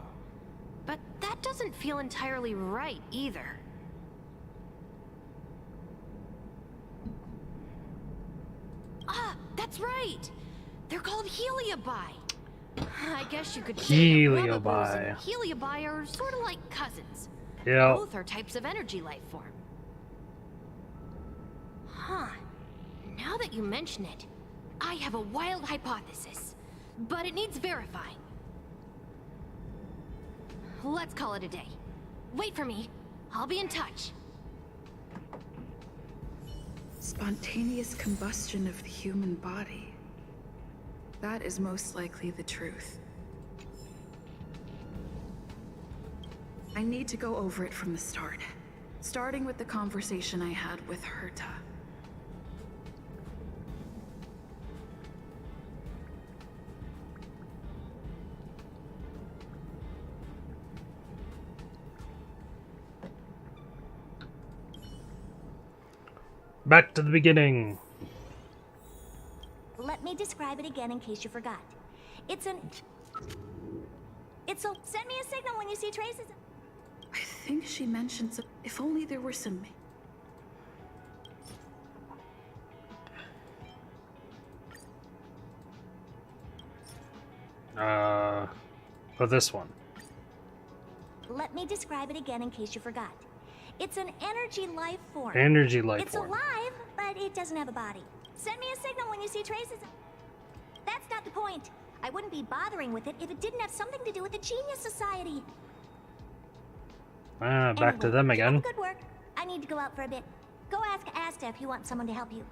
But that doesn't feel entirely right either. Ah, that's right! They're called heliobi. I guess you could say that Heliobi. and heliobi are sort of like cousins. Yeah. Both are types of energy life form. Huh. Now that you mention it, I have a wild hypothesis, but it needs verifying. Let's call it a day. Wait for me. I'll be in touch. Spontaneous combustion of the human body. That is most likely the truth. I need to go over it from the start, starting with the conversation I had with Herta. Back to the beginning. Let me describe it again in case you forgot. Send me a signal when you see traces. I think she mentioned some. If only there were some. For this one. Let me describe it again in case you forgot. It's an energy life form. Energy life It's form. alive, but it doesn't have a body. Send me a signal when you see traces. That's not the point. I wouldn't be bothering with it if it didn't have something to do with the Genius Society. Back to them again. Good work. I need to go out for a bit. Go ask Asta if you want someone to help you.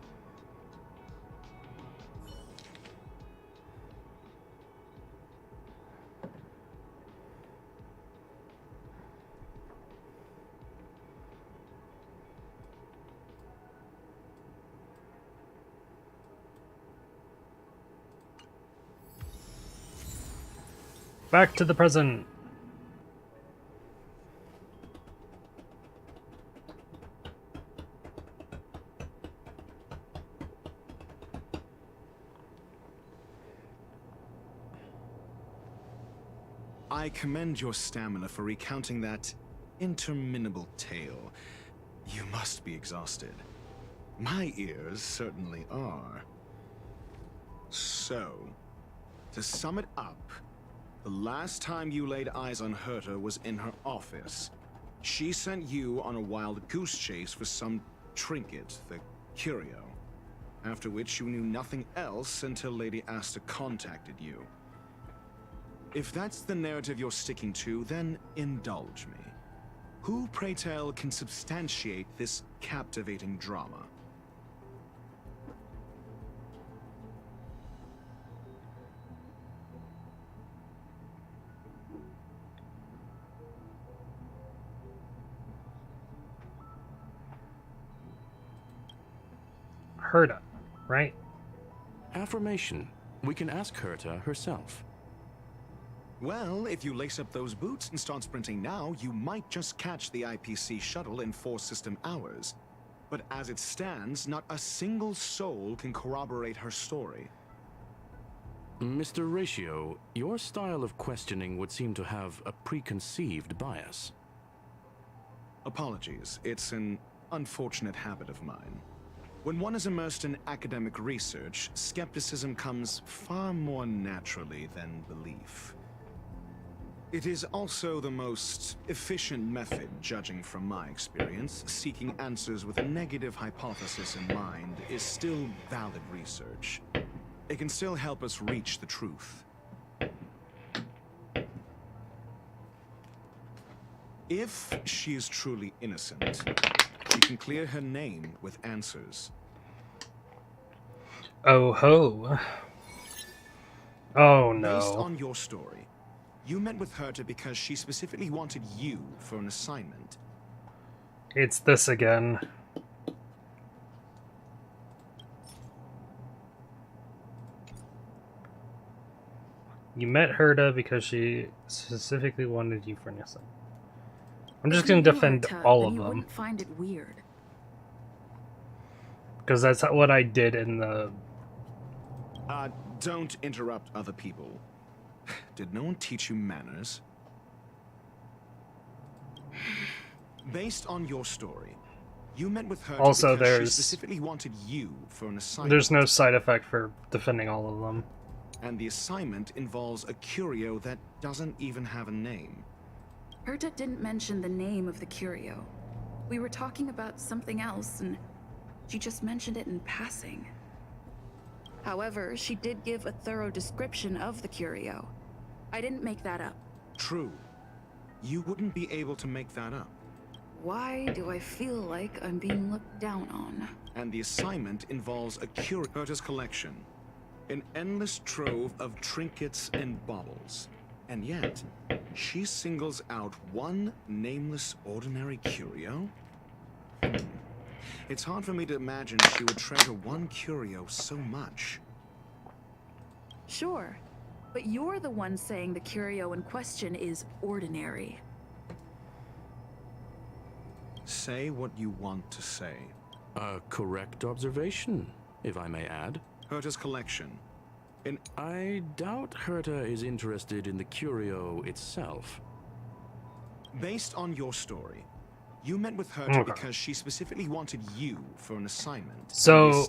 Back to the present. I commend your stamina for recounting that interminable tale. You must be exhausted. My ears certainly are. So, to sum it up, the last time you laid eyes on Herta was in her office. She sent you on a wild goose chase for some trinket, the curio. After which you knew nothing else until Lady Asta contacted you. If that's the narrative you're sticking to, then indulge me. Who, pray tell, can substantiate this captivating drama? Herta, right? Affirmation. We can ask Herta herself. Well, if you lace up those boots and start sprinting now, you might just catch the IPC shuttle in 4 system hours. But as it stands, not a single soul can corroborate her story. Mr. Ratio, your style of questioning would seem to have a preconceived bias. Apologies, it's an unfortunate habit of mine. When one is immersed in academic research, skepticism comes far more naturally than belief. It is also the most efficient method, judging from my experience. Seeking answers with a negative hypothesis in mind is still valid research. It can still help us reach the truth. If she is truly innocent, we can clear her name with answers. Oh ho. Oh no. Based on your story, you met with Herta because she specifically wanted you for an assignment. It's this again. You met Herta because she specifically wanted you for an assignment. I'm just going to defend all of you them. Wouldn't find it weird. Because that's what I did in the... Don't interrupt other people. Did no one teach you manners? Based on your story, you met with her Also, because she there's... specifically wanted you for an assignment. There's no side effect for defending all of them. And the assignment involves a curio that doesn't even have a name. Herta didn't mention the name of the curio. We were talking about something else, and she just mentioned it in passing. However, she did give a thorough description of the curio. I didn't make that up. True. You wouldn't be able to make that up. Why do I feel like I'm being looked down on? And the assignment involves a curio. Herta's collection. An endless trove of trinkets and baubles. And yet, she singles out one nameless ordinary curio? It's hard for me to imagine she would treasure one curio so much. Sure, but you're the one saying the curio in question is ordinary. Say what you want to say. A correct observation, if I may add. Herta's collection. I doubt Herta is interested in the curio itself. Based on your story, you met with Herta because she specifically wanted you for an assignment. So,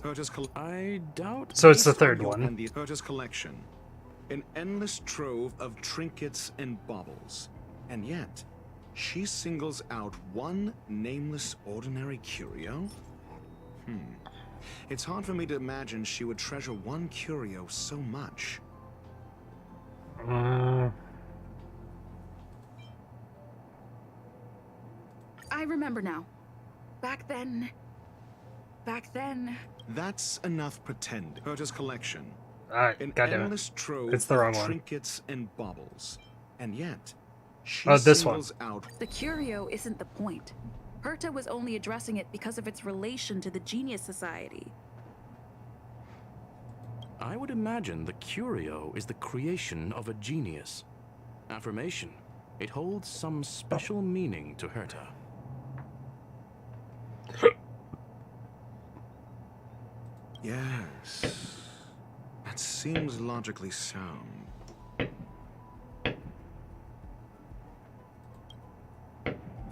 I doubt. So it's the third one. And the Herta's collection, an endless trove of trinkets and baubles, and yet she singles out one nameless ordinary curio. It's hard for me to imagine she would treasure one curio so much. I remember now. Back then... That's enough pretend. Herta's collection. An endless trove it's the wrong of one. trinkets and baubles. And yet, she this one. singles out... The curio isn't the point. Herta was only addressing it because of its relation to the Genius Society. I would imagine the curio is the creation of a genius. Affirmation. It holds some special meaning to Herta. Yes. That seems logically sound.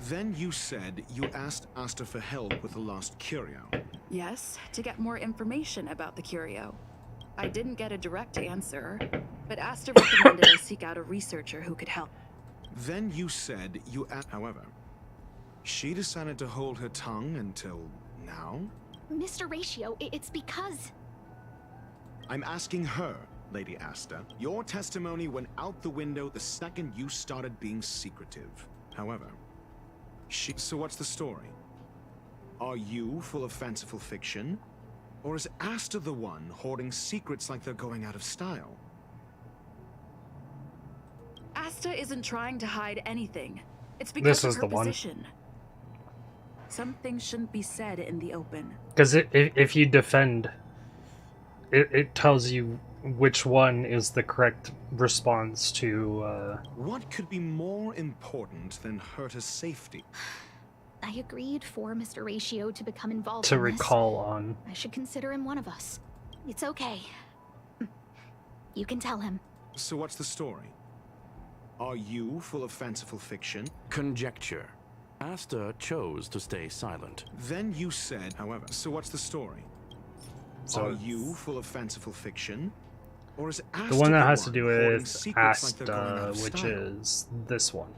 Then you said you asked Asta for help with the lost curio. Yes, to get more information about the curio. I didn't get a direct answer, but Asta recommended I seek out a researcher who could help. Then you said you asked... However, she decided to hold her tongue until now? Mr. Ratio, it's because... I'm asking her, Lady Asta. Your testimony went out the window the second you started being secretive. However, So what's the story? Are you full of fanciful fiction? Or is Asta the one hoarding secrets like they're going out of style? Asta isn't trying to hide anything. It's because of her position. Some things shouldn't be said in the open. Because if you defend, it tells you which one is the correct response to... What could be more important than Herta's safety? I agreed for Mr. Ratio to become involved to in this. recall on. I should consider him one of us. It's okay. You can tell him. So what's the story? Are you full of fanciful fiction? Conjecture. Asta chose to stay silent. Then you said, however. So what's the story? So are you full of fanciful fiction? Or is Asta the one that has to do holding with secrets like they're going out Asta, of which style? is this one.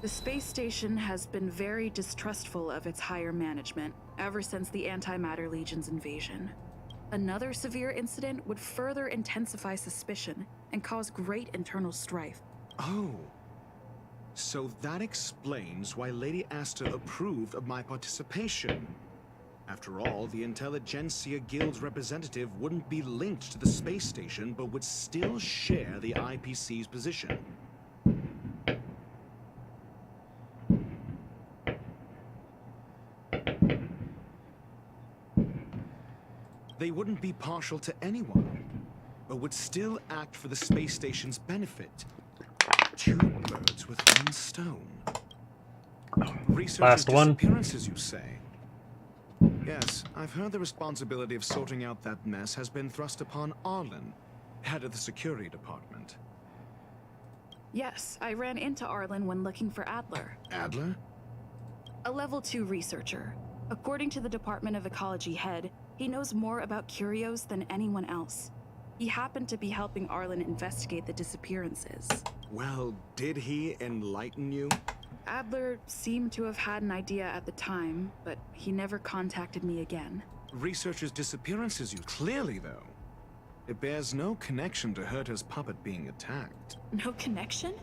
The space station has been very distrustful of its higher management ever since the Antimatter Legion's invasion. Another severe incident would further intensify suspicion and cause great internal strife. Oh. So that explains why Lady Asta approved of my participation. After all, the Intelligentsia Guild's representative wouldn't be linked to the space station, but would still share the IPC's position. They wouldn't be partial to anyone, but would still act for the space station's benefit. Two birds with one stone. Researchers' Last one. disappearances, you say? Yes, I've heard the responsibility of sorting out that mess has been thrust upon Arlen, head of the security department. Yes, I ran into Arlen when looking for Adler. Adler? A level 2 researcher. According to the Department of Ecology head, he knows more about curios than anyone else. He happened to be helping Arlen investigate the disappearances. Well, did he enlighten you? Adler seemed to have had an idea at the time, but he never contacted me again. Researchers' disappearances, you clearly, though. It bears no connection to Herta's puppet being attacked. No connection?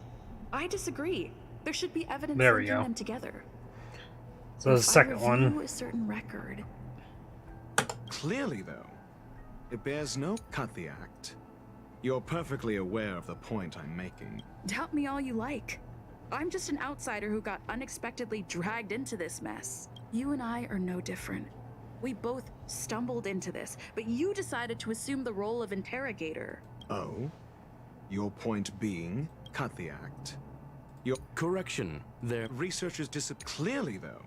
I disagree. There should be evidence There we linking go. them together. So the second If one. I review a certain record, Clearly, though, it bears no cut the act. You're perfectly aware of the point I'm making. doubt me all you like. I'm just an outsider who got unexpectedly dragged into this mess. You and I are no different. We both stumbled into this, but you decided to assume the role of interrogator. Oh? Your point being, cut the act. Your correction. There. Researchers clearly, though.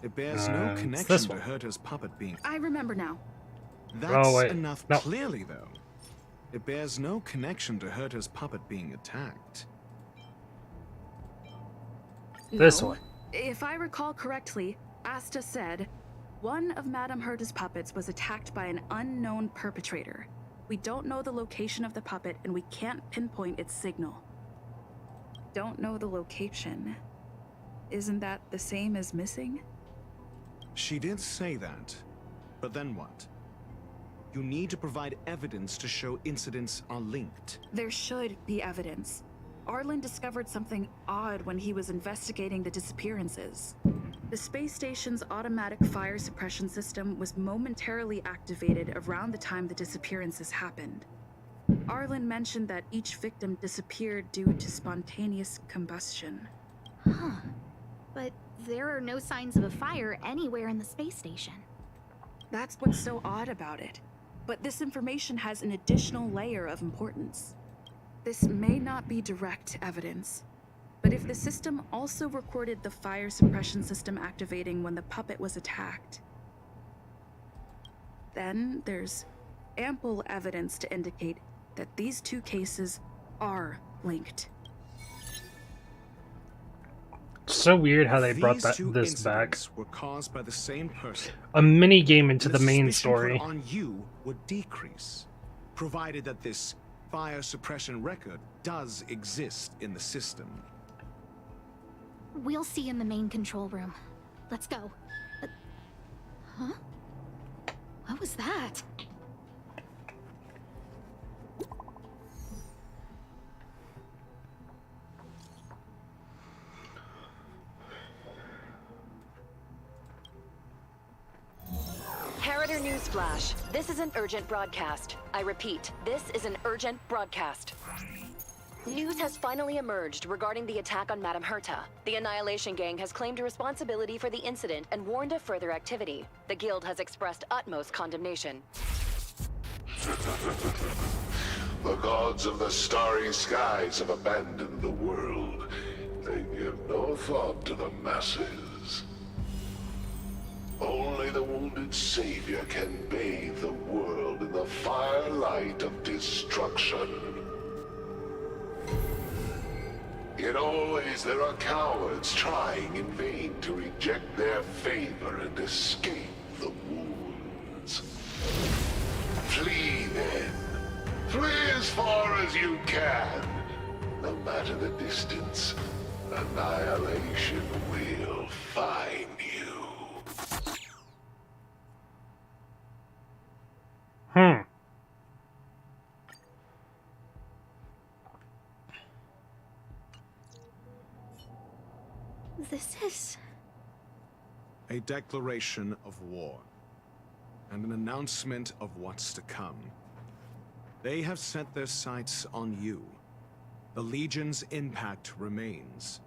It bears no it's connection this to one. Herta's puppet being. I remember now. That's Oh, wait. enough. No. Clearly, though. It bears no connection to Herta's puppet being attacked. This No. one. If I recall correctly, Asta said, one of Madame Herta's puppets was attacked by an unknown perpetrator. We don't know the location of the puppet, and we can't pinpoint its signal. Don't know the location. Isn't that the same as missing? She did say that. But then what? You need to provide evidence to show incidents are linked. There should be evidence. Arlen discovered something odd when he was investigating the disappearances. The space station's automatic fire suppression system was momentarily activated around the time the disappearances happened. Arlen mentioned that each victim disappeared due to spontaneous combustion. Huh. But there are no signs of a fire anywhere in the space station. That's what's so odd about it. But this information has an additional layer of importance. This may not be direct evidence, but if the system also recorded the fire suppression system activating when the puppet was attacked, then there's ample evidence to indicate that these two cases are linked. So weird how they brought These that two this back. incidents were caused by the same person. A mini game into And the main suspicion story. put on you would decrease, provided that this fire suppression record does exist in the system. We'll see in the main control room. Let's go. Huh? What was that? Harrider Newsflash. This is an urgent broadcast. I repeat, this is an urgent broadcast. News has finally emerged regarding the attack on Madame Herta. The Annihilation Gang has claimed responsibility for the incident and warned of further activity. The Guild has expressed utmost condemnation. The gods of the starry skies have abandoned the world. They give no thought to the masses. Only the wounded savior can bathe the world in the firelight of destruction. Yet always there are cowards trying in vain to reject their favor and escape the wounds. Flee then. Flee as far as you can. No matter the distance, annihilation will find you. This is... A declaration of war, and an announcement of what's to come. They have set their sights on you. The Legion's impact remains,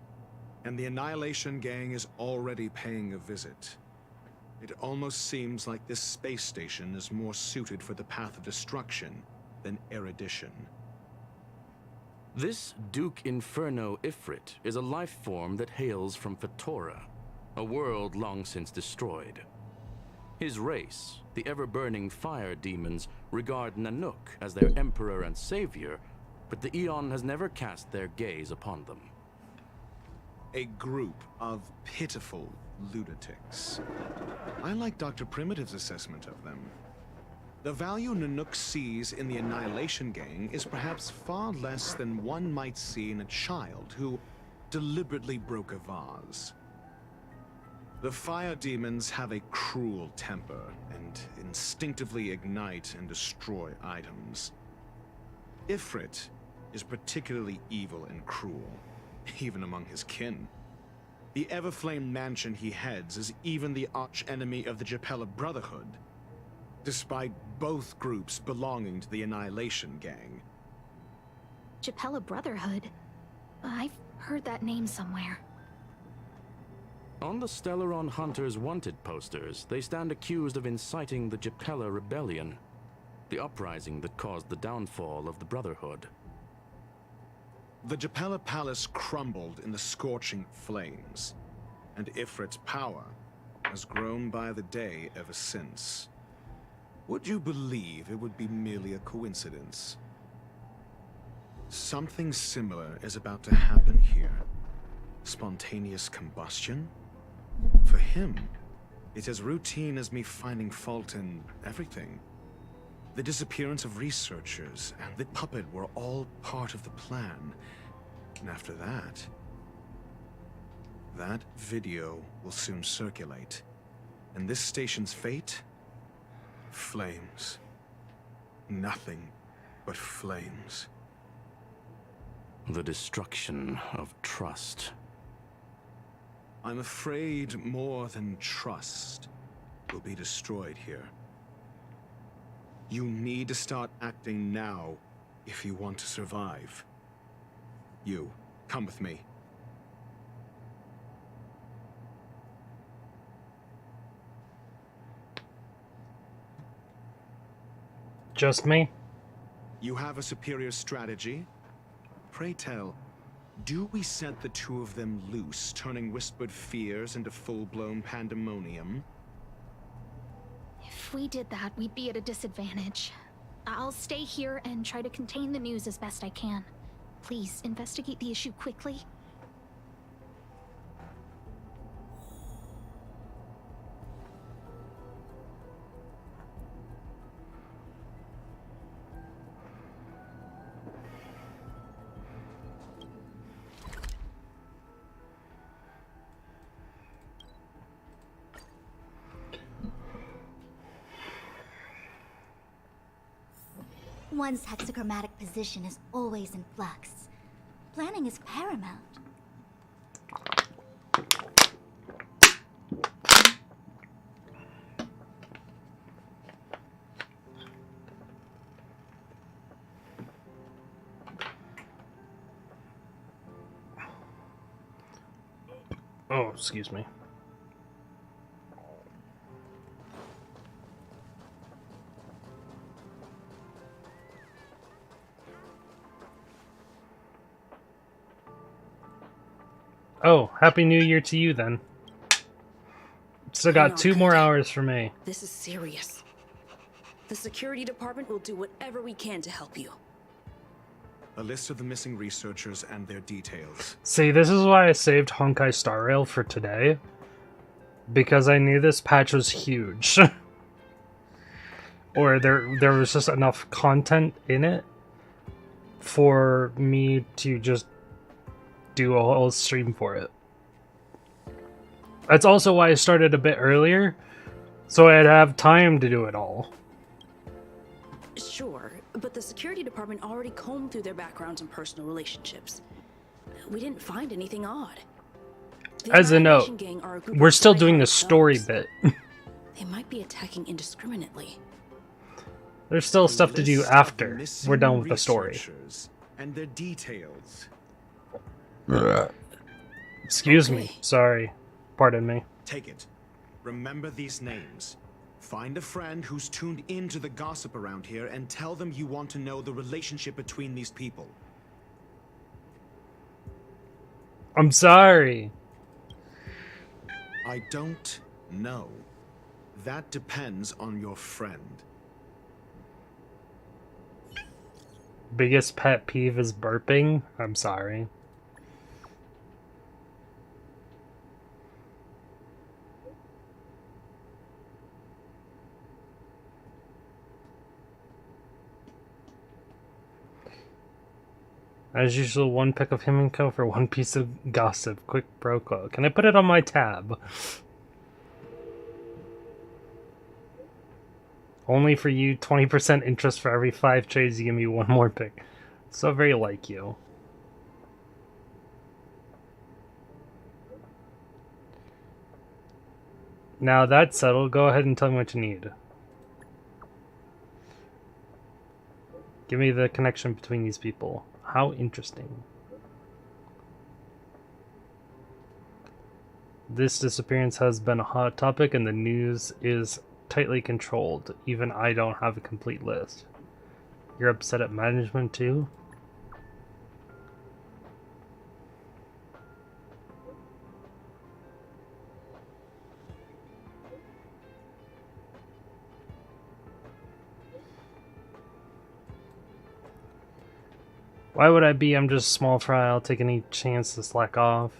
and the Annihilation Gang is already paying a visit. It almost seems like this space station is more suited for the path of destruction than erudition. This Duke Inferno Ifrit is a life form that hails from Fatora, a world long since destroyed. His race, the ever-burning fire demons, regard Nanook as their emperor and savior, but the Eon has never cast their gaze upon them. A group of pitiful lunatics. I like Dr. Primitive's assessment of them. The value Nanook sees in the Annihilation Gang is perhaps far less than one might see in a child who deliberately broke a vase. The fire demons have a cruel temper and instinctively ignite and destroy items. Ifrit is particularly evil and cruel, even among his kin. The Everflame mansion he heads is even the arch-enemy of the Japella Brotherhood, despite both groups belonging to the Annihilation Gang. Japella Brotherhood? I've heard that name somewhere. On the Stellaron Hunters wanted posters, they stand accused of inciting the Japella Rebellion, the uprising that caused the downfall of the Brotherhood. The Japella Palace crumbled in the scorching flames, and Ifrit's power has grown by the day ever since. Would you believe it would be merely a coincidence? Something similar is about to happen here. Spontaneous combustion? For him, it's as routine as me finding fault in everything. The disappearance of researchers and the puppet were all part of the plan. And after that, that video will soon circulate. And this station's fate? Flames. Nothing but flames. The destruction of trust. I'm afraid more than trust will be destroyed here. You need to start acting now if you want to survive. You, come with me. Just me? You have a superior strategy? Pray tell, do we set the two of them loose, turning whispered fears into full-blown pandemonium? If we did that, we'd be at a disadvantage. I'll stay here and try to contain the news as best I can. Please, investigate the issue quickly. One's hexagrammatic position is always in flux. Planning is paramount. Oh, excuse me. Oh, Happy New Year to you then. Still got Hang on, 2 more Cody. hours for me. This is serious. The security department will do whatever we can to help you. A list of the missing researchers and their details. See, this is why I saved Honkai Star Rail for today. Because I knew this patch was huge. Or there was just enough content in it for me to just do a whole stream for it. That's also why I started a bit earlier, so I'd have time to do it all. Sure, but the security department already combed through their backgrounds and personal relationships. We didn't find anything odd. The As a Annihilation note, Gang are a group we're of still doing the tryhard story thugs. bit. They might be attacking indiscriminately. There's still stuff to do List of after missing we're done with the story. researchers and their details. Excuse me. Sorry. Pardon me. Take it. Remember these names. Find a friend who's tuned into the gossip around here and tell them you want to know the relationship between these people. I'm sorry. I don't know. That depends on your friend. Biggest pet peeve is burping. I'm sorry. As usual, 1 pick of Himiko for 1 piece of gossip. Quick pro quo. Can I put it on my tab? Only for you, 20% interest for every 5 trades you give me 1 more pick. So very like you. Now that's settled, go ahead and tell me what you need. Give me the connection between these people. How interesting. This disappearance has been a hot topic and the news is tightly controlled. Even I don't have a complete list. You're upset at management too? Why would I be? I'm just a small fry. I'll take any chance to slack off.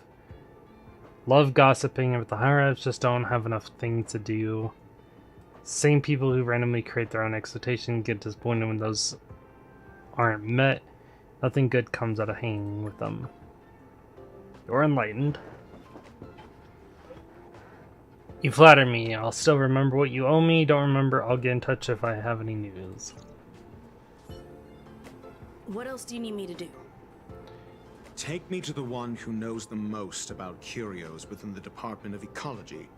Love gossiping, but the higher-ups just don't have enough things to do. Same people who randomly create their own expectation get disappointed when those aren't met. Nothing good comes out of hanging with them. You're enlightened. You flatter me. I'll still remember what you owe me. Don't remember, I'll get in touch if I have any news. What else do you need me to do? Take me to the one who knows the most about curios within the Department of Ecology,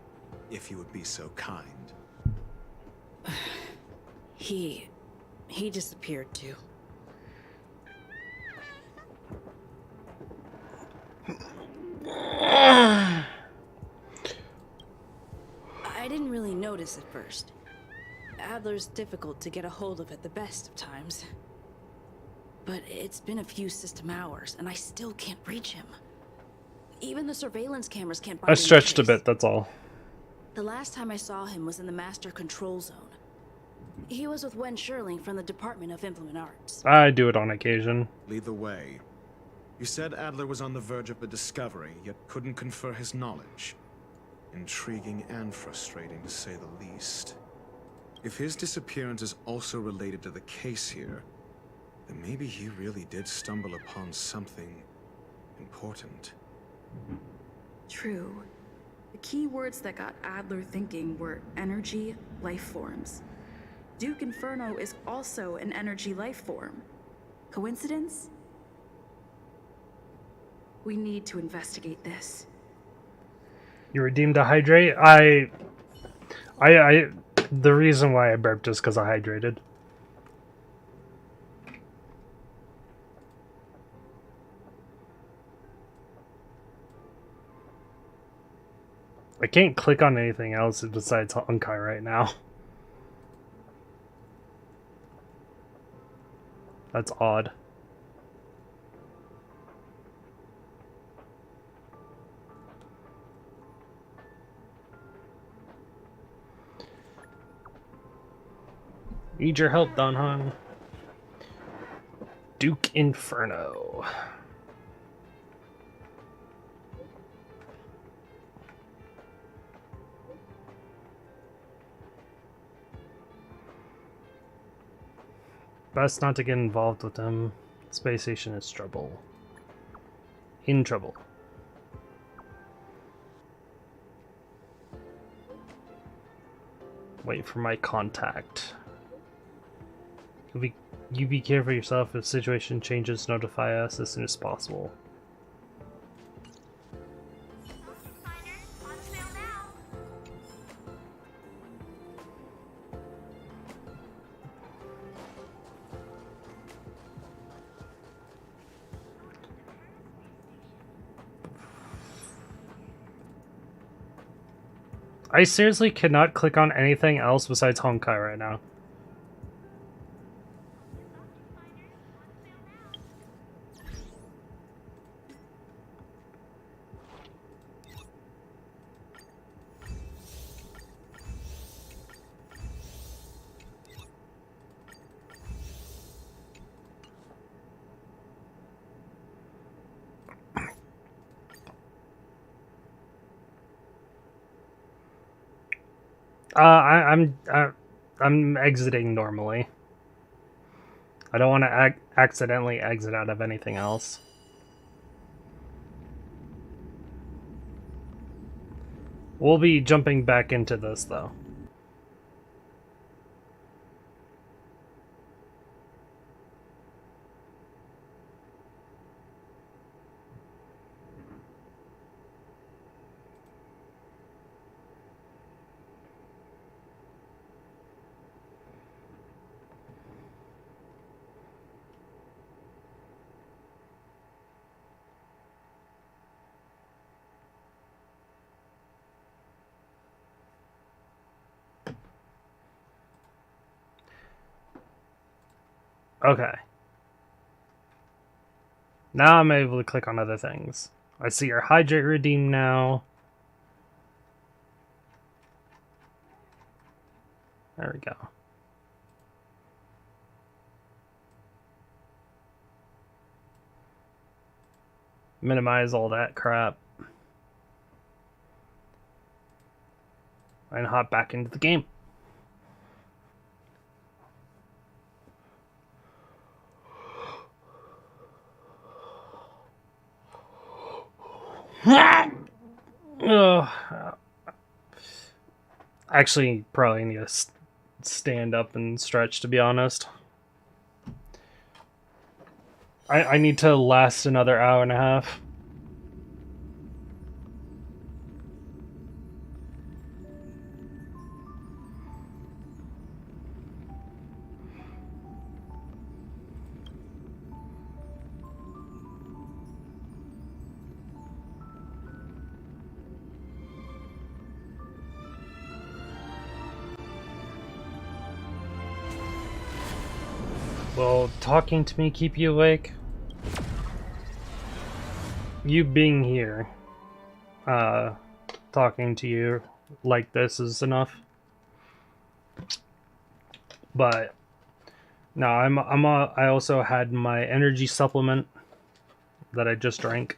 if you would be so kind. He disappeared too. I didn't really notice at first. Adler's difficult to get a hold of at the best of times. But it's been a few system hours, and I still can't reach him. Even the surveillance cameras can't find I any stretched a trace. bit, that's all. The last time I saw him was in the Master Control Zone. He was with Wen Sherling from the Department of Implement Arts. I do it on occasion. Lead the way. You said Adler was on the verge of a discovery, yet couldn't confer his knowledge. Intriguing and frustrating, to say the least. If his disappearance is also related to the case here, then maybe he really did stumble upon something important. True. The key words that got Adler thinking were energy, life forms. Duke Inferno is also an energy life form. Coincidence? We need to investigate this. You redeemed a hydrate? The reason why I burped is because I hydrated. I can't click on anything else besides Honkai right now. That's odd. Need your help, Donhan. Duke Inferno. Best not to get involved with him. Space station is trouble. In trouble. Wait for my contact. You be careful yourself. If the situation changes, notify us as soon as possible. I seriously cannot click on anything else besides Honkai right now. I'm exiting normally. I don't want to accidentally exit out of anything else. We'll be jumping back into this though. Okay. Now I'm able to click on other things. I see your hydrate redeem now. There we go. Minimize all that crap. And hop back into the game. Actually, probably need to stand up and stretch, to be honest. I need to last another hour and a half. Will talking to me keep you awake? You being here, talking to you like this is enough. But no, I also had my energy supplement that I just drank.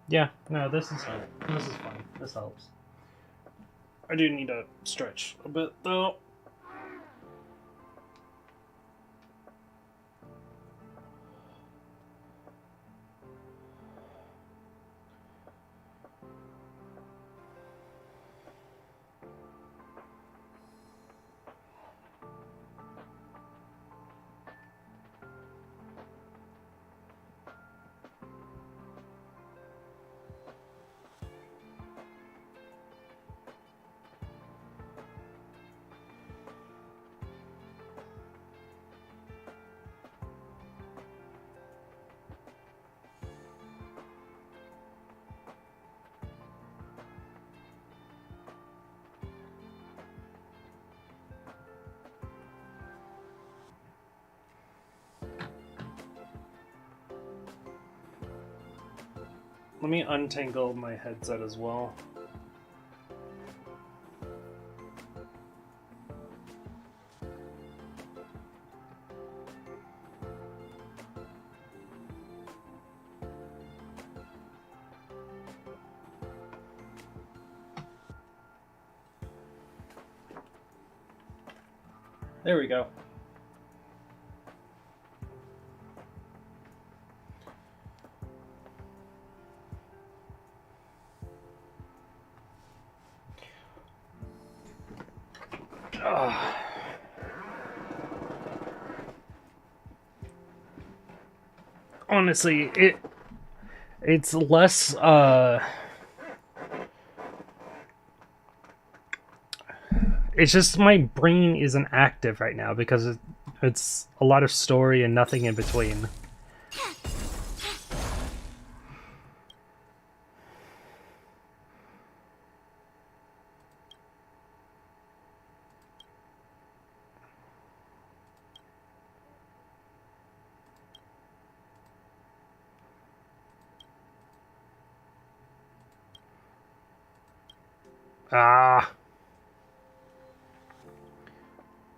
Yeah, no, this is fine. This is fine. This helps. I do need to stretch a bit, though. Let me untangle my headset as well. There we go. Honestly, it's less it's just my brain isn't active right now because it's a lot of story and nothing in between.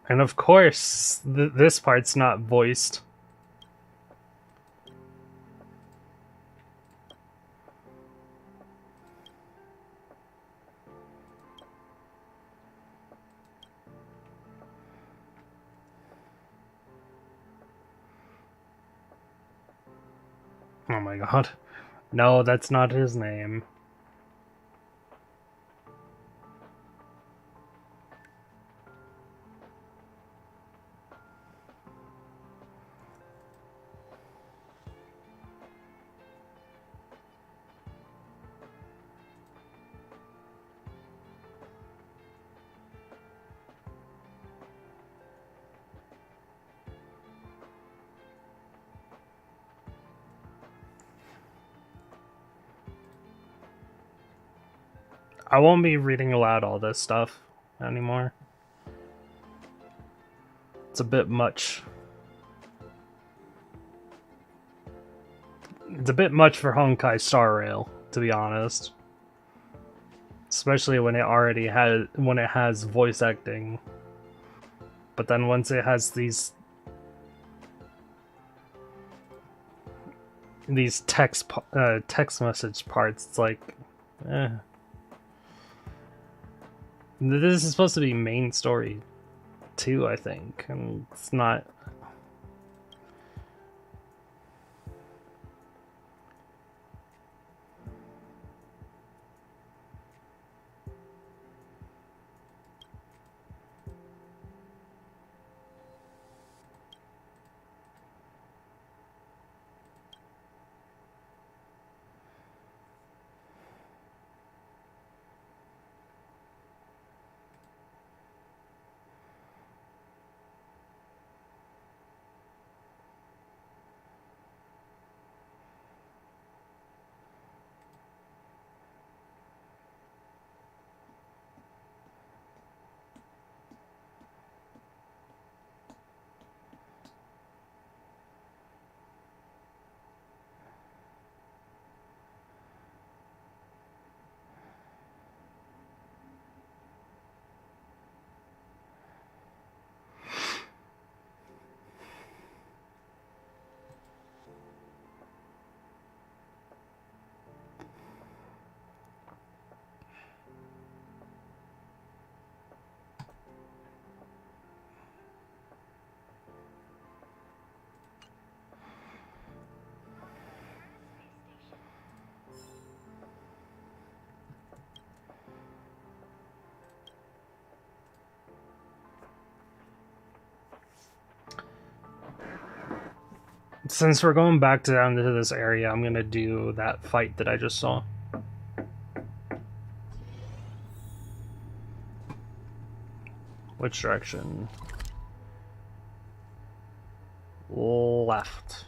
And of course, this part's not voiced. Oh my god. No, that's not his name. I won't be reading aloud all this stuff anymore. It's a bit much. It's a bit much for Honkai Star Rail, to be honest. Especially when it has voice acting. But then once it has these text message parts, it's like, eh. This is supposed to be main story too, I think, and it's not. Since we're going back down to this area, I'm gonna do that fight that I just saw. Which direction? Left.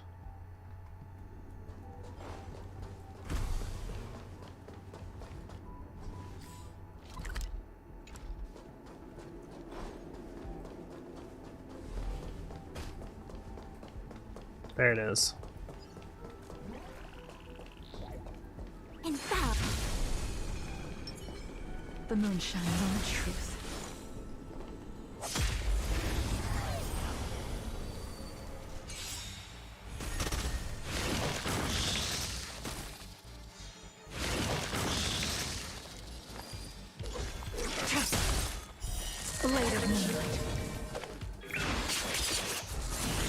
There it is. The moon shines on the truth. Blade of moonlight.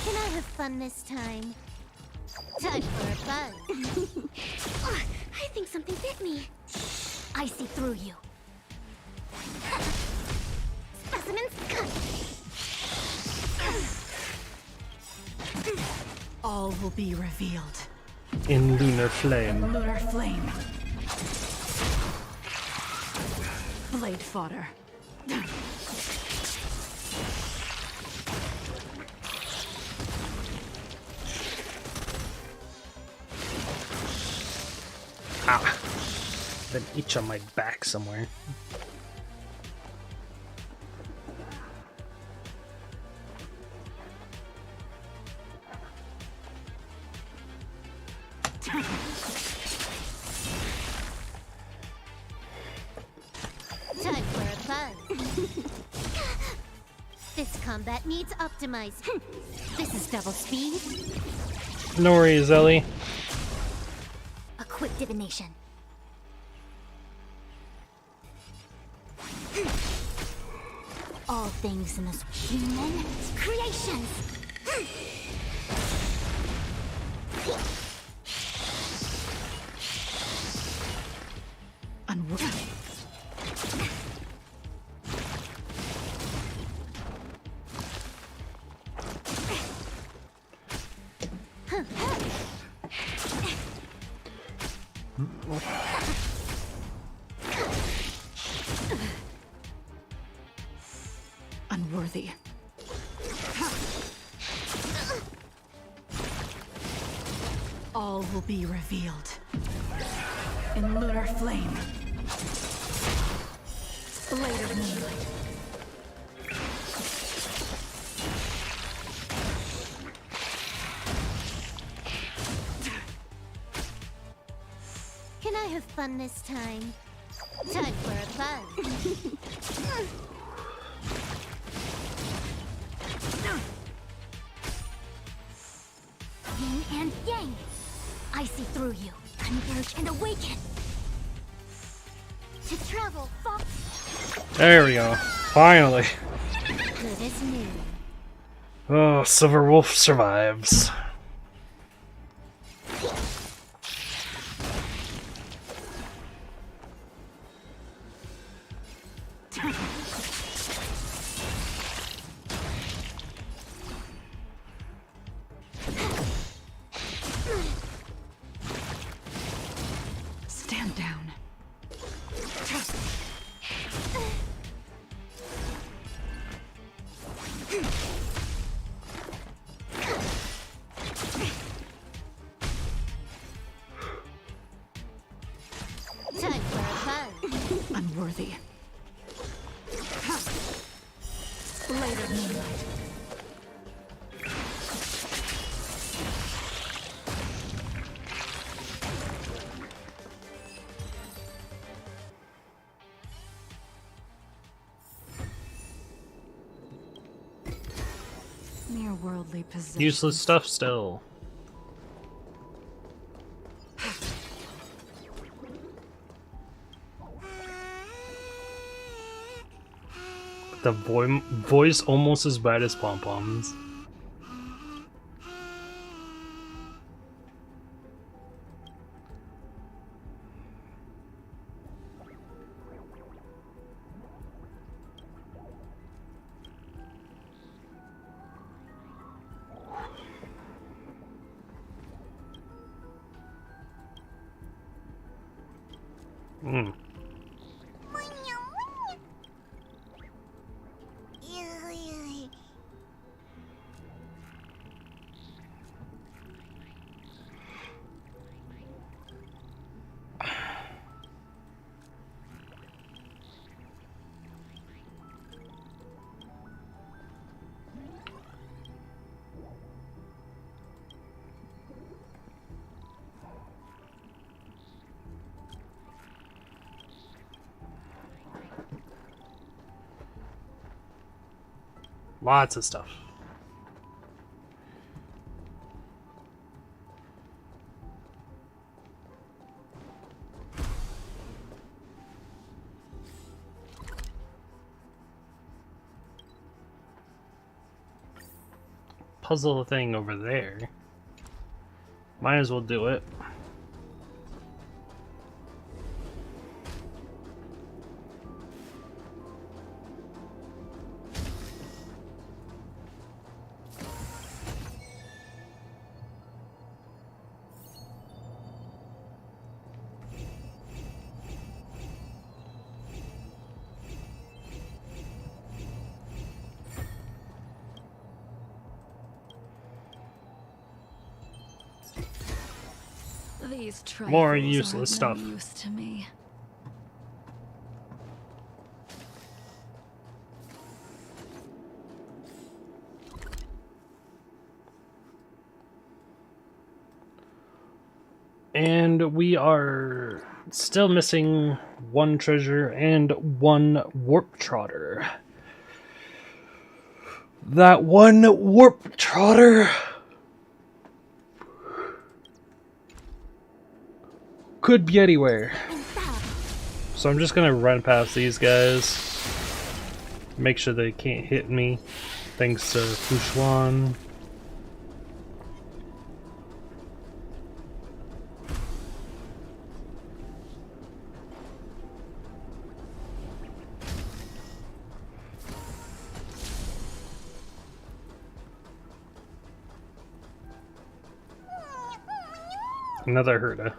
Can I have fun this time? Time for a buzz. Oh, I think something bit me. I see through you. Specimens cut. All will be revealed. In lunar flame. Lunar flame. Blade fodder. Ah. Been itch on my back somewhere. Time for a buzz. This combat needs optimized. This is double speed. No worries, Ellie. A quick divination. All things in this human creations. Unworthy. Unworthy. All will be revealed. In lunar flame. Blade of moonlight. Can I have fun this time? Time for a buzz. Yin and yang. I see through you. Converge and awaken. To travel far. There we go. Finally. Good as new. Oh, Silver Wolf survives. Stand down. Time for a buzz. Unworthy. Blade of moonlight. Mere worldly possession. Useless stuff still. The voice almost as bad as Pom Pom's. Hmm. Lots of stuff. Puzzle thing over there. Might as well do it. These More trifles useless aren't stuff. no use to me. And we are still missing one treasure and one warp trotter. That one warp trotter could be anywhere. So I'm just gonna run past these guys. Make sure they can't hit me. Thanks to Fushuan. Another herder.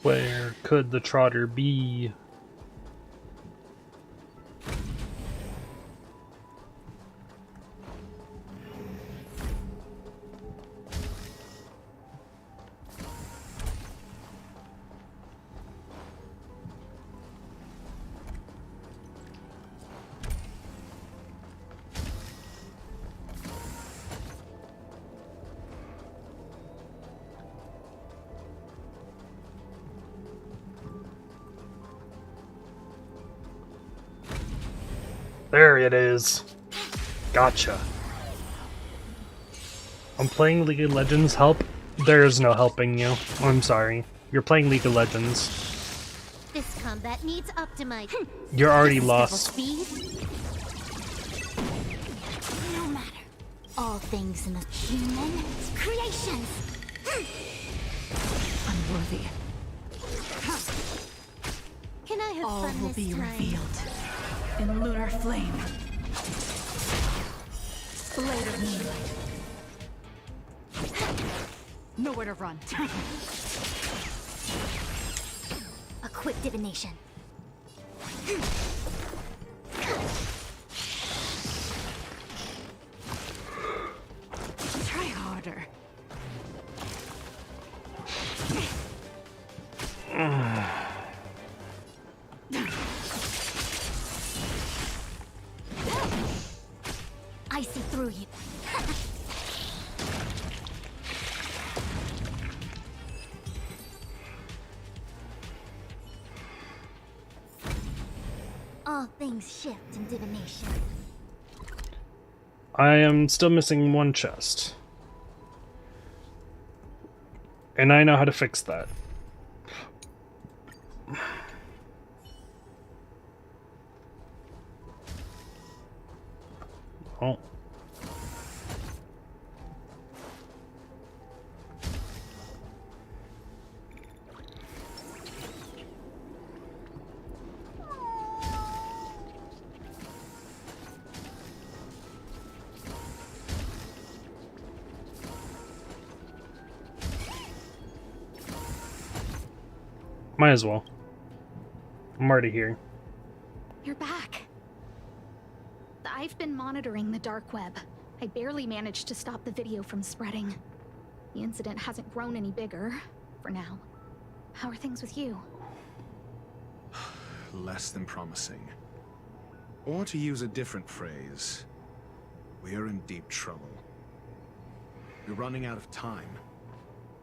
Where could the trotter be? There it is. Gotcha. I'm playing League of Legends. Help? There is no helping you. I'm sorry. You're playing League of Legends. This combat needs optimized. You're already lost. No matter. All things in the human creations. Unworthy. Can I have All fun will this be time? revealed in lunar flame. Blade of moonlight. Nowhere to run. A quick divination. Try harder. I see through you. All things shift in divination. I am still missing one chest. And I know how to fix that. Oh. Might as well. I'm already here. You're back. I've been monitoring the dark web. I barely managed to stop the video from spreading. The incident hasn't grown any bigger, for now. How are things with you? Less than promising. Or to use a different phrase, we're in deep trouble. We're running out of time.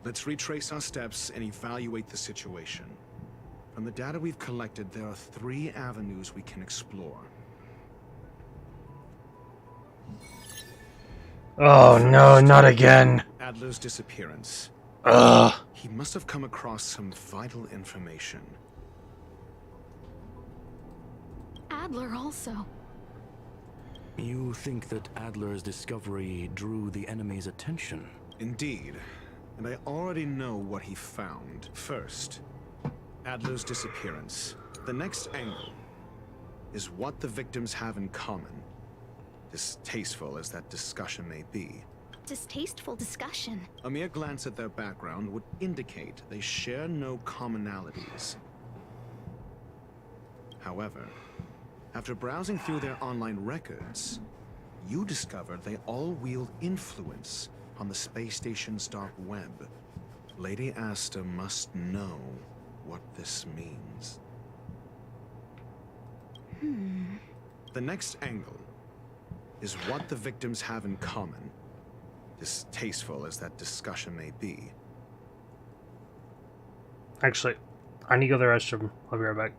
Let's retrace our steps and evaluate the situation. From the data we've collected, there are 3 avenues we can explore. Oh no, not again. Adler's disappearance. Ugh. He must have come across some vital information. Adler also. You think that Adler's discovery drew the enemy's attention? Indeed. And I already know what he found. First, Adler's disappearance. The next angle is what the victims have in common. Distasteful as that discussion may be. Distasteful discussion. A mere glance at their background would indicate they share no commonalities. However, after browsing through their online records, you discovered they all wield influence on the space station's dark web. Lady Asta must know what this means. The next angle is what the victims have in common. Distasteful as that discussion may be. Actually, I need to go to the restroom. I'll be right back.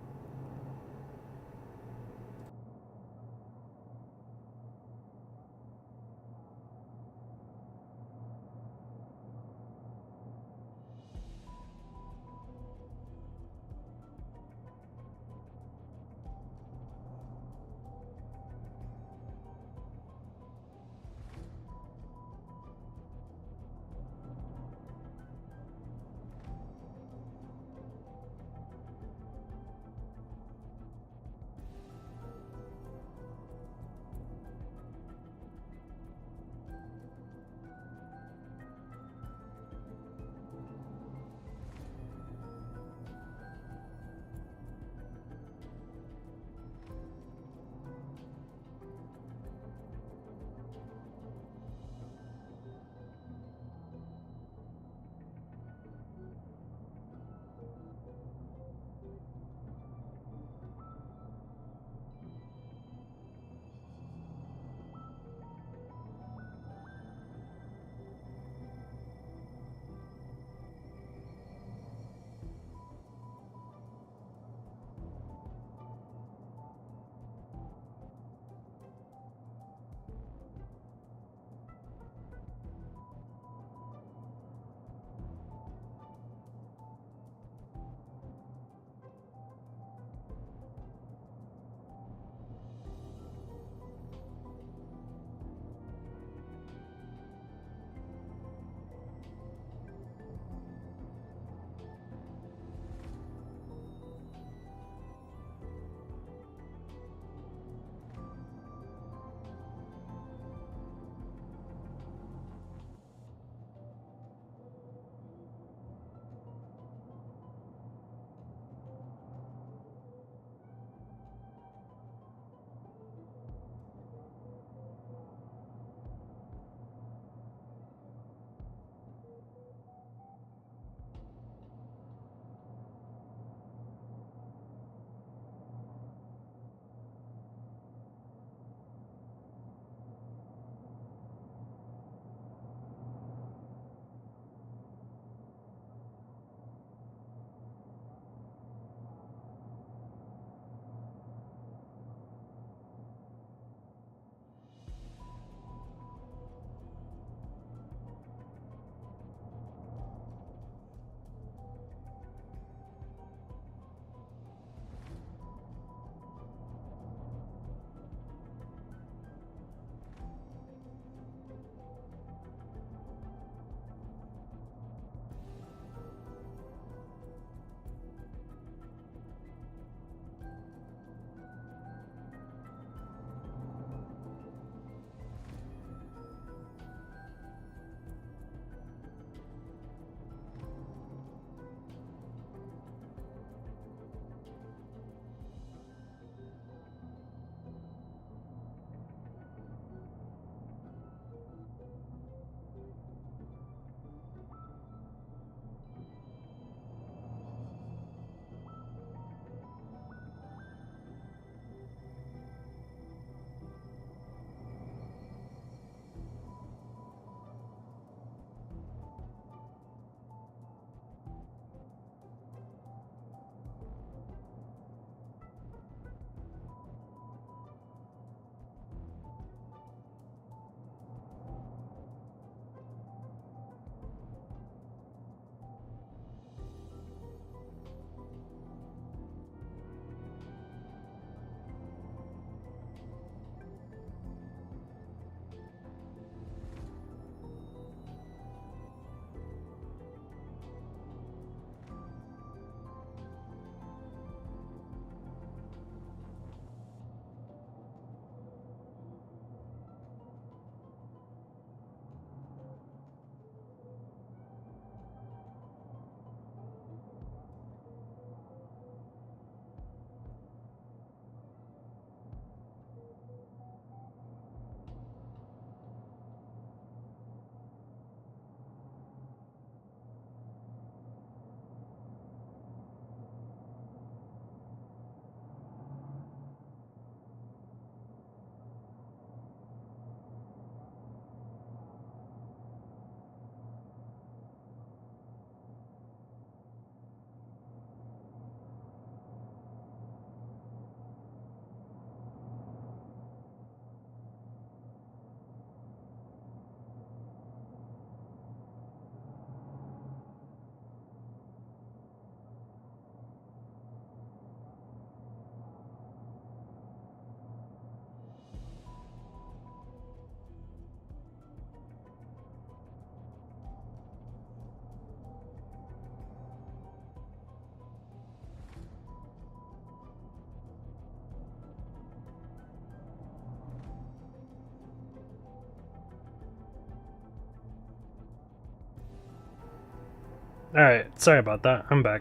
Alright, sorry about that. I'm back.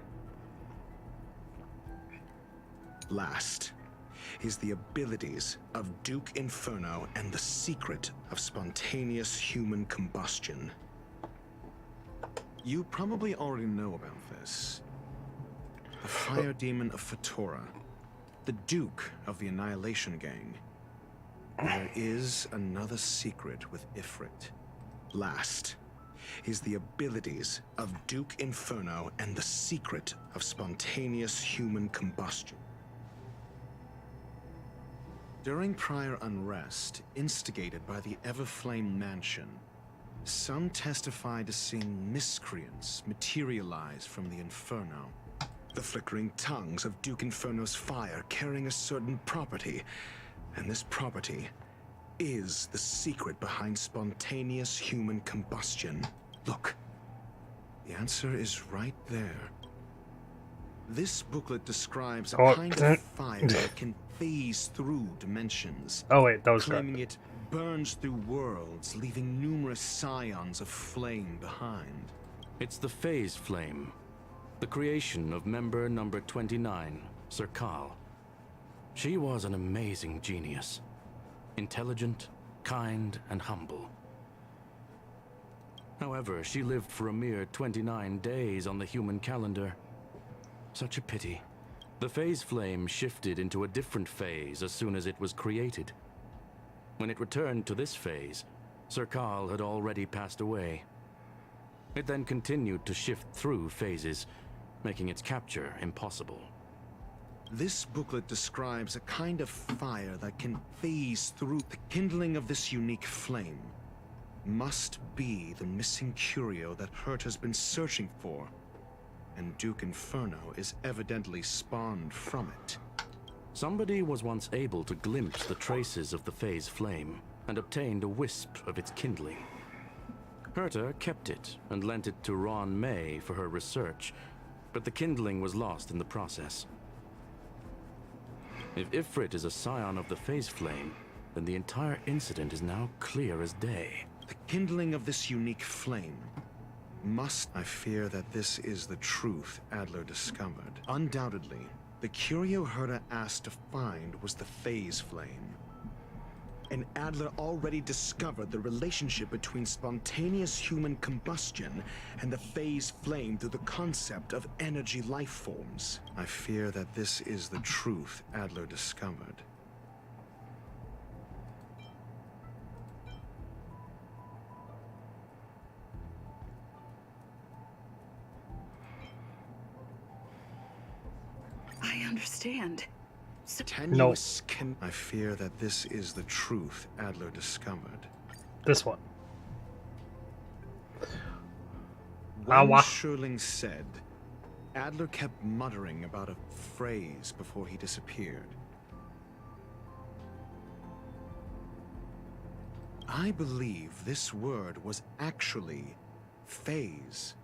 Last is the abilities of Duke Inferno and the secret of spontaneous human combustion. You probably already know about this. The Fire Demon of Fatora, the Duke of the Annihilation Gang. There is another secret with Ifrit. Last is the abilities of Duke Inferno and the secret of spontaneous human combustion. During prior unrest, instigated by the Everflame Mansion, some testified to seeing miscreants materialize from the Inferno. The flickering tongues of Duke Inferno's fire carrying a certain property, and this property is the secret behind spontaneous human combustion. Look, the answer is right there. This booklet describes a kind of fire that can phase through dimensions. Oh wait, that was claiming it burns through worlds, leaving numerous scions of flame behind. It's the Phase Flame, the creation of member number 29, Sir Kal. She was an amazing genius. Intelligent, kind, and humble. However, she lived for a mere 29 days on the human calendar. Such a pity. The Phase Flame shifted into a different phase as soon as it was created. When it returned to this phase, Sir Kal had already passed away. It then continued to shift through phases, making its capture impossible. This booklet describes a kind of fire that can phase through. The kindling of this unique flame must be the missing curio that Hurt has been searching for, and Duke Inferno is evidently spawned from it. Somebody was once able to glimpse the traces of the Phase Flame and obtained a wisp of its kindling. Herta kept it and lent it to Ron May for her research, but the kindling was lost in the process. If Ifrit is a scion of the Phase Flame, then the entire incident is now clear as day. The kindling of this unique flame must... I fear that this is the truth Adler discovered. Undoubtedly, the curio Herta asked to find was the Phase Flame. And Adler already discovered the relationship between spontaneous human combustion and the Phase Flame through the concept of energy life forms. I fear that this is the truth Adler discovered. I understand. Tenuous I fear that this is the truth Adler discovered. This one. When Sherling said, Adler kept muttering about a phrase before he disappeared. I believe this word was actually phase.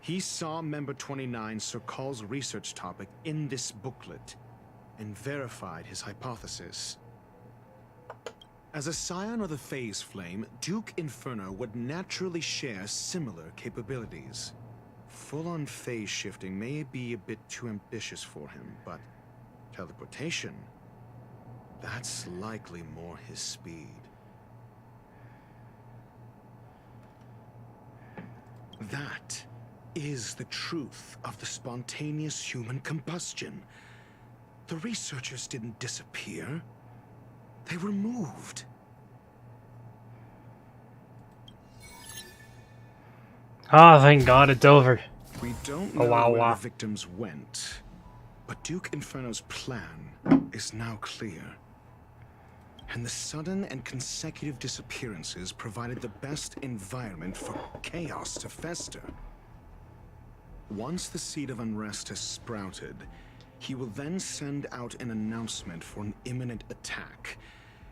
He saw member 29 Sir Kal's research topic in this booklet and verified his hypothesis. As a scion of the Phase Flame, Duke Inferno would naturally share similar capabilities. Full-on phase shifting may be a bit too ambitious for him, but teleportation, that's likely more his speed. That is the truth of the spontaneous human combustion. The researchers didn't disappear. They were moved. Ah, thank God it's over. We don't know where the victims went, but Duke Inferno's plan is now clear. And the sudden and consecutive disappearances provided the best environment for chaos to fester. Once the seed of unrest has sprouted, he will then send out an announcement for an imminent attack.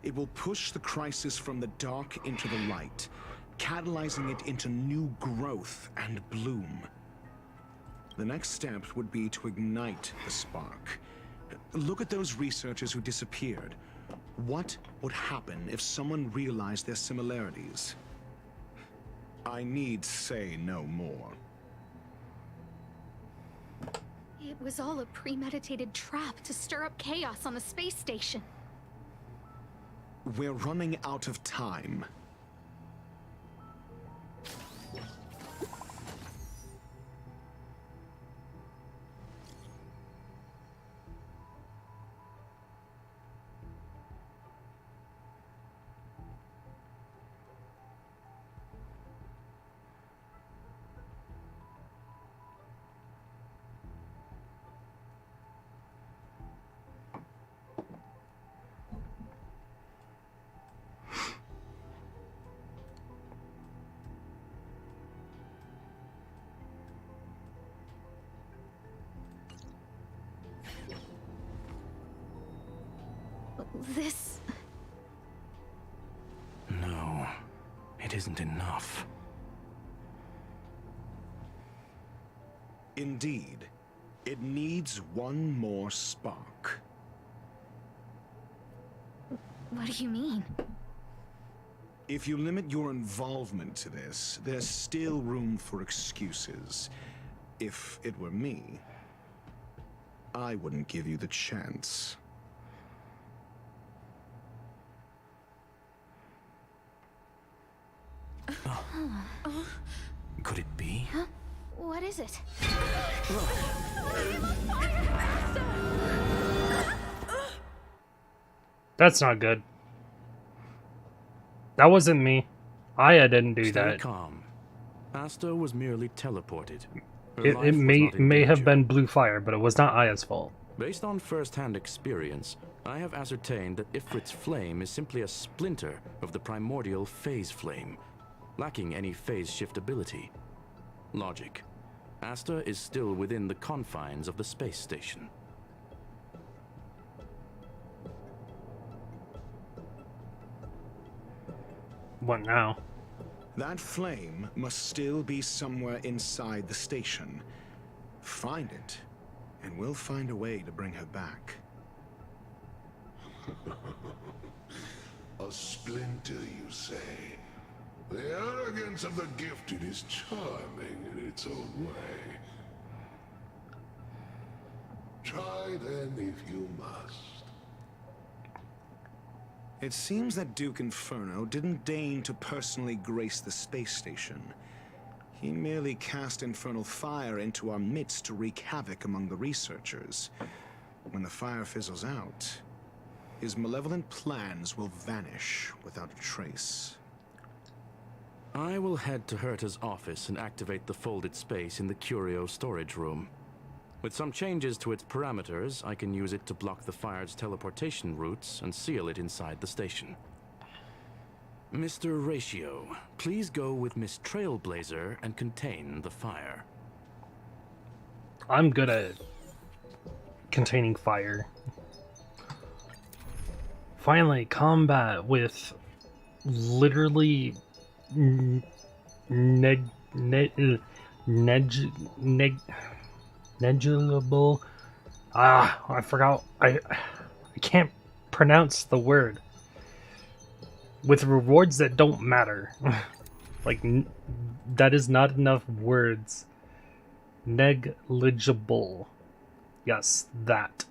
It will push the crisis from the dark into the light, catalyzing it into new growth and bloom. The next step would be to ignite the spark. Look at those researchers who disappeared. What would happen if someone realized their similarities? I need say no more. It was all a premeditated trap to stir up chaos on the space station. We're running out of time. This... No, it isn't enough. Indeed, it needs one more spark. What do you mean? If you limit your involvement to this, there's still room for excuses. If it were me, I wouldn't give you the chance. Could it be? Huh? What is it? That's not good. That wasn't me. Aya didn't do Stay that. calm. Asta was merely teleported. Her It life was may not in may have danger. been blue fire, but it was not Aya's fault. Based on first-hand experience, I have ascertained that Ifrit's flame is simply a splinter of the primordial phase flame, lacking any phase shift ability. Logic. Asta is still within the confines of the space station. What now? That flame must still be somewhere inside the station. Find it, and we'll find a way to bring her back. A splinter, you say? The arrogance of the gifted is charming in its own way. Try then if you must. It seems that Duke Inferno didn't deign to personally grace the space station. He merely cast infernal fire into our midst to wreak havoc among the researchers. When the fire fizzles out, his malevolent plans will vanish without a trace. I will head to Herta's office and activate the folded space in the curio storage room. With some changes to its parameters, I can use it to block the fire's teleportation routes and seal it inside the station. Mr. Ratio, please go with Miss Trailblazer and contain the fire. I'm good at containing fire. Finally, combat with literally negligible. I forgot. I can't pronounce the word. With rewards that don't matter. Like, that is not enough words. Negligible. Yes, that.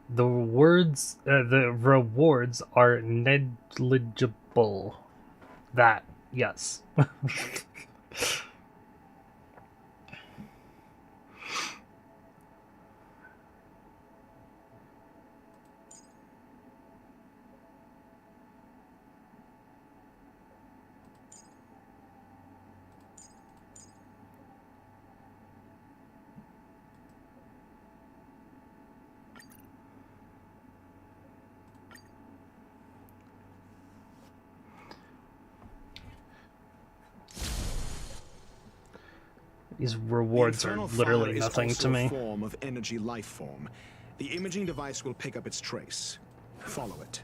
The words, the rewards are negligible. That, yes. These rewards are literally nothing to me. It's also a form of energy life form. The imaging device will pick up its trace. Follow it.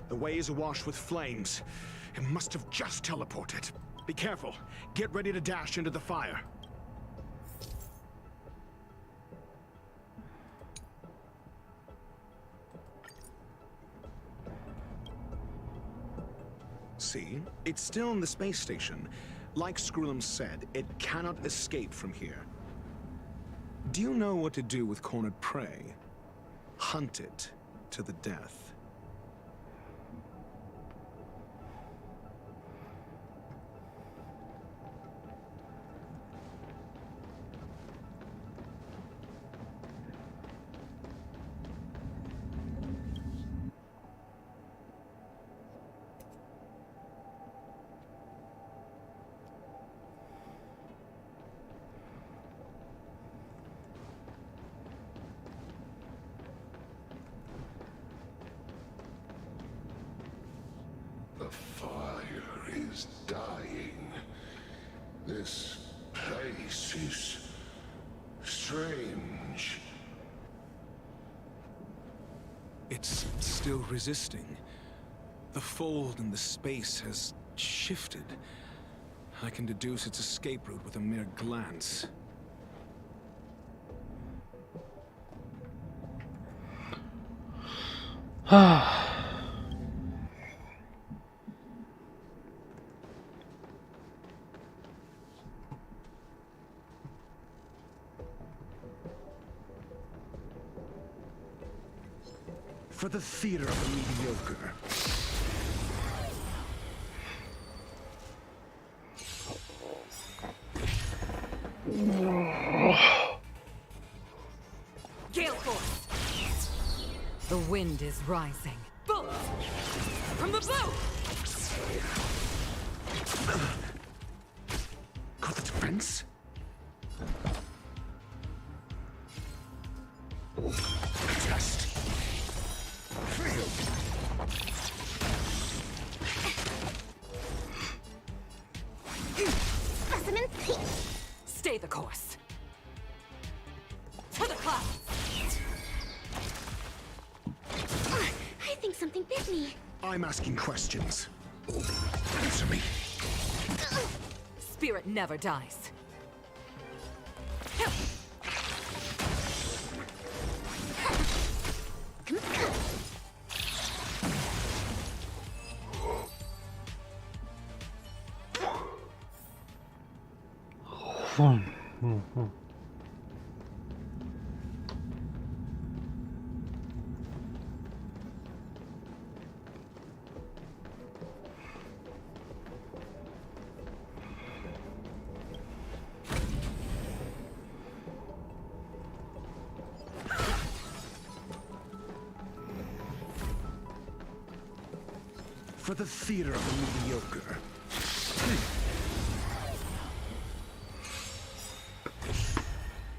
The way is awash with flames. It must have just teleported. Be careful. Get ready to dash into the fire. See? It's still in the space station. Like Skrullum said, it cannot escape from here. Do you know what to do with cornered prey? Hunt it to the death. The fire is dying. This place is strange. It's still resisting. The fold in the space has shifted. I can deduce its escape route with a mere glance. For the theater of the mediocre. Gale force! The wind is rising. Bullets! From the bow! Got the defense? Test. Stay the course. To the clouds! I think something bit me. I'm asking questions. Answer me. Spirit never dies. For the theater of the mediocre.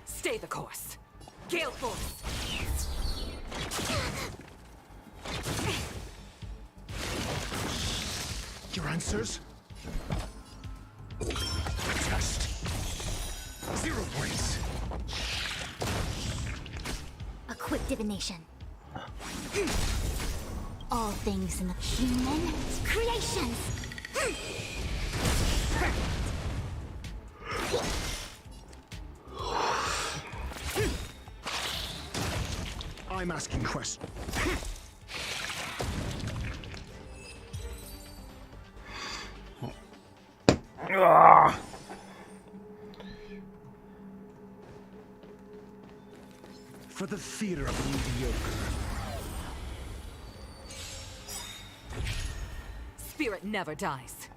Stay the course. Gale force! Your answers? Test. 0 points. A quick divination. All things in the human creations. I'm asking questions. For the theater of the mediocre. Spirit never dies.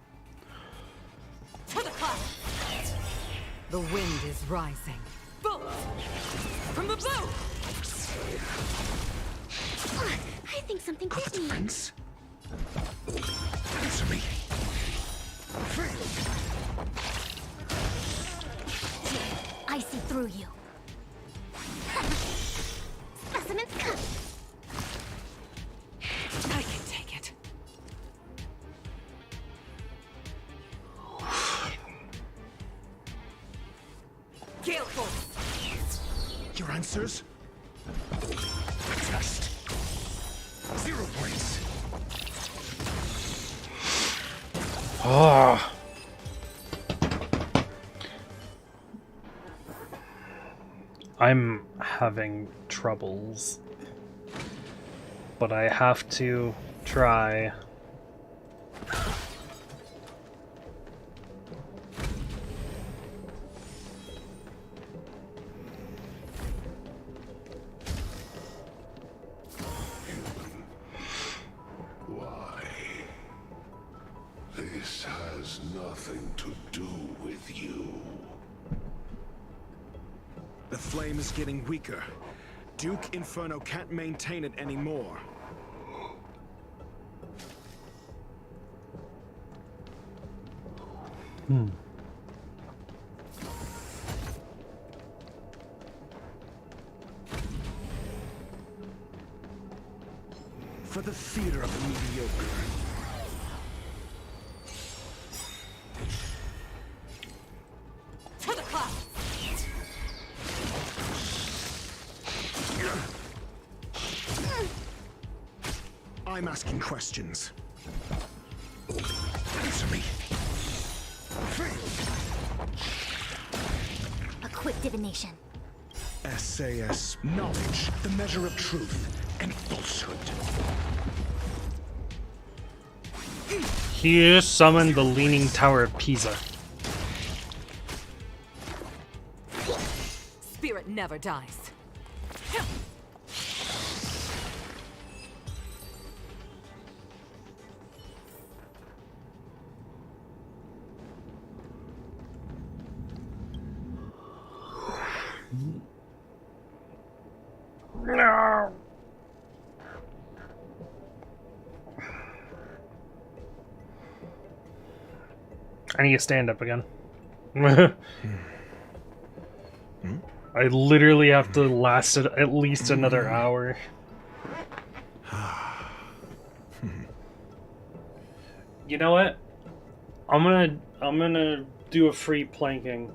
To the clouds! The wind is rising. Bullets! From the bow! I think something bit me. Defense? Answer me. I see through you. Specimens come. I can take it. Gale force! Your answers? Test. 0 points. I'm having troubles, but I have to try. Why? This has nothing to do with you. The flame is getting weaker. Duke Inferno can't maintain it anymore. For the theater of the mediocre. To the clouds! I'm asking questions. Answer me. A quick divination. SAS. Knowledge, the measure of truth and falsehood. He summoned the Leaning Tower of Pisa. Spirit never dies. No. I need to stand up again. I literally have to last it at least another hour. You know what? I'm gonna do a free planking.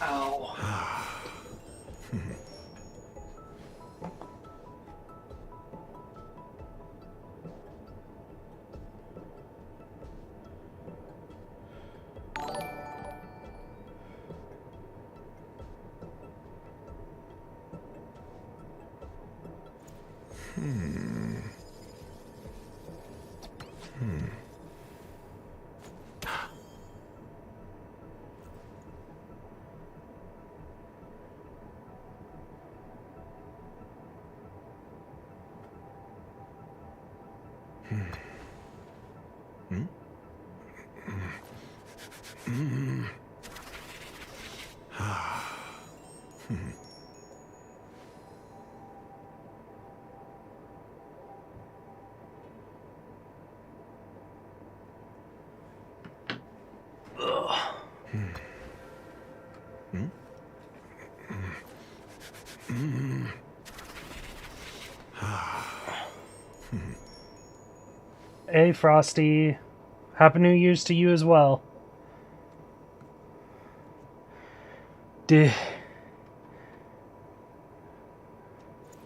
Ow. Hey, Frosty. Happy New Year's to you as well. Good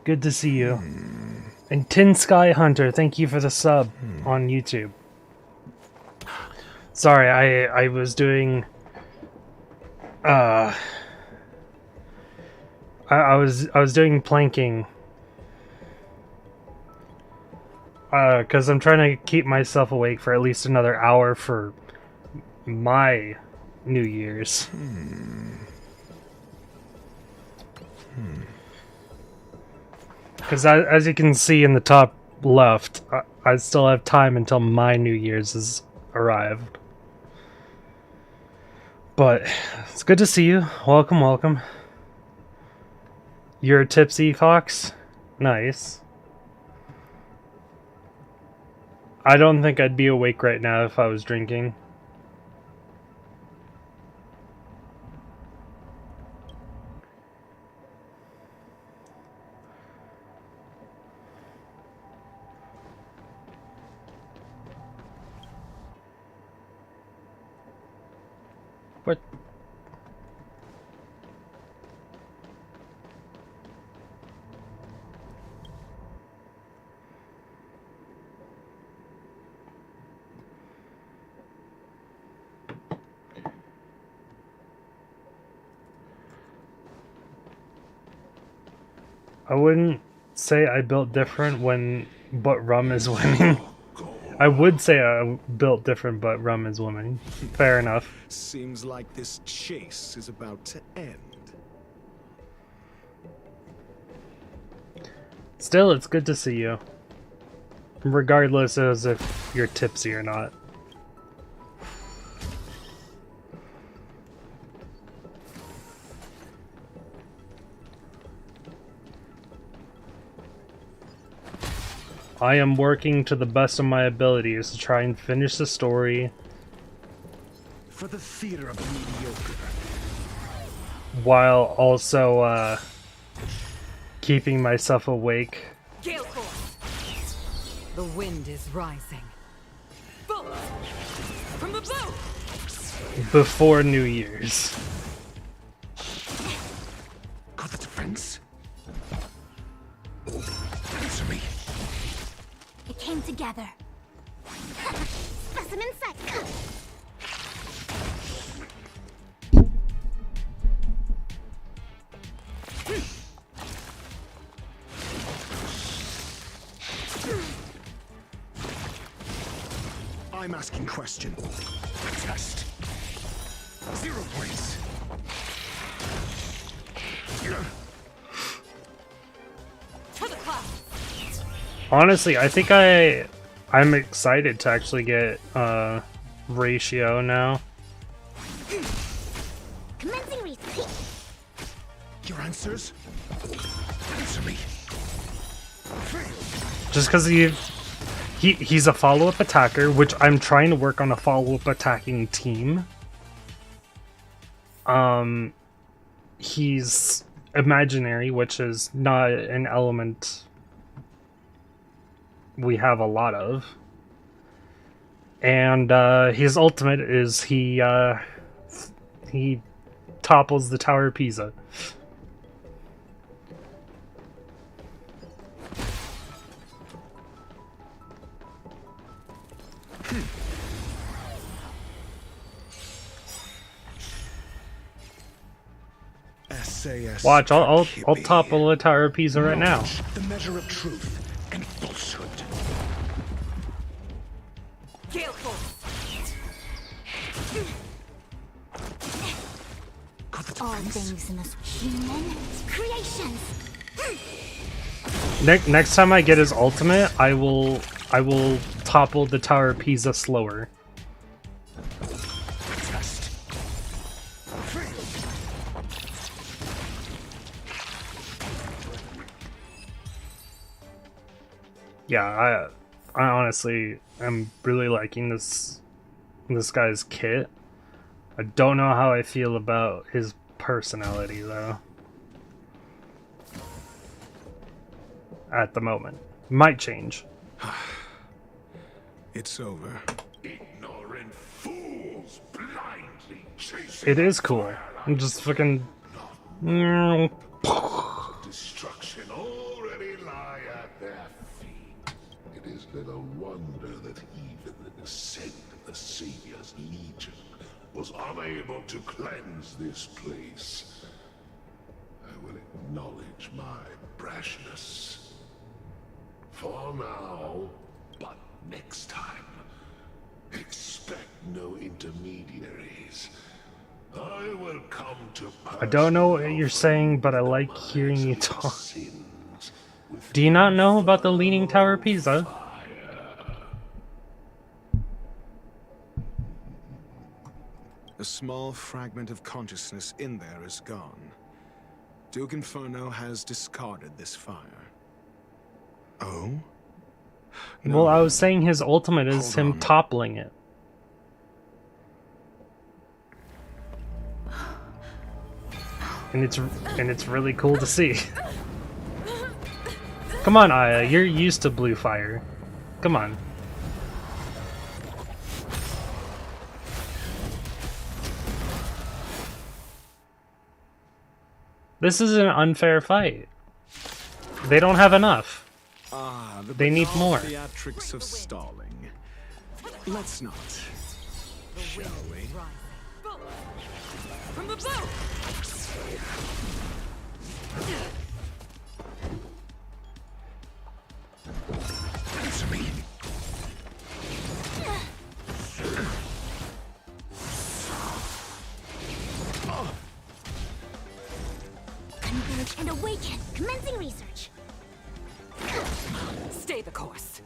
to see you. And Tin Sky Hunter, thank you for the sub on YouTube. Sorry, I was doing I was doing planking. Because I'm trying to keep myself awake for at least another hour for my New Year's. Because as you can see in the top left, I still have time until my New Year's has arrived. But it's good to see you. Welcome, welcome. You're a tipsy fox? Nice. I don't think I'd be awake right now if I was drinking. What? I wouldn't say I built different but rum is winning. I would say I built different but rum is winning. Fair enough. Seems like this chase is about to end. Still, it's good to see you. Regardless as if you're tipsy or not. I am working to the best of my abilities to try and finish the story For the theater of the mediocre. while also keeping myself awake. Gale force. The wind is rising. Bullets from the bow. Before New Year's. Got the defense? Answer me. It came together. Specimen sight. I'm asking question. Test. 0 points. To the cloud. Honestly, I think I'm excited to actually get ratio now. Commencing research. Your answers? Answer me. Just because he's a follow-up attacker, which I'm trying to work on a follow-up attacking team. He's imaginary, which is not an element we have a lot of. And his ultimate is he topples the Tower of Pisa. SAS. Watch, I'll topple the Tower of Pisa right now. The measure of truth and falsehood. Gale force. All things in this human creations. Next time I get his ultimate, I will topple the Tower of Pisa slower. Yeah, I honestly am really liking this guy's kit. I don't know how I feel about his personality though. At the moment. Might change. It's over. Ignorant fools blindly chasing It is cool. I'm just fucking... destruction already lie at their feet. It is little wonder that even the descent of the Savior's Legion was unable to cleanse this place. I will acknowledge my brashness. For now, but next time, expect no intermediaries. I will come to I don't know what you're saying, but I like hearing you talk. Do you not know about the Leaning Tower of Pisa? A small fragment of consciousness in there is gone. Duke Inferno has discarded this fire. Oh? Well, I was saying his ultimate is him toppling it. And it's really cool to see. Come on, Aya, you're used to blue fire. Come on. This is an unfair fight. They don't have enough. They need more. Theatrics of stalling. Let's not. Shall we? From the boat! Answer me. Converge and awaken. Commencing research. Stay the course.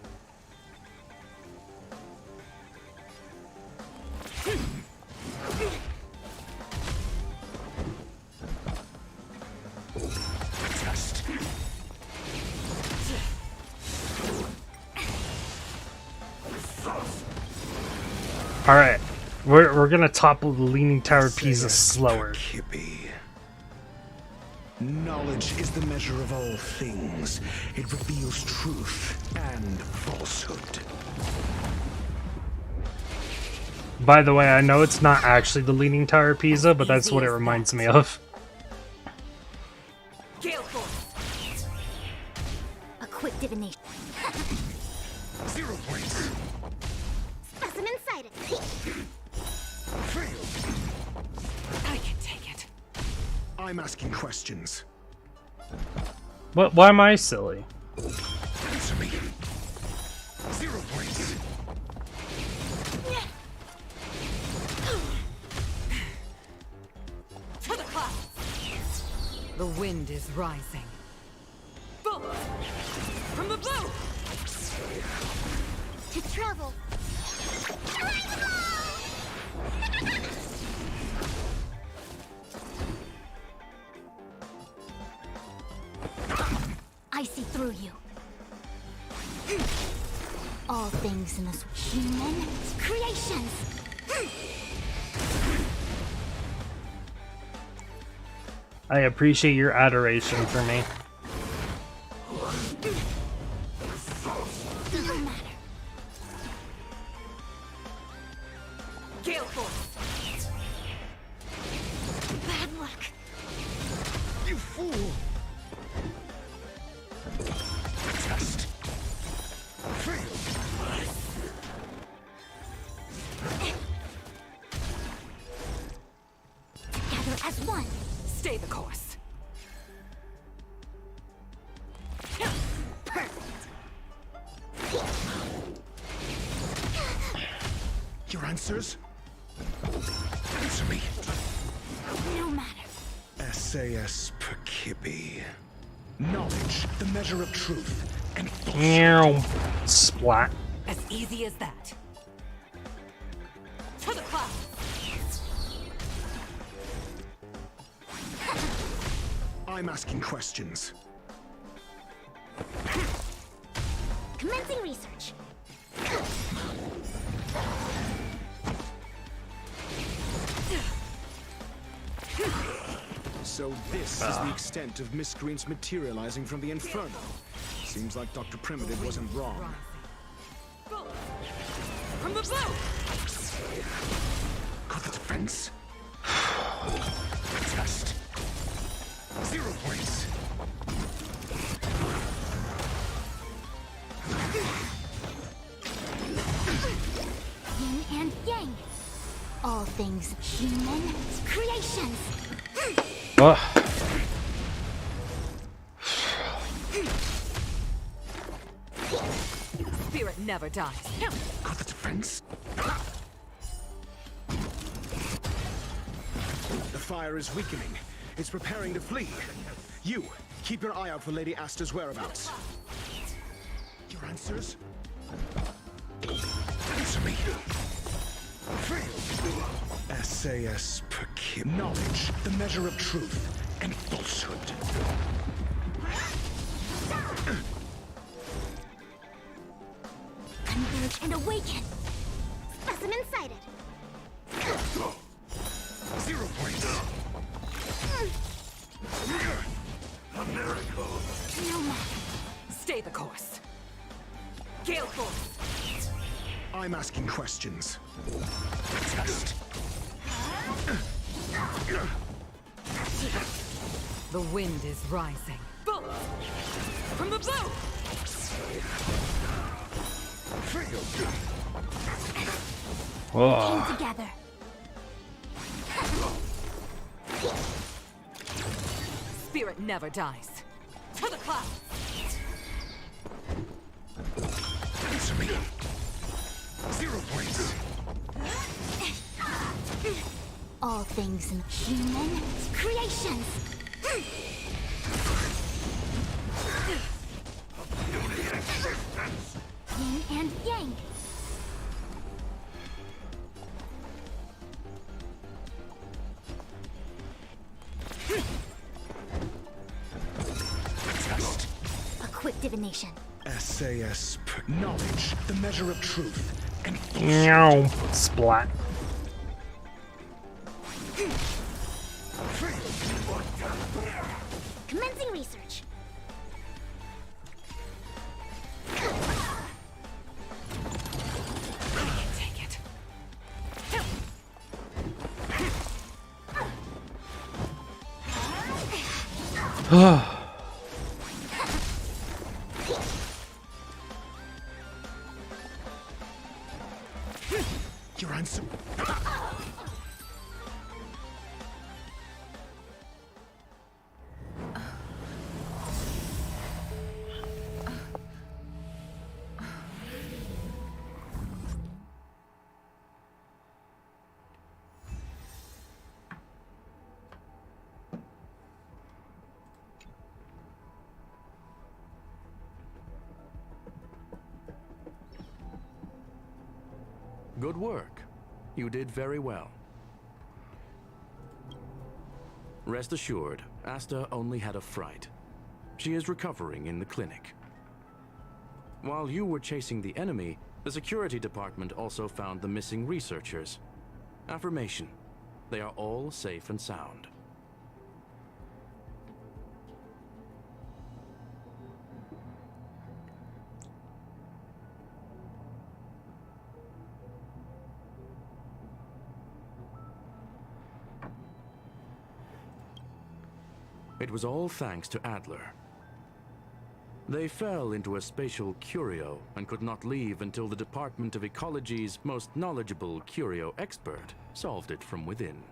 Test. All right, we're gonna topple the Leaning Tower of Pisa slower. Knowledge is the measure of all things. It reveals truth and falsehood. By the way, I know it's not actually the Leaning Tower of Pisa, but that's what it reminds me of. Gale force. A quick divination. 0 points. Specimen sighted. I can take it. I'm asking questions. What? Why am I silly? Answer me. 0 points. To the clouds. The wind is rising. Boom! From the boat! To travel. I see through you. All things in this human creations. I appreciate your adoration for me. No matter. Gale force. Bad luck. You fool. Test. Fail. Together as one. Stay the course. Your answers? Answer me. No matter. SAS Perkibi. Knowledge, the measure of truth, and Meow. Splat. As easy as that. To the clouds. I'm asking questions. Commencing research. So this is the extent of miscreants materializing from the Inferno. Seems like Dr. Primitive wasn't wrong. From the boat! Got the defense. Test. 0 points. Yin and yang. All things human creations. Ugh. never dies. Got the defense? The fire is weakening. It's preparing to flee. You, keep your eye out for Lady Asta's whereabouts. Your answers? Answer me. SAS per Kim. Knowledge, the measure of truth and falsehood. Converge and awaken. Specimen sighted. 0 points. A miracle. No more. Stay the course. Gale Force. I'm asking questions. Test. The wind is rising. Bolt! From the bow! Came together. Spirit never dies. To the clouds! Answer me. 0 points. All things in human creations. Yin and yang. Test. A quick divination. SAS per knowledge, the measure of truth and Meow. Splat. Commencing research. Take it. Your answer. Good work. You did very well. Rest assured, Asta only had a fright. She is recovering in the clinic. While you were chasing the enemy, the security department also found the missing researchers. Affirmation. They are all safe and sound. It was all thanks to Adler. They fell into a spatial curio and could not leave until the Department of Ecology's most knowledgeable curio expert solved it from within.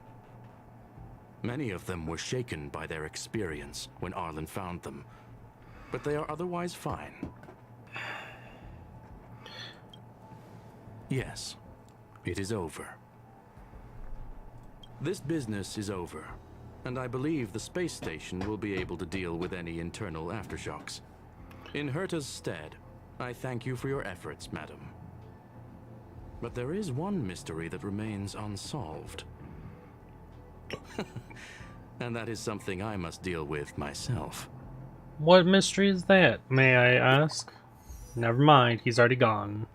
Many of them were shaken by their experience when Arlen found them, but they are otherwise fine. Yes, it is over. This business is over, and I believe the space station will be able to deal with any internal aftershocks. In Herta's stead, I thank you for your efforts, madam. But there is one mystery that remains unsolved. And that is something I must deal with myself. What mystery is that, may I ask? Never mind, he's already gone.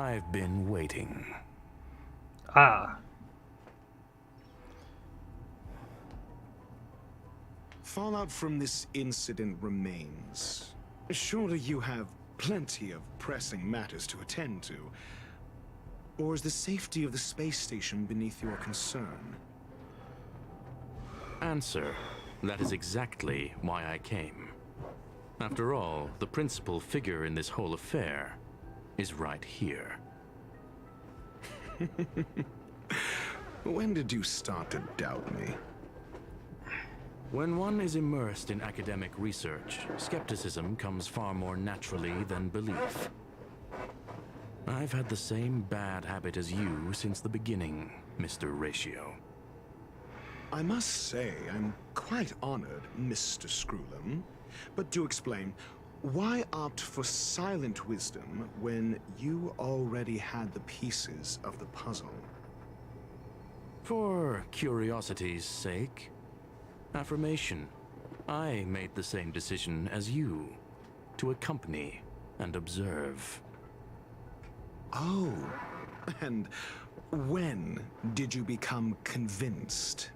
I've been waiting. Ah. Fallout from this incident remains. Surely you have plenty of pressing matters to attend to. Or is the safety of the space station beneath your concern? Answer. That is exactly why I came. After all, the principal figure in this whole affair is right here. When did you start to doubt me? When one is immersed in academic research, skepticism comes far more naturally than belief. I've had the same bad habit as you since the beginning, Mr. Ratio. I must say, I'm quite honored, Mr. Screwlum. But do explain, why opt for silent wisdom when you already had the pieces of the puzzle? For curiosity's sake. Affirmation. I made the same decision as you, to accompany and observe. Oh, and when did you become convinced?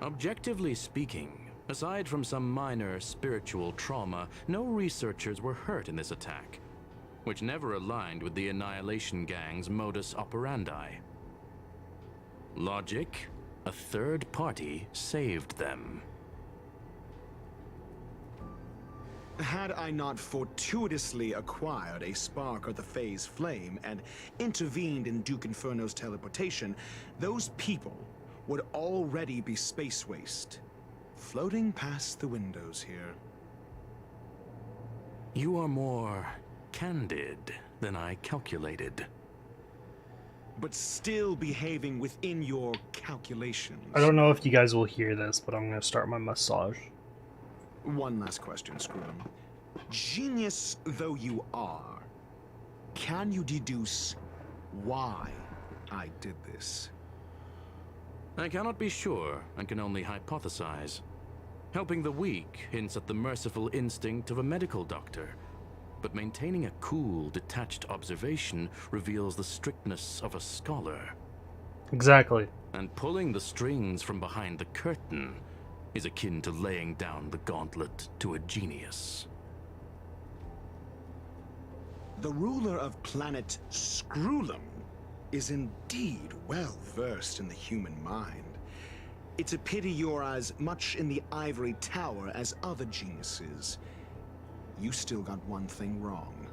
Objectively speaking, aside from some minor spiritual trauma, no researchers were hurt in this attack, which never aligned with the Annihilation Gang's modus operandi. Logic? A third party saved them. Had I not fortuitously acquired a spark of the phase flame and intervened in Duke Inferno's teleportation, those people would already be space waste, floating past the windows here. You are more candid than I calculated. But still behaving within your calculations. I don't know if you guys will hear this, but I'm going to start my massage. One last question, Screwlum. Genius though you are, can you deduce why I did this? I cannot be sure and can only hypothesize. Helping the weak hints at the merciful instinct of a medical doctor, but maintaining a cool, detached observation reveals the strictness of a scholar. Exactly. And pulling the strings from behind the curtain is akin to laying down the gauntlet to a genius. The ruler of planet Screwlum is indeed well versed in the human mind. It's a pity you're as much in the ivory tower as other geniuses. You still got one thing wrong.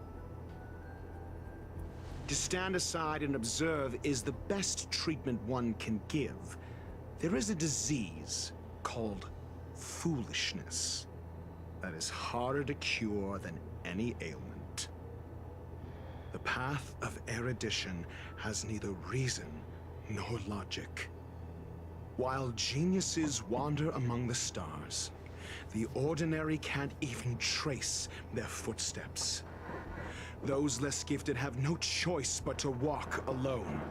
To stand aside and observe is the best treatment one can give. There is a disease called foolishness that is harder to cure than any ailment. The path of erudition has neither reason nor logic. While geniuses wander among the stars, the ordinary can't even trace their footsteps. Those less gifted have no choice but to walk alone,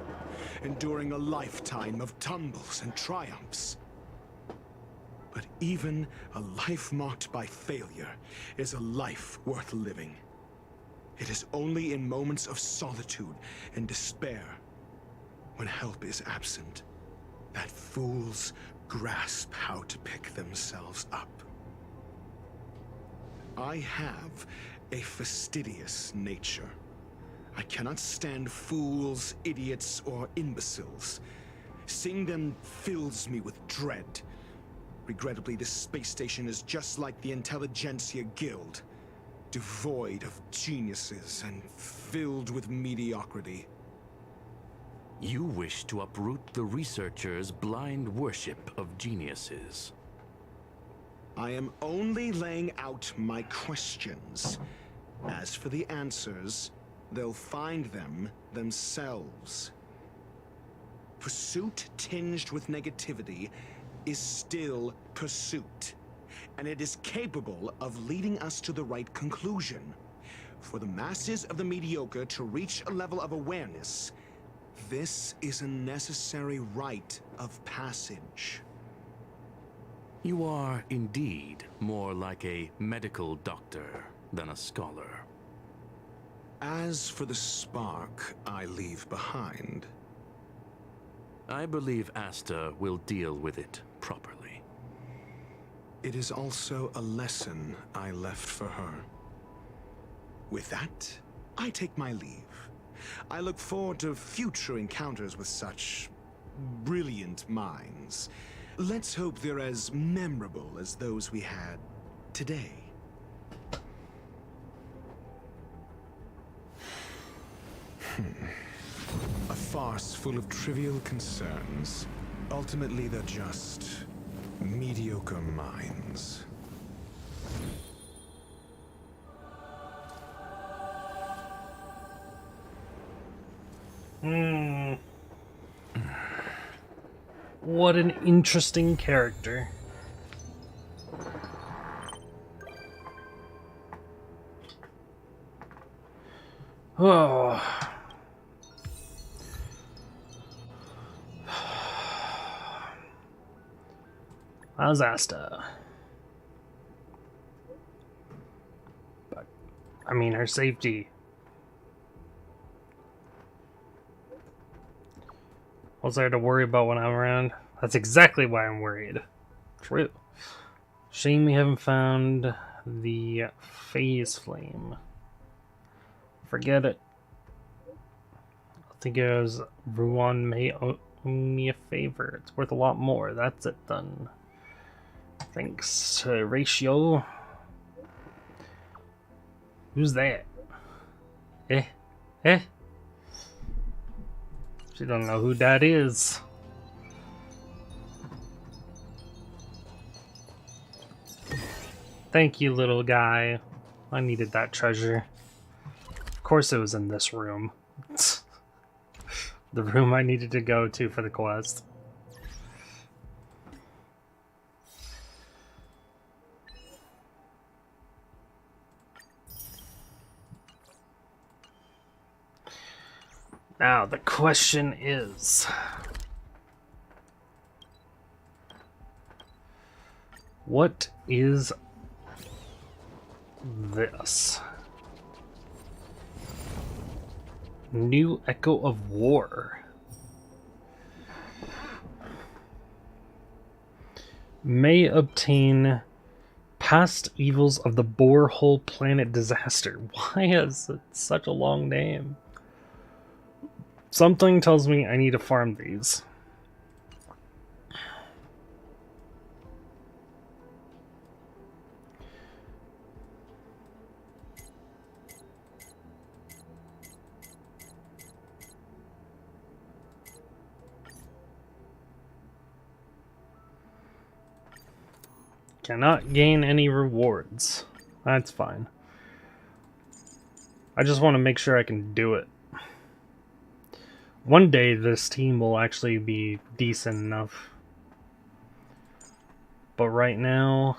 enduring a lifetime of tumbles and triumphs. But even a life marked by failure is a life worth living. It is only in moments of solitude and despair, when help is absent, that fools grasp how to pick themselves up. I have a fastidious nature. I cannot stand fools, idiots, or imbeciles. Seeing them fills me with dread. Regrettably, this space station is just like the Intelligentsia Guild, devoid of geniuses and filled with mediocrity. You wish to uproot the researchers' blind worship of geniuses. I am only laying out my questions. As for the answers, they'll find them themselves. Pursuit tinged with negativity is still pursuit, and it is capable of leading us to the right conclusion. For the masses of the mediocre to reach a level of awareness, this is a necessary rite of passage. You are indeed more like a medical doctor than a scholar. As for the spark I leave behind, I believe Asta will deal with it properly. it is also a lesson I left for her. With that, I take my leave. I look forward to future encounters with such brilliant minds. Let's hope they're as memorable as those we had today. A farce full of trivial concerns. Ultimately, they're just mediocre minds. What an interesting character. Oh. How's Asta? But, I mean, her safety. What's there to worry about when I'm around? That's exactly why I'm worried. True. Shame we haven't found the phase flame. Forget it. I think it was Ruan may owe me a favor. It's worth a lot more. That's it done. Thanks, Ratio. Who's that? Eh? She don't know who that is. Thank you, little guy. I needed that treasure. Of course it was in this room. The room I needed to go to for the quest. Now, the question is... what is this? New Echo of War. May obtain past evils of the borehole planet disaster. Why is it such a long name? Something tells me I need to farm these. Cannot gain any rewards. That's fine. I just want to make sure I can do it. One day this team will actually be decent enough. But right now...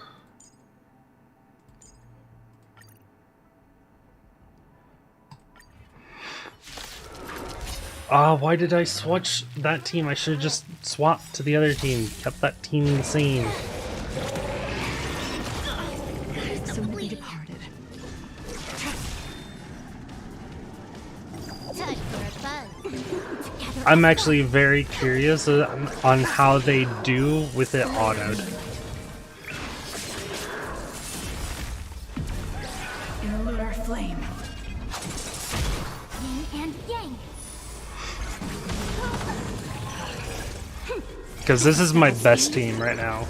why did I switch that team? I should have just swapped to the other team. Kept that team the same. Soon to be departed. I'm actually very curious on how they do with it autoed. In a lunar flame. Yin and yang. Because this is my best team right now.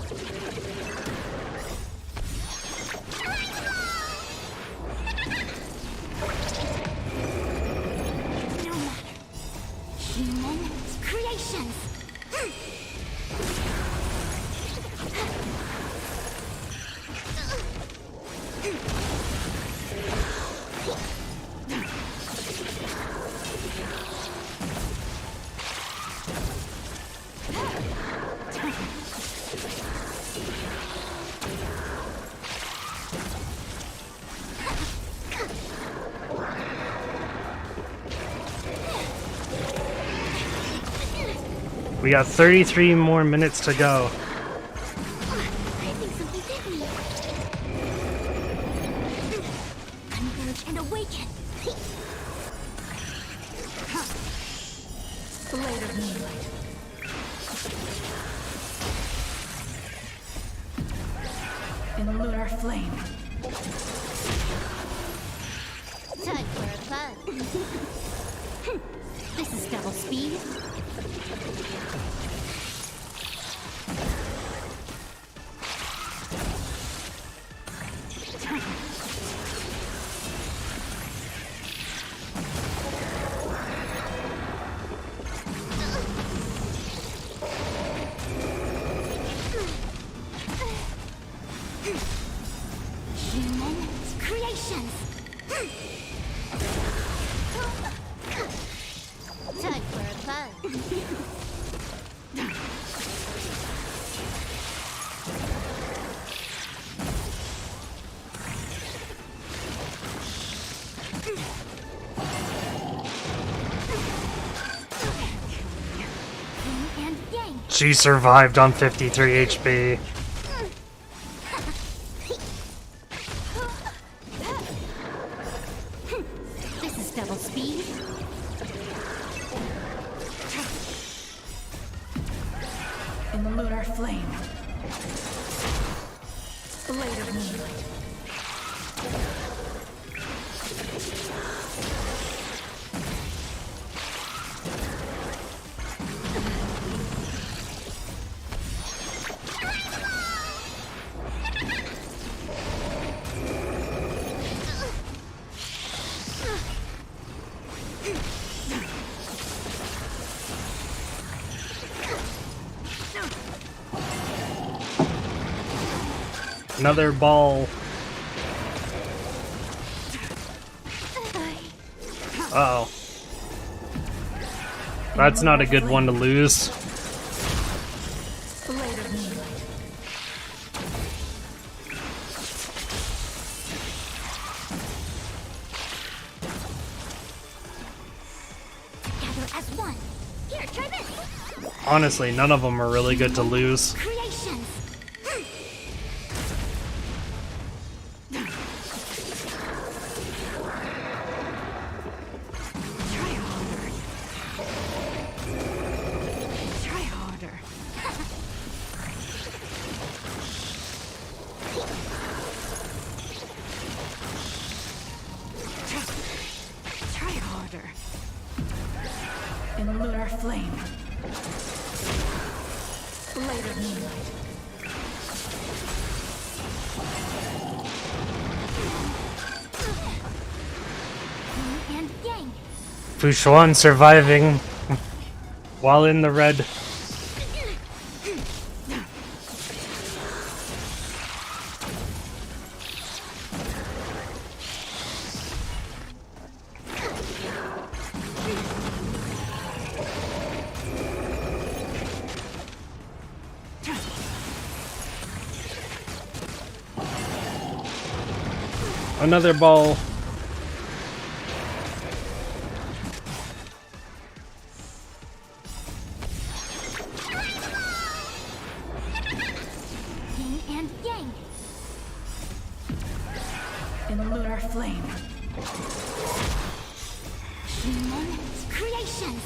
Human creations. We got 33 more minutes to go. I think something bit me. Converge and awaken. Blade of moonlight. In lunar flame. Time for a fun. This is double speed. Human creations. Time for a fun. And yang. She survived on 53 HP. This is double speed. In the lunar flame. Blade of moonlight. Another ball. Uh-oh. That's not a good one to lose. Blade of moonlight. Together as one. Here, try this. Honestly, none of them are really good to lose. Creations. Try harder. Try harder. In lunar flame. Blade of moonlight. Yin and yang. Fushuan surviving while in the red. Another ball. Yin and yang. In lunar flame. Human creations.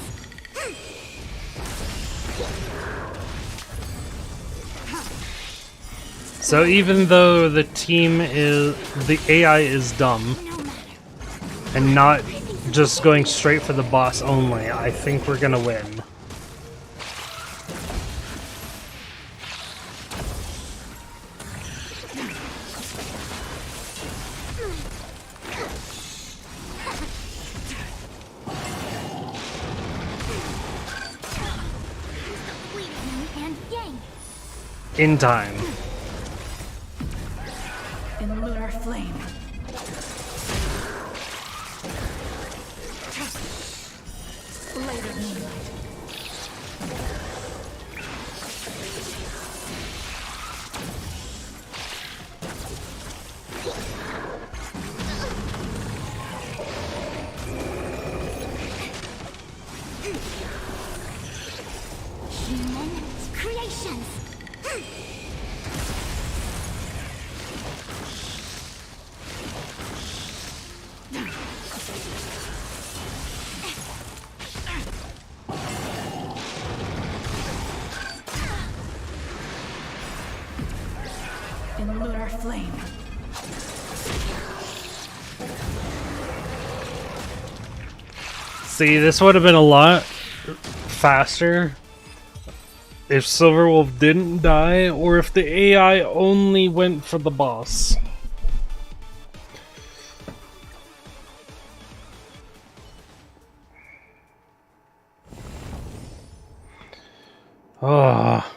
So even though the AI is dumb and not just going straight for the boss only, I think we're gonna win. Yin and yang. In time. In lunar flame. Blade of moonlight. Human creations. flame. See, this would have been a lot faster if Silverwolf didn't die, or if the AI only went for the boss. Ah.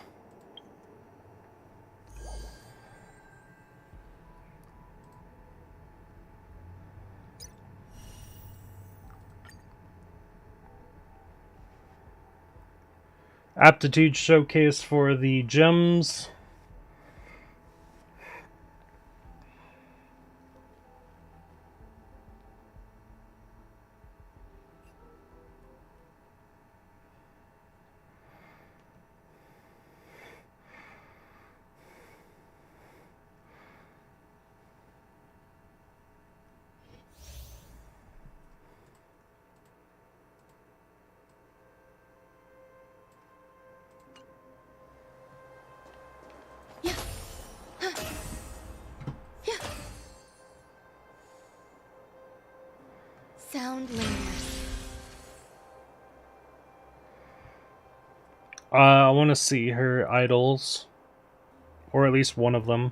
Aptitude showcase for the gems. Sound lingers. I want to see her idols, or at least one of them.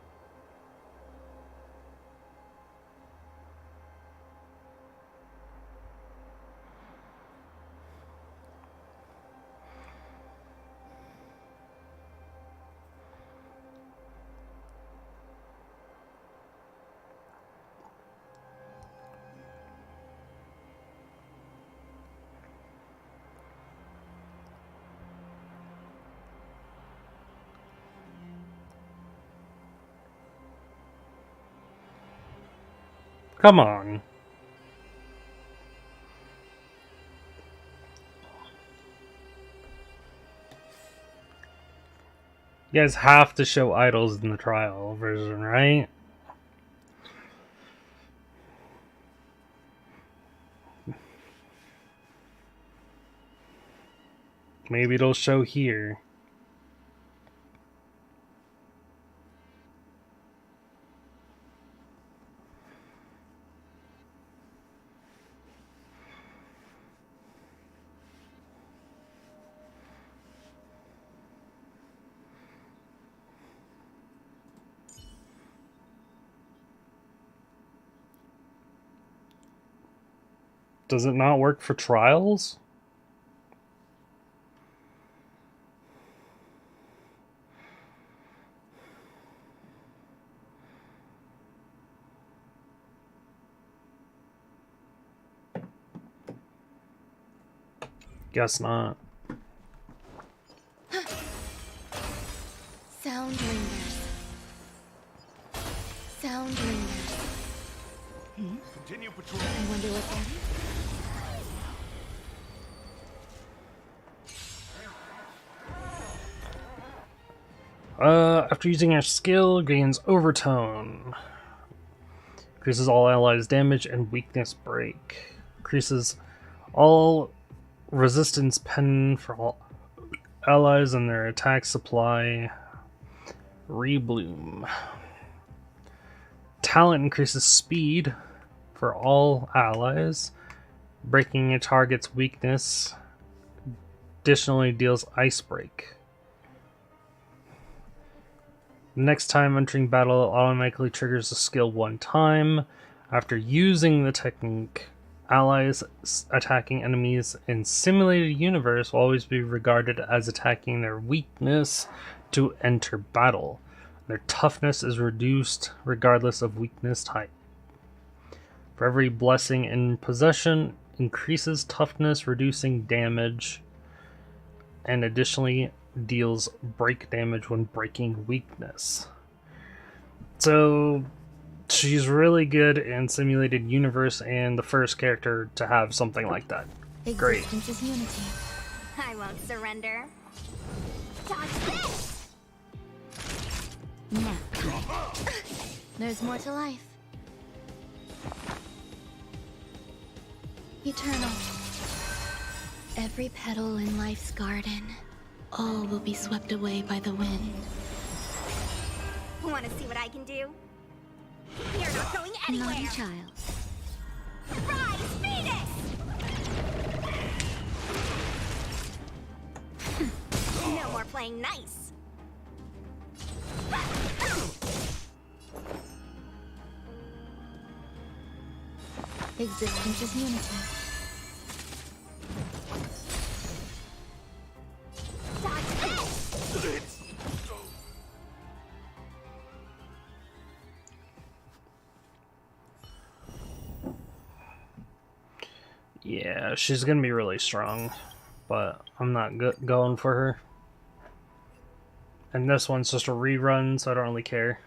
Come on. You guys have to show idols in the trial version, right? Maybe it'll show here. Does it not work for trials? Guess not. Sound lingers. Sound lingers. Continue patrol. I wonder what that is. After using your skill, gains overtone. Increases all allies' damage and weakness break. Increases all resistance pen for all allies and their attack supply. Rebloom. Talent increases speed for all allies, breaking a target's weakness. Additionally deals ice break. Next time entering battle, it automatically triggers the skill one time. After using the technique, allies attacking enemies in simulated universe will always be regarded as attacking their weakness to enter battle. Their toughness is reduced regardless of weakness type. For every blessing in possession, increases toughness, reducing damage, and additionally deals break damage when breaking weakness. So she's really good in simulated universe and the first character to have something like that. Great. Existence is unity. I won't surrender. Dodge this! Now. There's more to life. Eternal. Every petal in life's garden, all will be swept away by the wind. Want to see what I can do? You're not going anywhere! Naughty child. Rise, Venus! No more playing nice. Existence is unity. Yeah, she's gonna be really strong, but I'm not going for her. And this one's just a rerun, so I don't really care.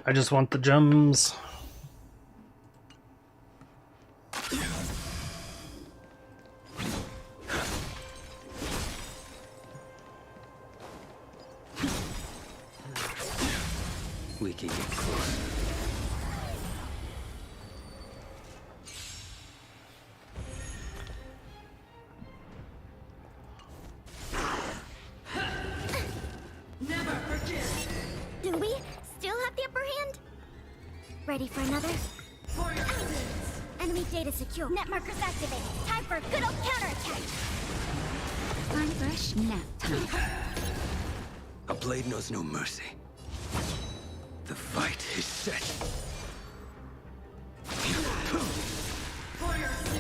I just want the gems. We can get closer. Never forget. Do we still have the upper hand? Ready for another? For your enemy data secure. Net markers activated. Time for a good old counterattack. Time for a snap time. A blade knows no mercy. The fight is set.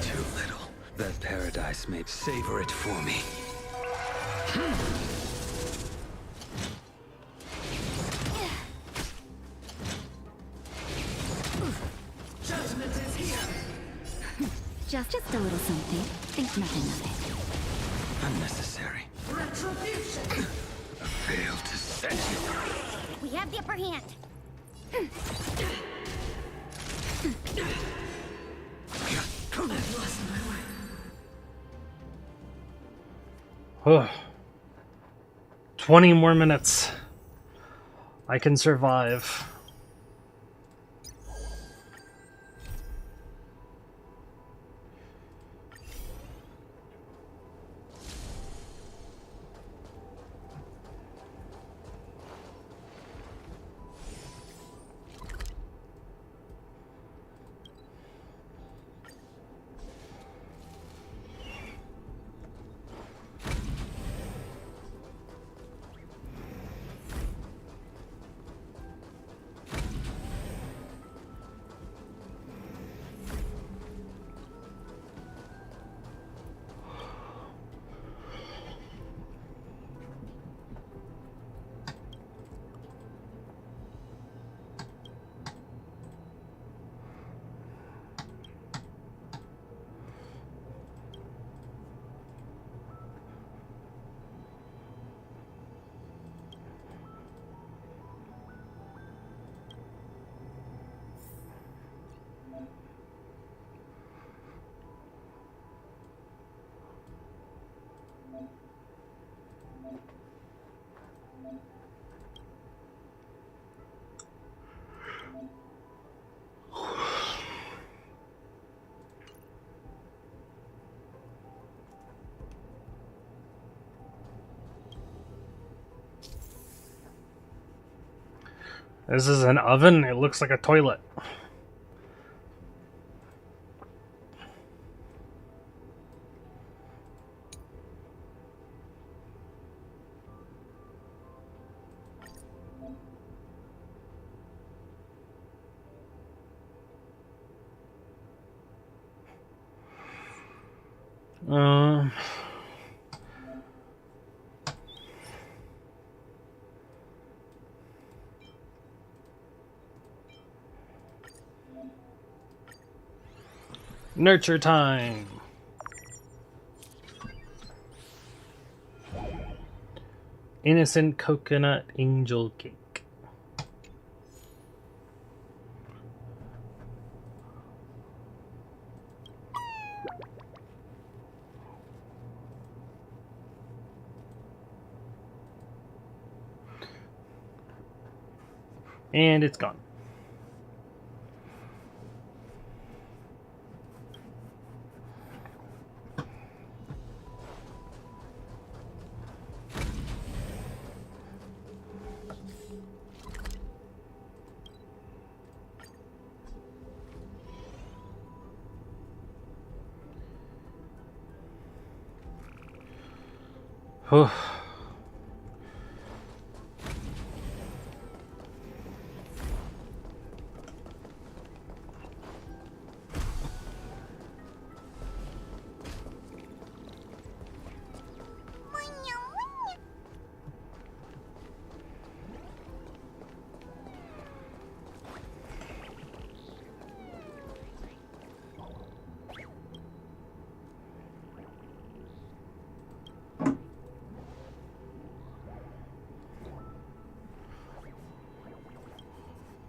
Too little. That paradise may savor it for me. Judgment is here. Just a little something. Think nothing of it. Unnecessary. Retribution. A veil to set you. We have the upper hand. I've lost my way. Ugh. 20 more minutes. I can survive. This is an oven? It looks like a toilet. Nurture time. Innocent coconut angel cake. And it's gone. Whew.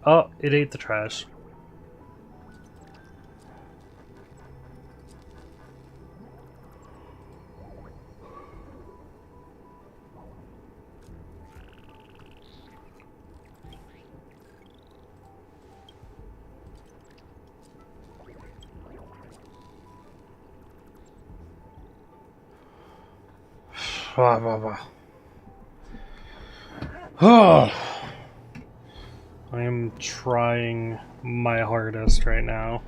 Oh, it ate the trash. Wah, wah, wah. Oh, I am trying my hardest right now.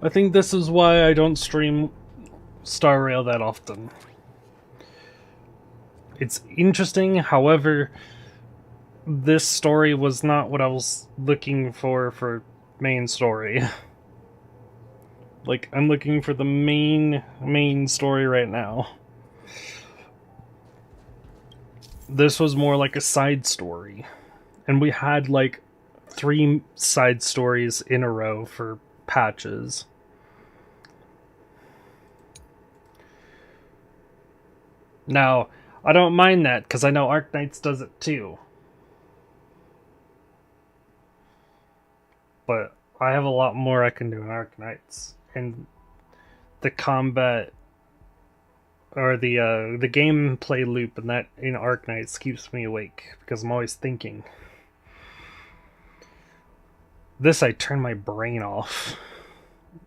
I think this is why I don't stream Star Rail that often. It's interesting, however, this story was not what I was looking for main story. Like, I'm looking for the main story right now. This was more like a side story. And we had like 3 side stories in a row for patches. Now, I don't mind that, because I know Arknights does it too. But I have a lot more I can do in Arknights. And the combat, or the gameplay loop in Arknights keeps me awake, because I'm always thinking. This, I turn my brain off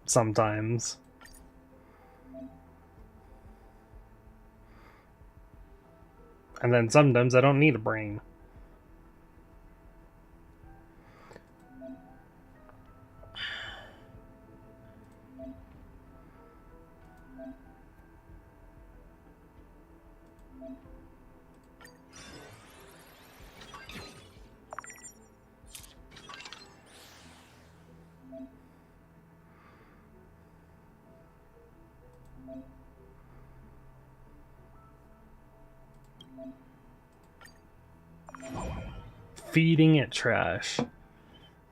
sometimes. And then sometimes I don't need a brain. Feeding it trash.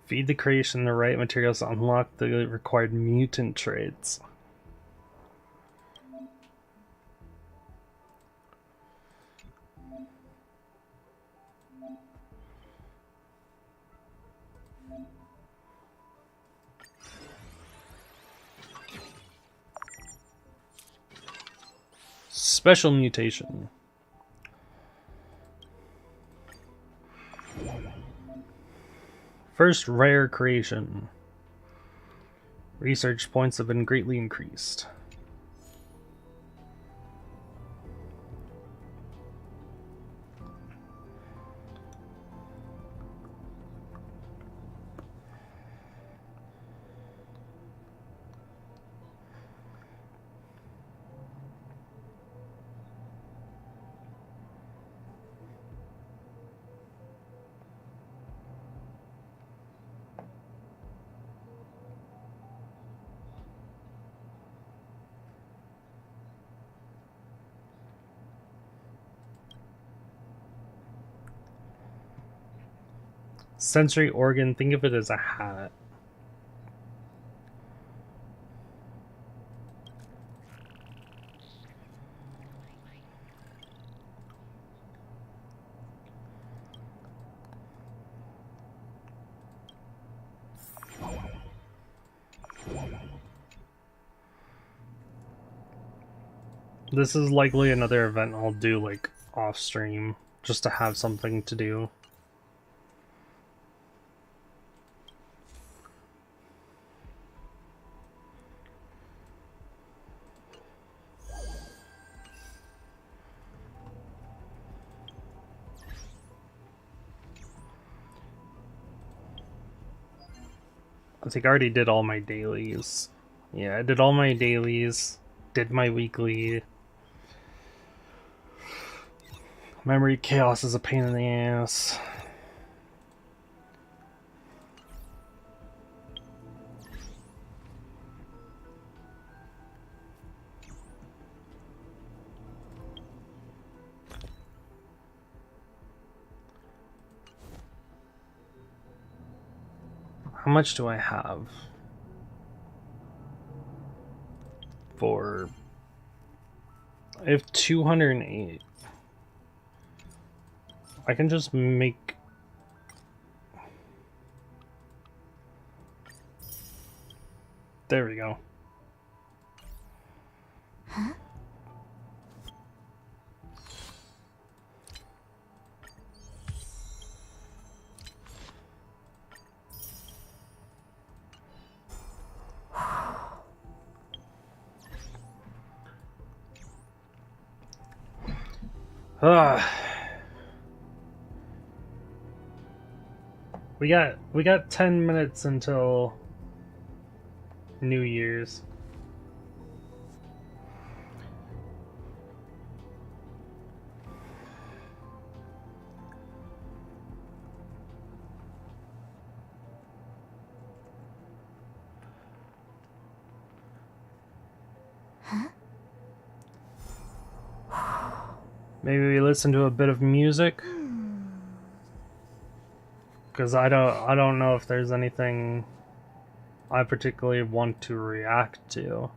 Feed the creation the right materials to unlock the required mutant traits. Special mutation. First rare creation. Research points have been greatly increased. Sensory organ, think of it as a hat. This is likely another event I'll do like off stream, just to have something to do. I think I already did all my dailies. Yeah, I did all my dailies, did my weekly. Memory chaos is a pain in the ass. How much do I have? I have 208. I can just make... There we go. Huh? We got 10 minutes until New Year's. Maybe we listen to a bit of music, because I don't know if there's anything I particularly want to react to.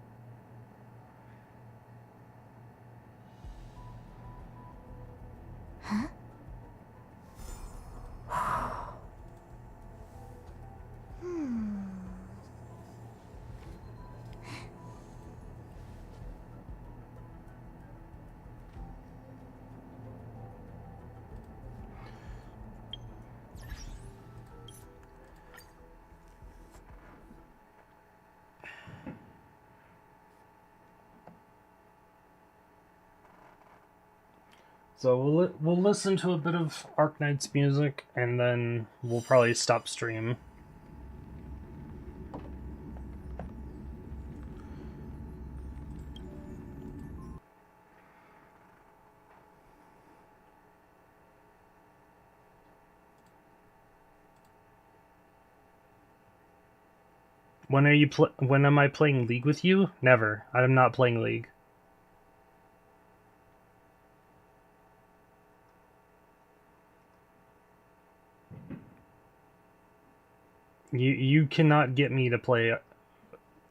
Huh? So we'll listen to a bit of Arknight's music, and then we'll probably stop stream. When am I playing League with you? Never. I'm not playing League. You cannot get me to play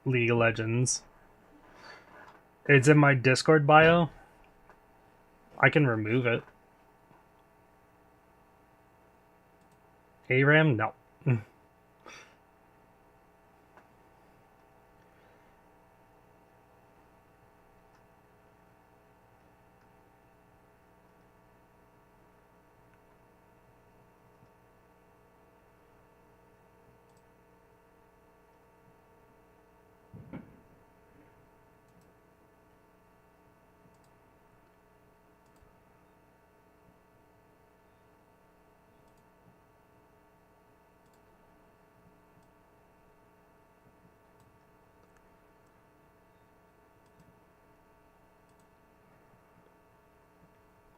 League of Legends. It's in my Discord bio. I can remove it. ARAM? No.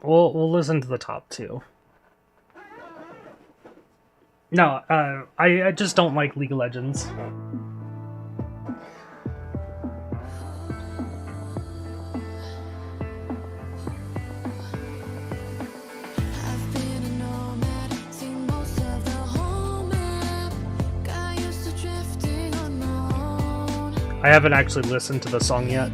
We'll listen to the top two. No, I just don't like League of Legends. I haven't actually listened to the song yet.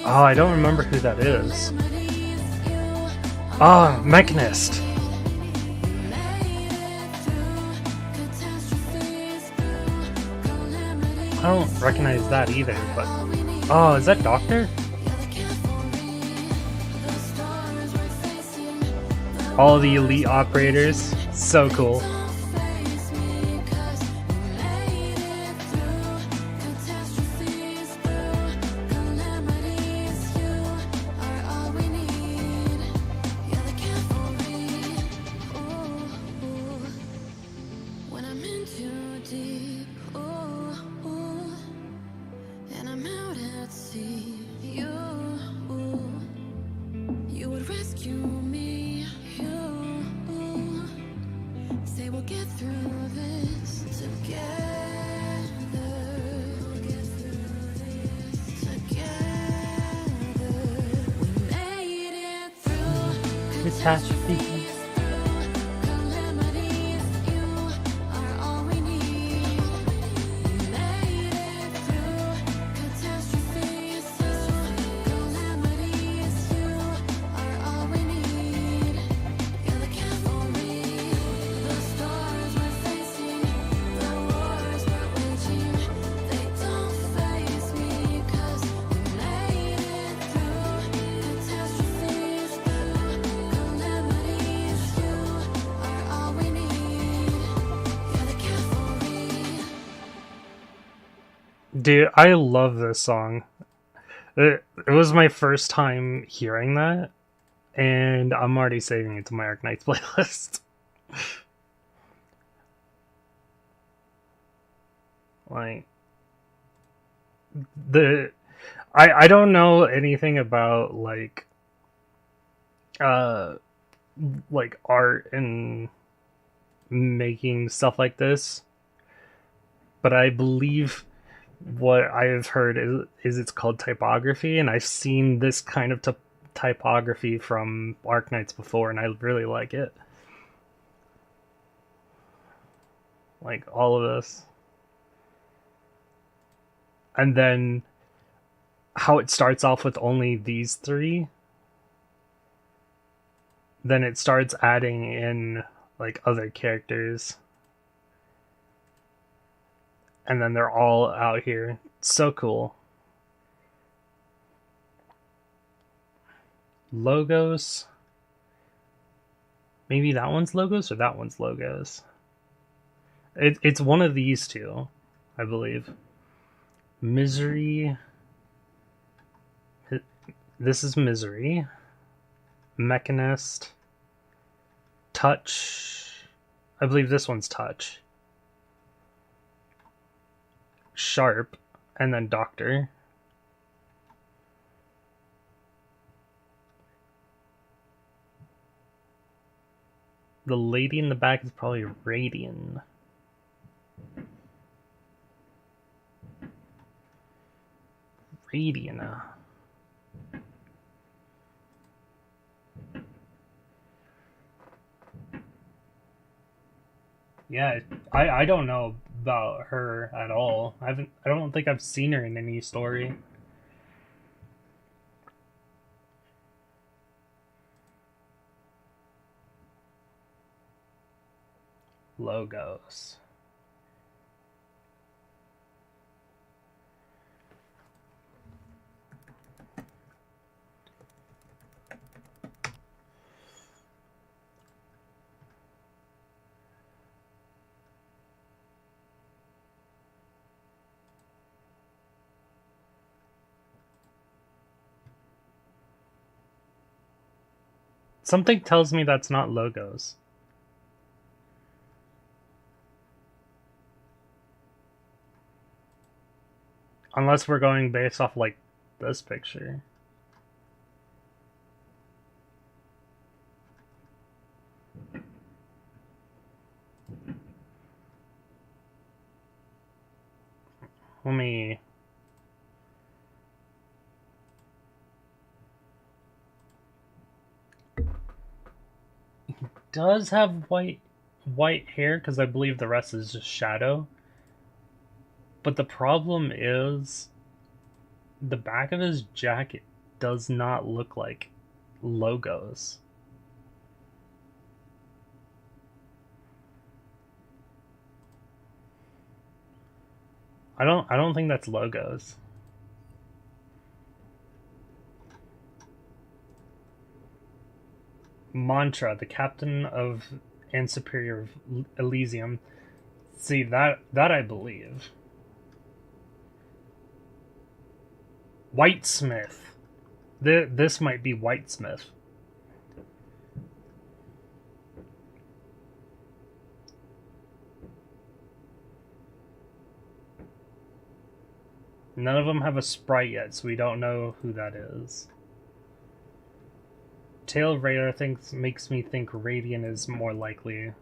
Oh, I don't remember who that is. Oh, Mechanist. I don't recognize that either, but... Oh, is that Doctor? All the elite operators. So cool. Catastrophe. Dude, I love this song. It was my first time hearing that, and I'm already saving it to my Arknights playlist. Like, I don't know anything about like art and making stuff like this, but I believe what I've heard is it's called typography, and I've seen this kind of typography from Arknights before, and I really like it. Like all of this. And then how it starts off with only these three, then it starts adding in like other characters. And then they're all out here. So cool. Logos. Maybe that one's Logos or that one's Logos. It's one of these two, I believe. Misery. This is Misery. Mechanist. Touch. I believe this one's Touch. Sharp, and then Doctor. The lady in the back is probably Radian. Radiana. Yeah, I don't know about her at all. I don't think I've seen her in any story. Logos. Something tells me that's not Logos. Unless we're going based off, like, this picture. Let me... He does have white hair, because I believe the rest is just shadow. But the problem is, the back of his jacket does not look like logos. I don't think that's logos. Mantra, the captain of and superior of Elysium. See, that I believe. Whitesmith. This might be Whitesmith. None of them have a sprite yet, so we don't know who that is. Tail Raider makes me think Radiant is more likely.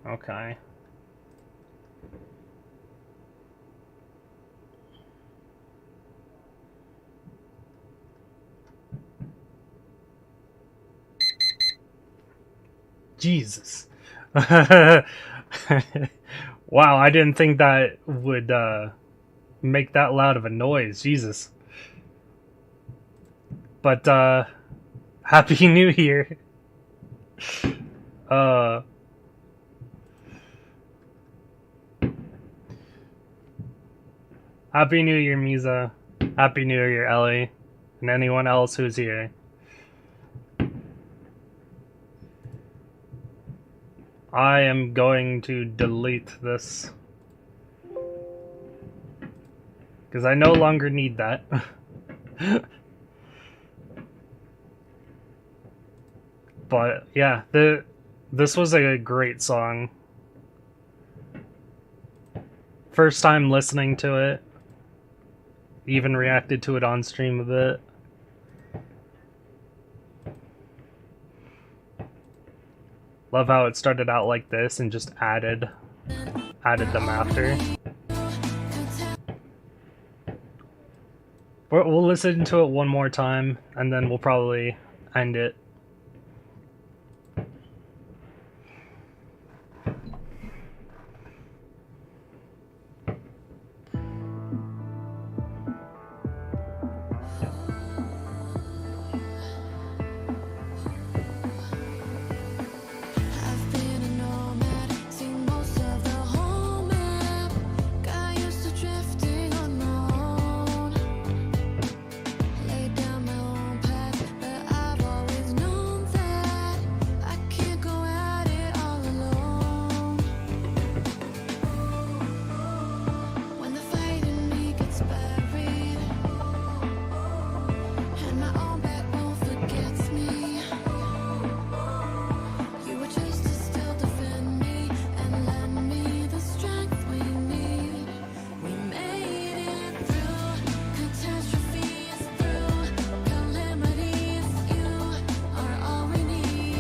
Okay. Jesus. Wow, I didn't think that would make that loud of a noise. Jesus. But Happy New Year. Happy New Year, Misa. Happy New Year, Ellie. And anyone else who's here. I am going to delete this. Because I no longer need that. But yeah, this was a great song. First time listening to it. Even reacted to it on stream a bit. Love how it started out like this and just added them after. We'll listen to it one more time and then we'll probably end it.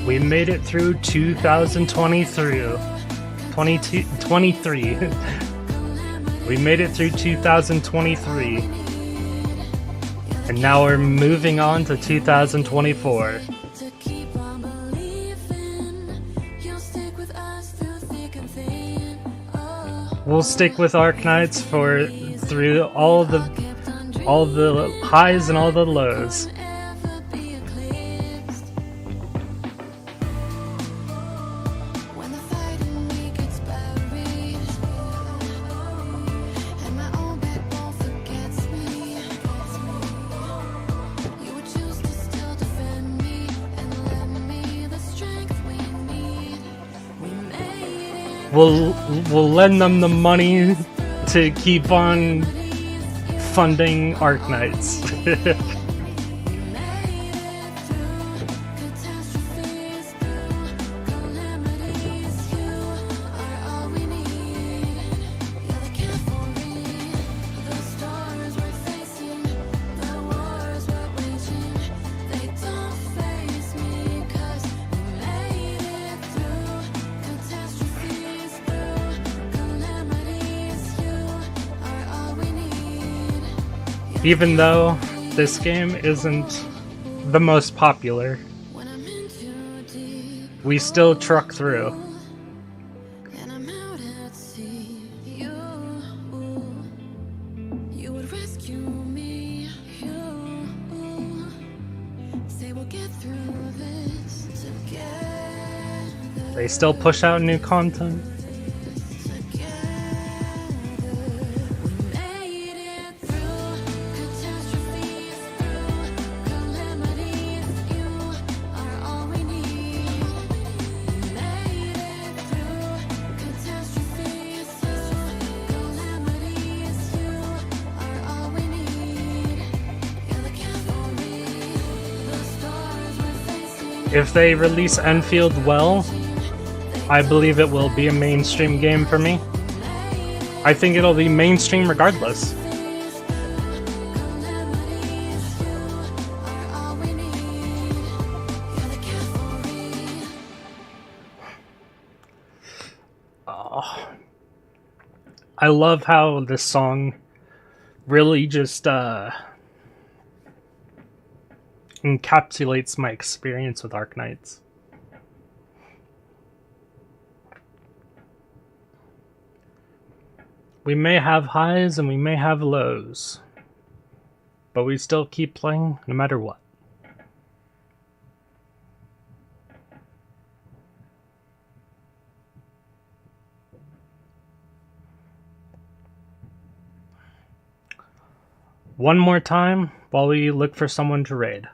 We made it through 2023. 23. We made it through 2023. And now we're moving on to 2024. We'll stick with Arknights through all the highs and all the lows. We'll lend them the money to keep on funding Arknights. Even though this game isn't the most popular, we still truck through. They still push out new content. If they release Enfield well, I believe it will be a mainstream game for me. I think it'll be mainstream regardless. Oh. I love how this song really just encapsulates my experience with Arknights. We may have highs and we may have lows, but we still keep playing no matter what. One more time while we look for someone to raid.